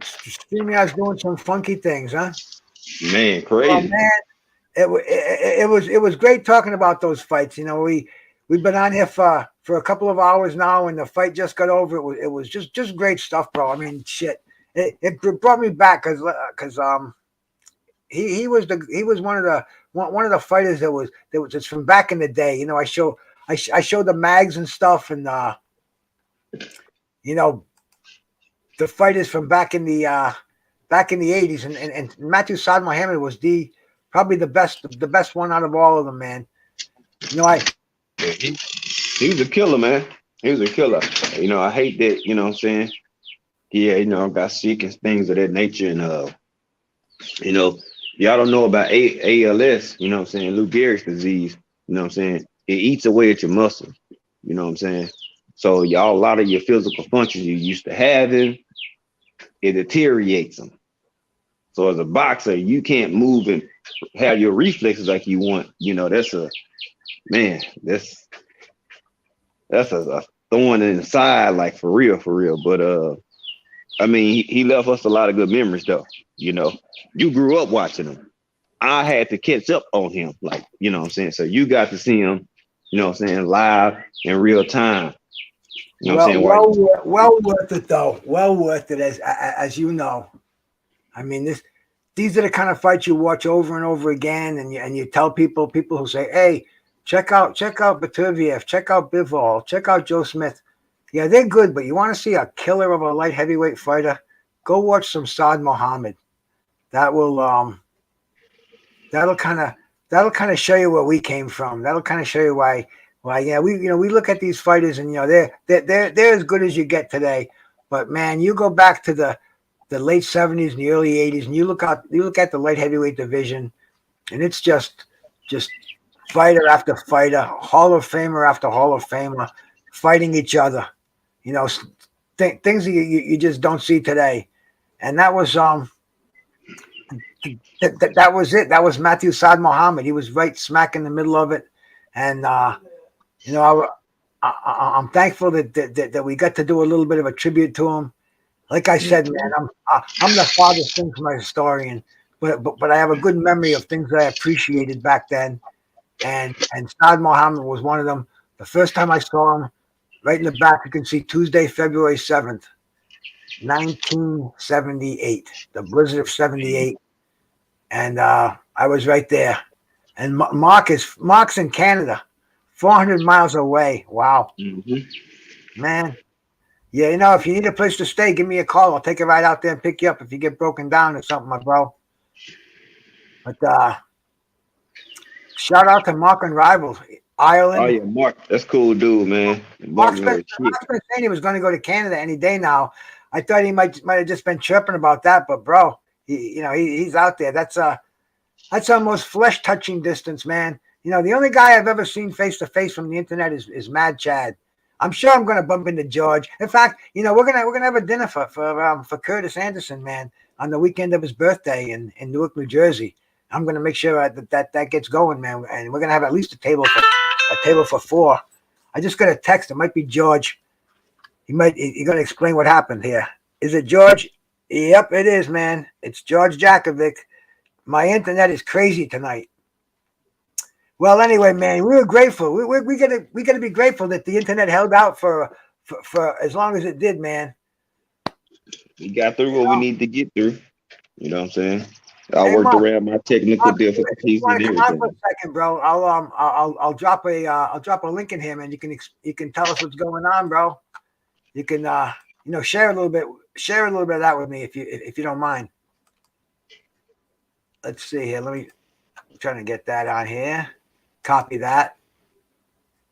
StreamYard's doing some funky things, huh? man, crazy. Oh, man, it was great talking about those fights. You know, we've been on here for a couple of hours now, and the fight just got over. It was just great stuff, bro. I mean, shit. It brought me back because he was one of the fighters that was just from back in the day. You know, I show the mags and stuff, and you know, the fighters from back in the 80s, and Matthew Saad Muhammad was probably the best one out of all of them, man. You know, he was a killer, man. He was a killer. You know, I hate that, you know what I'm saying? Yeah, you know, got sick and things of that nature. And, you know, y'all don't know about ALS, you know what I'm saying? Lou Gehrig's disease, you know what I'm saying? It eats away at your muscles, you know what I'm saying? So y'all, a lot of your physical functions you used to having, it deteriorates them. So as a boxer, you can't move and have your reflexes like you want. You know, that's a thorn in the side, like for real. But I mean, he left us a lot of good memories, though. You know, you grew up watching him. I had to catch up on him, like, you know what I'm saying? So you got to see him, you know what I'm saying, live in real time. You know what I'm saying? Well worth it, though. Well worth it, as you know. I mean, these are the kind of fights you watch over and over again, and you tell people who say, hey, check out Batuviev, check out Bivol, check out Joe Smith. Yeah, they're good, but you want to see a killer of a light heavyweight fighter? Go watch some Saad Muhammad. That'll kind of show you where we came from. That'll kind of show you why yeah, we look at these fighters and, you know, they're as good as you get today. But man, you go back to the late 70s and the early 80s, and you look at the light heavyweight division, and it's just fighter after fighter, Hall of Famer after Hall of Famer, fighting each other. You know, things you just don't see today. And that was that was it. That was Matthew Saad Muhammad. He was right smack in the middle of it. And you know, I'm thankful that we got to do a little bit of a tribute to him. Like I said, man, I'm the farthest thing from a historian, but I have a good memory of things that I appreciated back then, and Saad Muhammad was one of them. The first time I saw him, right in the back, you can see Tuesday, February 7th, 1978, the blizzard of '78, and I was right there. And Mark's in Canada, 400 miles away. Wow, man. Yeah, you know, if you need a place to stay, give me a call. I'll take it right out there and pick you up if you get broken down or something, my bro. But shout out to Mark and Rivals, Ireland. Oh yeah, Mark, that's cool, dude, man. Mark's been saying he was going to go to Canada any day now. I thought he might have just been chirping about that, but bro, he's out there. That's almost flesh touching distance, man. You know, the only guy I've ever seen face to face from the internet is Mad Chad. I'm sure I'm going to bump into George. In fact, you know, we're gonna have a dinner for Curtis Anderson, man, on the weekend of his birthday in Newark, New Jersey. I'm going to make sure that gets going, man, and we're going to have at least a table for four. I just got a text. It might be George. He's going to explain what happened here. Is it George? Yep, it is, man. It's George Jakovic. My internet is crazy tonight. Well, anyway, man, we were grateful. We gotta be grateful that the internet held out for as long as it did, man. We got through what we need to get through. You know what I'm saying? I worked around my technical difficulties and everything. Come on for a second, bro. I'll drop a link in here, man. You can tell us what's going on, bro. You can share a little bit of that with me if you don't mind. Let's see here. I'm trying to get that on here. Copy that.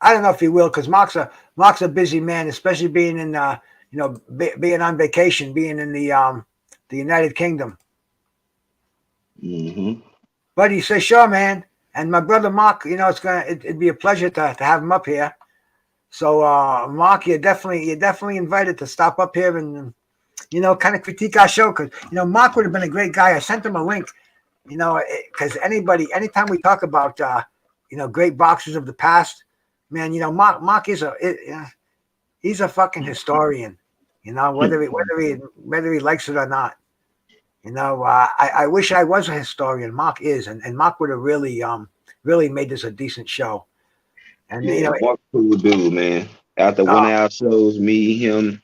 I don't know if he will, because Mark's a busy man, especially being in being on vacation, being in the United Kingdom. Mm-hmm. But he says, sure, man. And my brother Mark, you know, it'd be a pleasure to have him up here. So Mark, you're definitely invited to stop up here and kind of critique our show, because Mark would have been a great guy. I sent him a link, because anytime we talk about great boxers of the past, man, Mark is he's a fucking historian, whether he likes it or not. I wish I was a historian. Mark is, and Mark would have really made this a decent show. And Mark's cool dude, man. After one of our shows, me, him,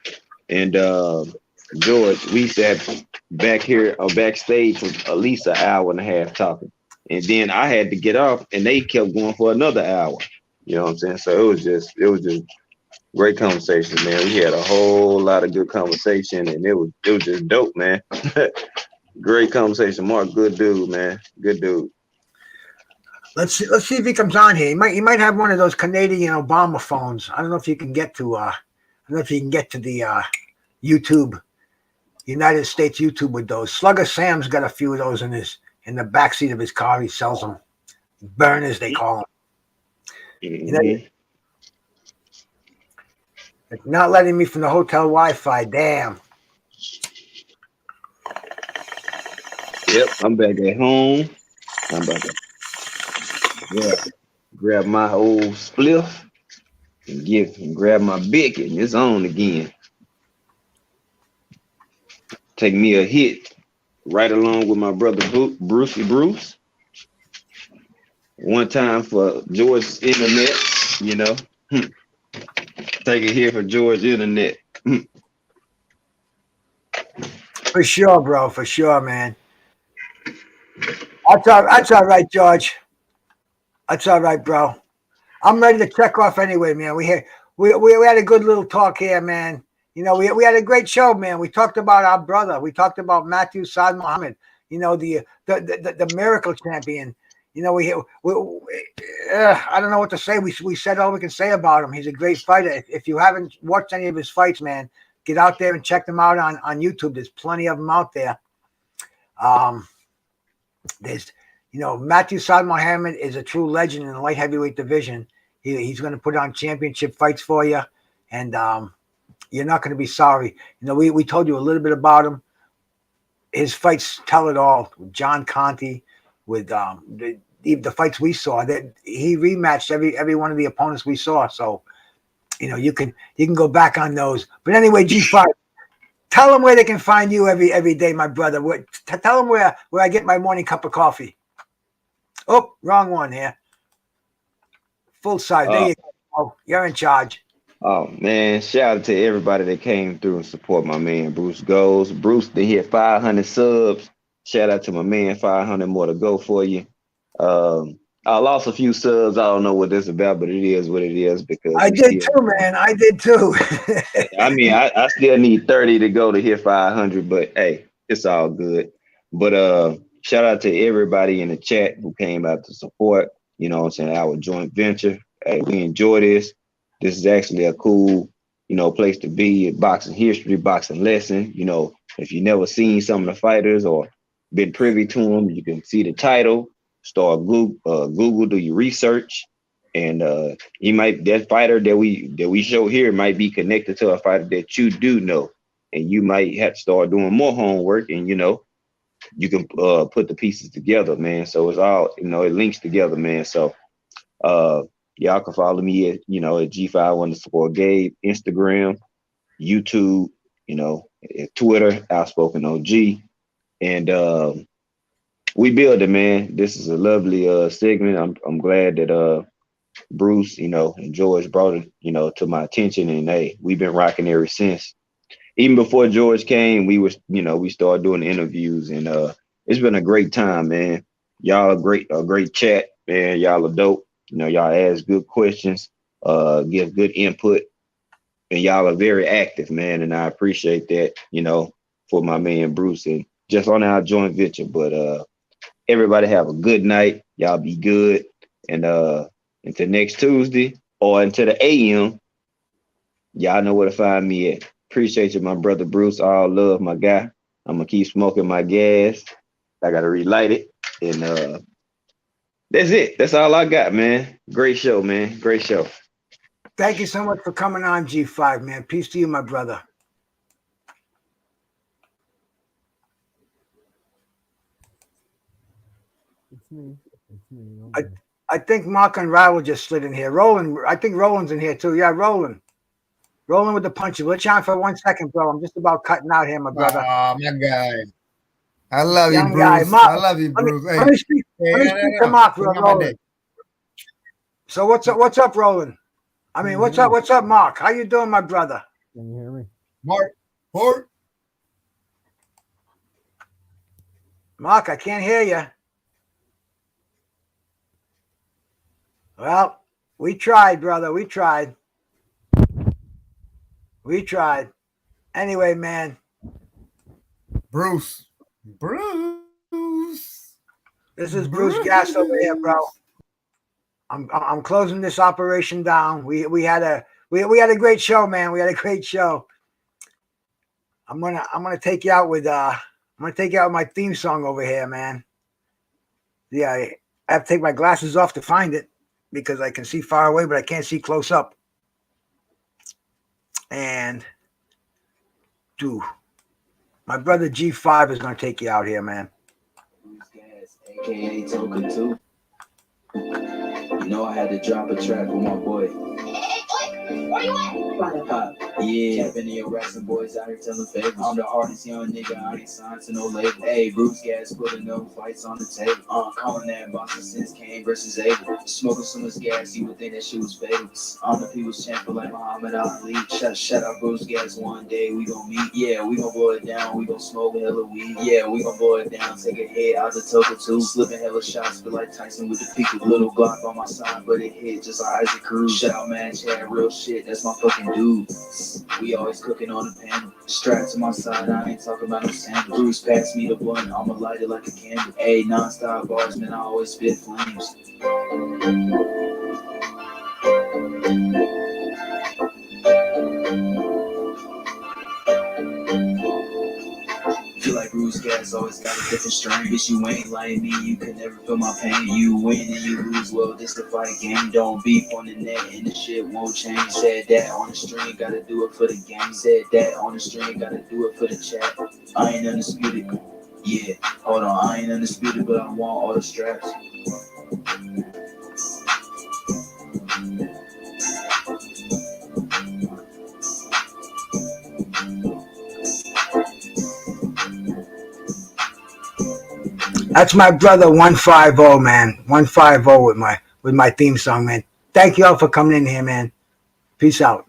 and George, we sat back here or backstage for at least an hour and a half talking. And then I had to get off, and they kept going for another hour. You know what I'm saying? So it was just great conversation, man. We had a whole lot of good conversation, and it was just dope, man. Great conversation. Mark, good dude, man. Good dude. Let's see if he comes on here. He might have one of those Canadian Obama phones. I don't know if you can get to the YouTube, United States YouTube with those. Slugger Sam's got a few of those in the backseat of his car. He sells them. Burners, they call them. Mm-hmm. It's not letting me from the hotel Wi-Fi. Damn. Yep, I'm back at home. I'm about to grab my old spliff and grab my bic, and it's on again. Take me a hit right along with my brother Bruce. One time for George's internet, Take it here for George's internet. For sure, bro. For sure, man. That's all right, George. That's all right, bro. I'm ready to check off anyway, man. We had a good little talk here, man. We had a great show, man. We talked about our brother. We talked about Matthew Saad Muhammad. The miracle champion. I don't know what to say. We said all we can say about him. He's a great fighter. If you haven't watched any of his fights, man, get out there and check them out on YouTube. There's plenty of them out there. There's, Matthew Saad Muhammad is a true legend in the light heavyweight division. He's going to put on championship fights for you. And You're not going to be sorry. You know, we told you a little bit about him. His fights tell it all. With John Conti, with the fights we saw, that he rematched every one of the opponents we saw. So, you know, you can go back on those. But anyway, G5, tell them where they can find you every day, my brother. Tell them where I get my morning cup of coffee. Oh, wrong one here. Full size. There you go. You're in charge. Oh man, shout out to everybody that came through and support my man Bruce Goes. Bruce, they hit 500 subs. Shout out to my man, 500 more to go for you. I lost a few subs. I don't know what this about, but it is what it is because I did too, man. I did too. I mean, I still need 30 to go to hit 500, but hey, it's all good. But shout out to everybody in the chat who came out to support, you know what I'm saying, our joint venture. Hey, we enjoy this. This is actually a cool, you know, place to be. Boxing history, boxing lesson. You know, if you never seen some of the fighters or been privy to them, you can see the title. Start Google, do your research, and that fighter that we show here might be connected to a fighter that you do know, and you might have to start doing more homework, and you know, you can put the pieces together, man. So it's all, you know, it links together, man. So y'all can follow me at, you know, at G5_Gabe, Instagram, YouTube, you know, at Twitter, Outspoken OG. And we build it, man. This is a lovely segment. I'm glad that Bruce, you know, and George brought it, you know, to my attention. And hey, we've been rocking ever since. Even before George came, we started doing interviews, and it's been a great time, man. Y'all a great chat, man. Y'all are dope. You know, y'all ask good questions, give good input, and y'all are very active, man. And I appreciate that, you know, for my man Bruce and just on our joint venture. But everybody have a good night. Y'all be good. And until next Tuesday or until the AM, y'all know where to find me at. Appreciate you, my brother Bruce. All love, my guy. I'm gonna keep smoking my gas. I gotta relight it. And that's it. That's all I got, man. Great show, man. Great show. Thank you so much for coming on, G5, man. Peace to you, my brother. It's me. I think Mark and Raul just slid in here. Roland, I think Roland's in here too. Yeah, Roland. Roland with the punches. Let's on for 1 second, bro. I'm just about cutting out here, my brother. Oh, my guy. I love you, Young Bruce. guy. Mark, I love you, Bruce. Let me speak to Mark, Roland. So what's up, Roland? I mean, what's up, Mark? How you doing, my brother? Can you hear me? Mark. Mark, I can't hear you. Well, we tried, brother. We tried. Anyway, man. Bruce. This is Bruce Gas over here, bro. I'm closing this operation down. We had a great show, man. We had a great show. I'm gonna take you out with my theme song over here, man. Yeah, I have to take my glasses off to find it because I can see far away, but I can't see close up. And my brother G5 is gonna take you out here, man. AKA Toker too. You know I had to drop a track with my boy. Where you at? Yeah, capping the arresting boys out here telling favors. I'm the hardest young nigga, I ain't signed to no label. Hey, Bruce Gas putting no fights on the table. Calling that Boston since Kane versus Abel. Smoking so much gas, you would think that shit was fatal. I'm the people's champion like Muhammad Ali. Shut up, Bruce Gas, one day we gon' meet. Yeah, we gon' blow it down, we gon' smoke a hella weed. Yeah, we gon' blow it down, take a hit out the Toker too. Slipping hella shots, but like Tyson with the Pikachu. Little Glock on my side, but it hit just like Isaac Cruz. Shout out, man, Chad, real shit, that's my fucking dude. We always cooking on the panel. Strapped to my side, I ain't talking about no sandal. Bruce passed me the blunt, I'ma light it like a candle. Ayy, non-stop bars, man, I always spit flames. Feel like Bruce bruise cats always got a different strain. Bitch, you ain't like me, you can never feel my pain. You win and you lose, well, this the fight game. Don't beef on the net and the shit won't change. Said that on the string, gotta do it for the game. Said that on the string, gotta do it for the chat. I ain't undisputed. Yeah, hold on, I ain't undisputed, but I want all the straps. That's my brother 150, man. 150 with my theme song, man. Thank you all for coming in here, man. Peace out.